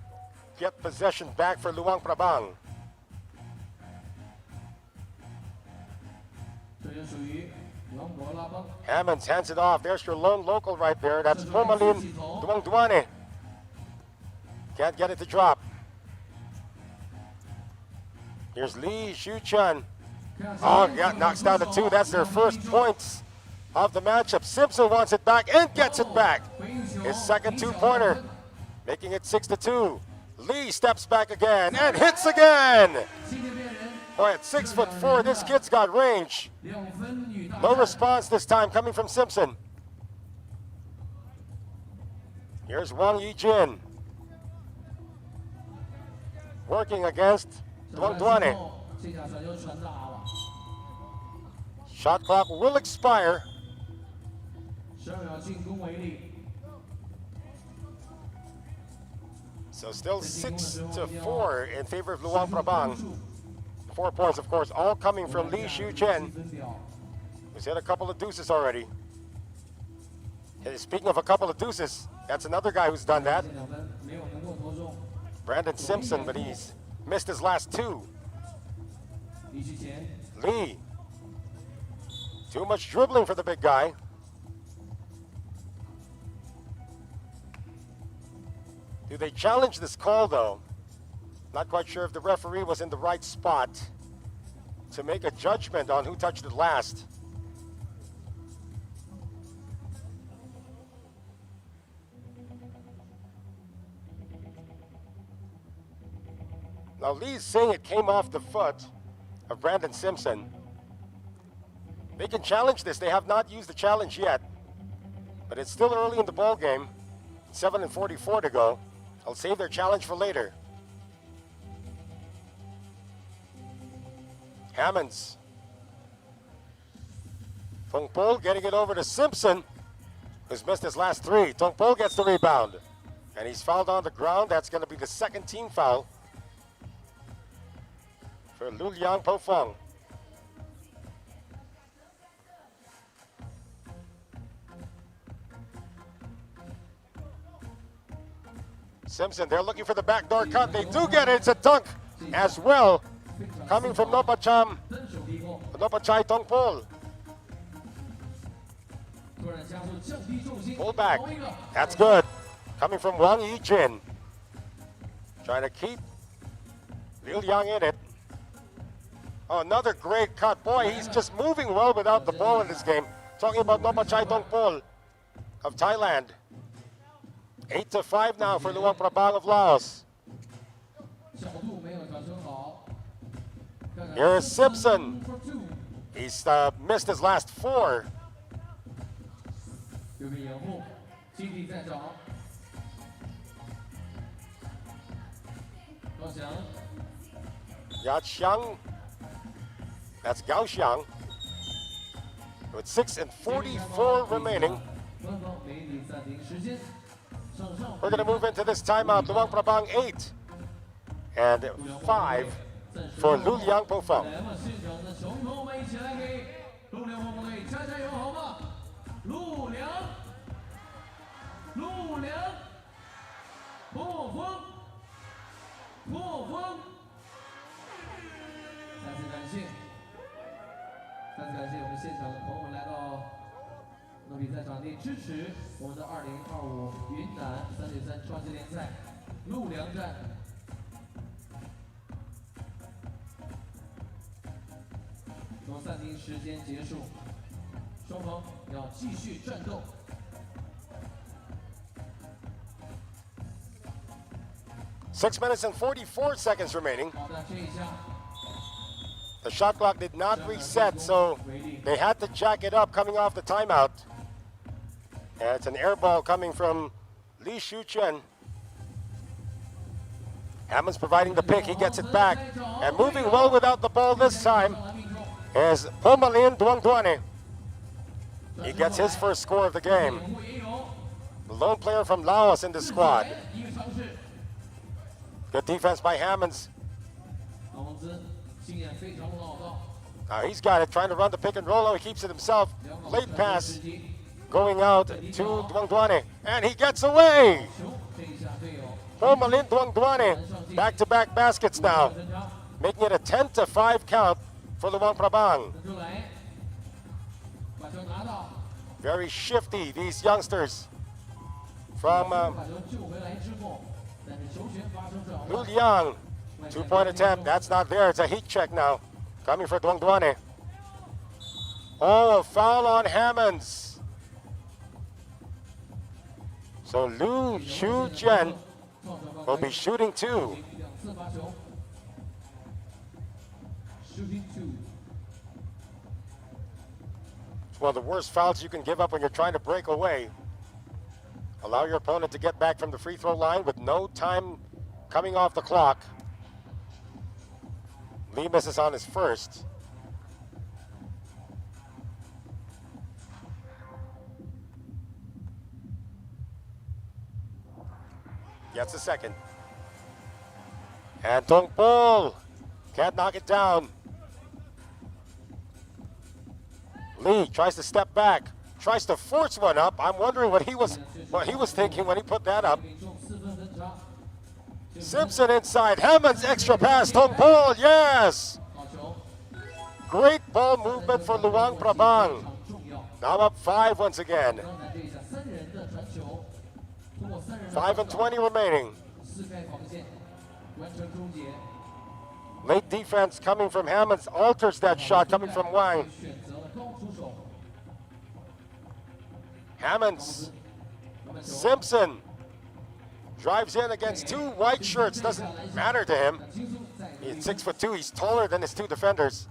get possession back for Luang Prabang. Hammonds hands it off. There's your lone local right there. That's Pumalin Duang. Can't get it to drop. Here's Lee Shuchan. Oh, yeah, knocks down to 2. That's their first points of the matchup. Simpson wants it back and gets it back. His second 2-pointer, making it 6-2. Lee steps back again and hits again. Boy, at 6'4", this kid's got range. No response this time coming from Simpson. Here's Wang Yijin. Working against Duang. Shot clock will expire. So still 6-4 in favor of Luang Prabang. 4 points, of course, all coming from Lee Shu-chen, who's hit a couple of deuces already. And speaking of a couple of deuces, that's another guy who's done that. Brandon Simpson, but he's missed his last 2. Lee. Too much dribbling for the big guy. Do they challenge this call, though? Not quite sure if the referee was in the right spot to make a judgment on who touched it last. Now Lee's saying it came off the foot of Brandon Simpson. They can challenge this. They have not used the challenge yet, but it's still early in the ball game. 7:44 to go. I'll save their challenge for later. Hammonds. Tongpol getting it over to Simpson, who's missed his last 3. Tongpol gets the rebound, and he's fouled on the ground. That's going to be the second team foul for Luliang Pofong. Simpson, they're looking for the backdoor cut. They do get it. It's a dunk as well, coming from Nopachai Tongpol. Pull back. That's good. Coming from Wang Yijin. Trying to keep Liu Yang in it. Oh, another great cut. Boy, he's just moving well without the ball in this game. Talking about Nopachai Tongpol of Thailand. 8-5 now for Luang Prabang of Laos. Here's Simpson. He's missed his last 4. Yaqiang. That's Gao Xiang. With 6:44 remaining. We're going to move into this timeout. Luang Prabang 8 and 5 for Luliang Pofong.那比赛场地支持我们的2025云南3对3超级联赛陆良站。从暂停时间结束，双方要继续战斗。6 minutes and 44 seconds remaining. The shot clock did not reset, so they had to jack it up coming off the timeout. And it's an air ball coming from Lee Shu-chen. Hammonds providing the pick. He gets it back. And moving well without the ball this time is Pumalin Duang. He gets his first score of the game. The lone player from Laos in the squad. Good defense by Hammonds. Now he's got it, trying to run the pick and roll. Oh, he keeps it himself. Late pass going out to Duang. And he gets away. Pumalin Duang. Back-to-back baskets now, making it a 10-5 count for Luang Prabang. Very shifty, these youngsters from Lulang. 2-point attempt, that's not there. It's a heat check now. Coming for Duang. Oh, a foul on Hammonds. So Lu Xiujian will be shooting 2. It's one of the worst fouls you can give up when you're trying to break away. Allow your opponent to get back from the free throw line with no time coming off the clock. Lee misses on his first. Gets a second. And Tong Pol can't knock it down. Lee tries to step back, tries to force one up. I'm wondering what he was thinking when he put that up. Simpson inside. Hammond's extra pass. Tong Pol, yes! Great ball movement for Luang Prabang. Now up 5 once again. 5:20 remaining. Late defense coming from Hammonds alters that shot coming from Wang. Hammonds. Simpson drives in against 2 white shirts. Doesn't matter to him. He's 6'2". He's taller than his 2 defenders.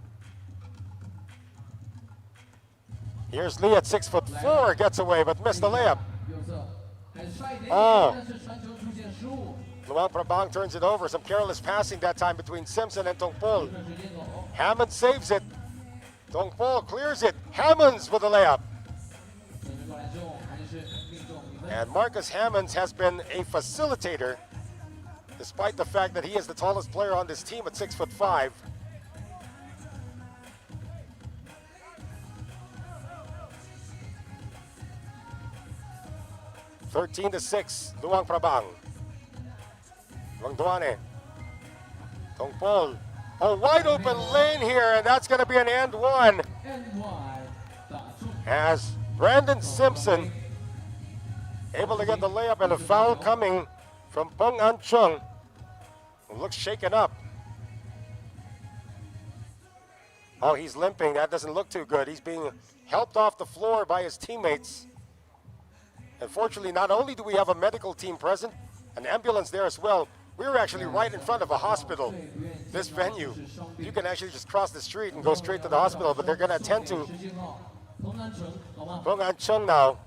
Here's Lee at 6'4". Gets away but missed the layup. Oh. Luang Prabang turns it over. Some careless passing that time between Simpson and Tong Pol. Hammond saves it. Tong Pol clears it. Hammonds with a layup. And Marcus Hammonds has been a facilitator, despite the fact that he is the tallest player on this team at 6'5". 13-6, Luang Prabang. Luang Duane. Tong Pol. A wide open lane here, and that's going to be an and one. As Brandon Simpson able to get the layup, and a foul coming from Peng An Chung, who looks shaken up. Oh, he's limping. That doesn't look too good. He's being helped off the floor by his teammates. Unfortunately, not only do we have a medical team present, an ambulance there as well, we're actually right in front of a hospital. This venue, you can actually just cross the street and go straight to the hospital, but they're going to attend to Peng An Chung now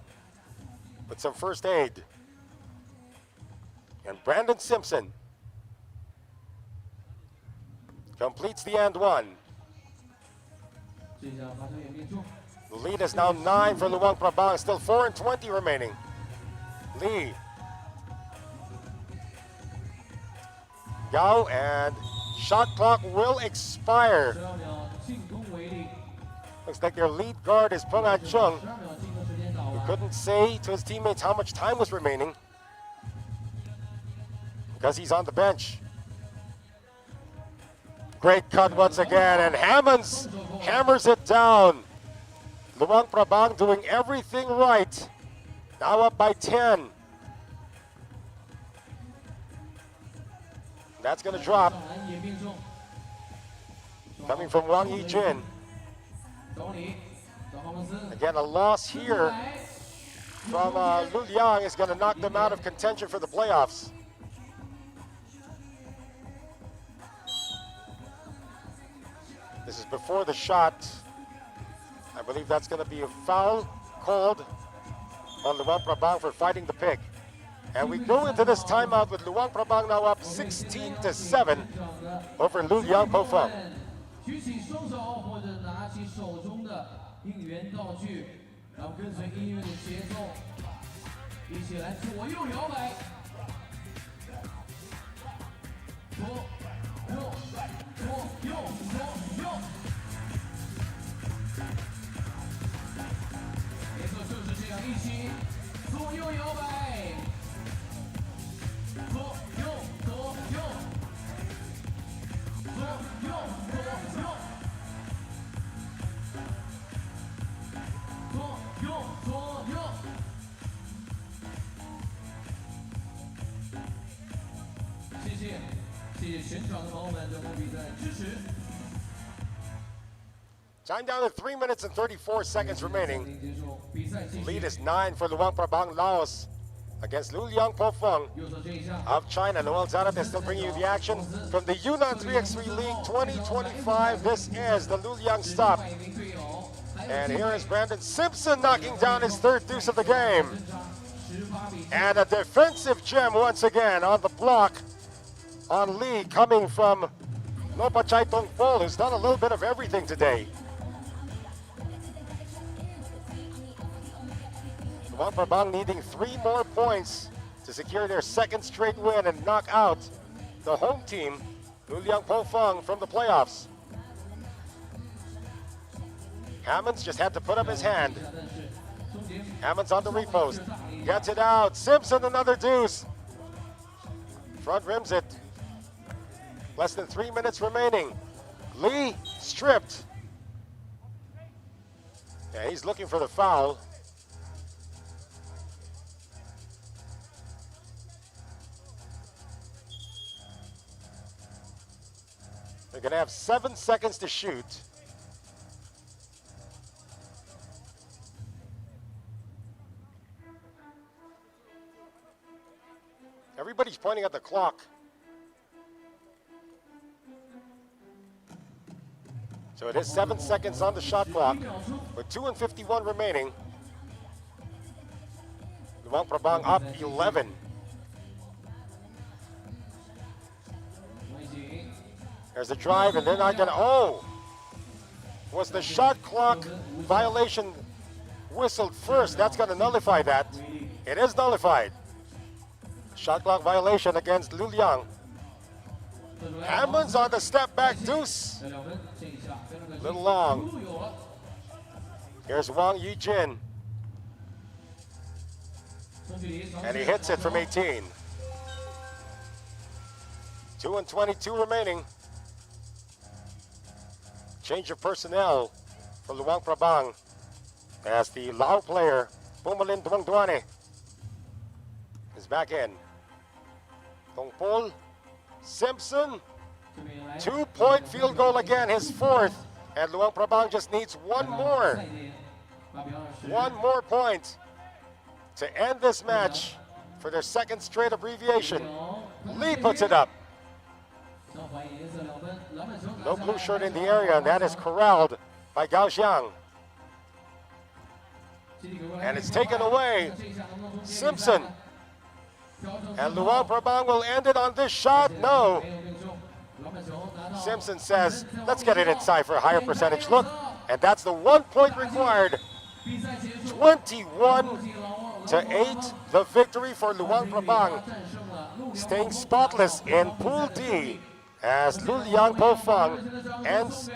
with some first aid. And Brandon Simpson completes the and one. The lead is now 9 for Luang Prabang, still 4:20 remaining. Lee. Gao, and shot clock will expire. Looks like their lead guard is Peng An Chung, who couldn't say to his teammates how much time was remaining because he's on the bench. Great cut once again, and Hammonds hammers it down. Luang Prabang doing everything right. Now up by 10. That's going to drop. Coming from Wang Yijun. Again, a loss here from Luliang is going to knock them out of contention for the playoffs. This is before the shot. I believe that's going to be a foul called on Luang Prabang for fighting the pick. And we go into this timeout with Luang Prabang now up 16-7 over Luliang Pofeng. 举起双手或者拿起手中的应援道具，然后跟随音乐的节奏，一起来左右摇摆。左右，左右，左右。没错，就是这样，一起左右摇摆。左右，左右。 左右，左右。谢，谢谢全场的朋友们对我们比赛支持。 Time down to 3 minutes and 34 seconds remaining. Lead is 9 for Luang Prabang Laos against Luliang Pofeng of China. Noel Zarate still bringing you the action from the Yunnan 3x3 League 2025. This is the Luliang stop. And here is Brandon Simpson knocking down his third deuce of the game. And a defensive gem once again on the block on Lee coming from Nopachai Tongpol, who's done a little bit of everything today. Luang Prabang needing 3 more points to secure their second straight win and knock out the home team, Luliang Pofeng, from the playoffs. Hammonds just had to put up his hand. Hammonds on the repost. Gets it out. Simpson another deuce. Front rims it. Less than 3 minutes remaining. Lee stripped. Yeah, he's looking for the foul. They're going to have 7 seconds to shoot. Everybody's pointing at the clock. So it is 7 seconds on the shot clock with 2:51 remaining. Luang Prabang up 11. There's a drive, and they're not gonna, oh! Was the shot clock violation whistled first? That's gonna nullify that. It is nullified. Shot clock violation against Luliang. Hammonds on the step back deuce. Little long. Here's Wang Yijin. And he hits it from 18. 2:22 remaining. Change of personnel for Luang Prabang as the Lao player, Pumalin Duangduane, is back in. Tongpol, Simpson, 2-point field goal again, his 4th, and Luang Prabang just needs 1 more. 1 more point to end this match for their 2nd straight abbreviation. Lee puts it up. No blue shirt in the area, and that is corralled by Gao Xiang. And it's taken away. Simpson. And Luang Prabang will end it on this shot. No. Simpson says, let's get it inside for a higher percentage look. And that's the 1 point required. 21-8, the victory for Luang Prabang. Staying spotless in Pool D, as Luliang Pofeng ends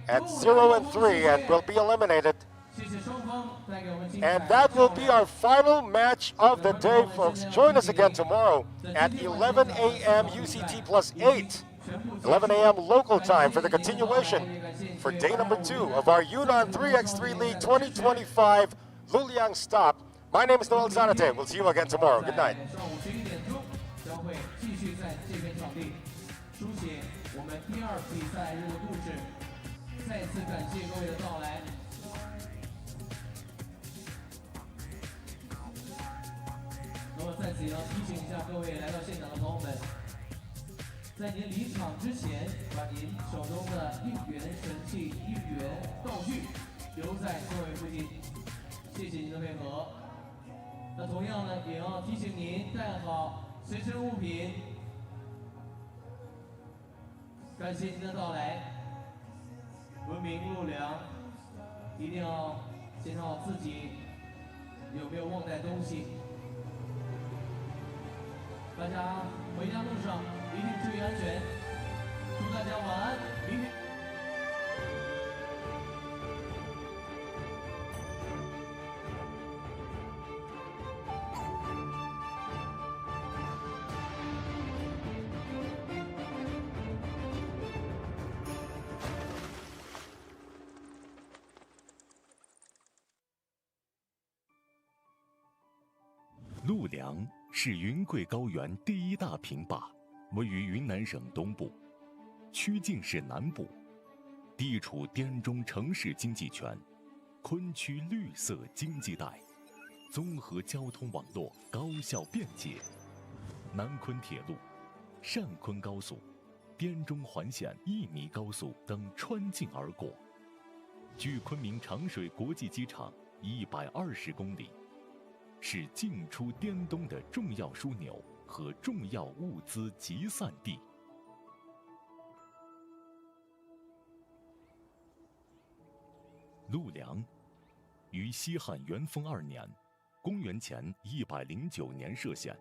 at 0-3 and will be eliminated. And that will be our final match of the day, folks. Join us again tomorrow at 11 a.m. UCT plus 8, 11 a.m. local time for the continuation for day number 2 of our Yunnan 3x3 League 2025 Luliang stop. My name is Noel Zarate. We'll see you again tomorrow. Good night. 我们第2比赛日的故事，再次感谢各位的到来。那么在此呢，提醒一下各位来到现场的朋友们，在您离场之前，把您手中的应援神器、应援道具留在座位附近，谢谢您的配合。那同样呢，也要提醒您带好随身物品。 感谢您的到来，文明路良，一定要检查好自己有没有忘带东西。大家回家路上一定注意安全，祝大家晚安，明天。 陆良是云贵高原第1大平坝，位于云南省东部，曲靖市南部，地处滇中城市经济圈，昆区绿色经济带，综合交通网络高效便捷，南昆铁路、汕昆高速、滇中环线1米高速等穿境而过，距昆明长水国际机场120公里，是进出滇东的重要枢纽和重要物资集散地。陆良，于西汉元丰2年，公元前109年设县，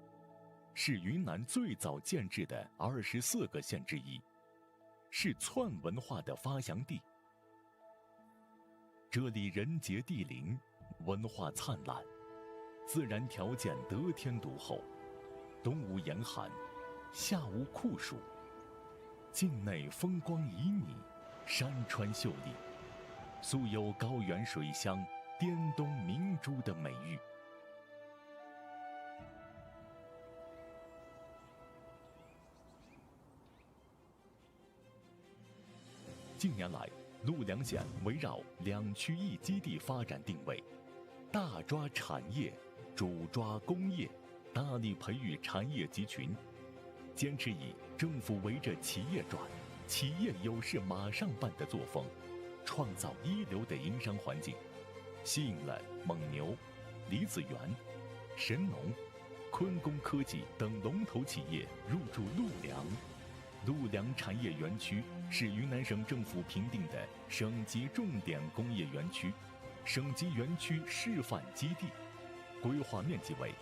是云南最早建制的24个县之一，是篡文化的发祥地。这里人杰地灵，文化灿烂，自然条件得天独厚，冬无严寒，夏无酷暑，境内风光旖旎，山川秀丽，素有高原水乡、滇东明珠的美誉。近年来，陆良县围绕2区1基地发展定位，大抓产业，主抓工业，大力培育产业集群，坚持以政府围着企业转，企业有事马上办的作风，创造一流的营商环境，吸引了蒙牛、梨子园、神农、昆工科技等龙头企业入驻陆良。陆良产业园区是云南省政府评定的省级重点工业园区、省级园区示范基地，规划面积为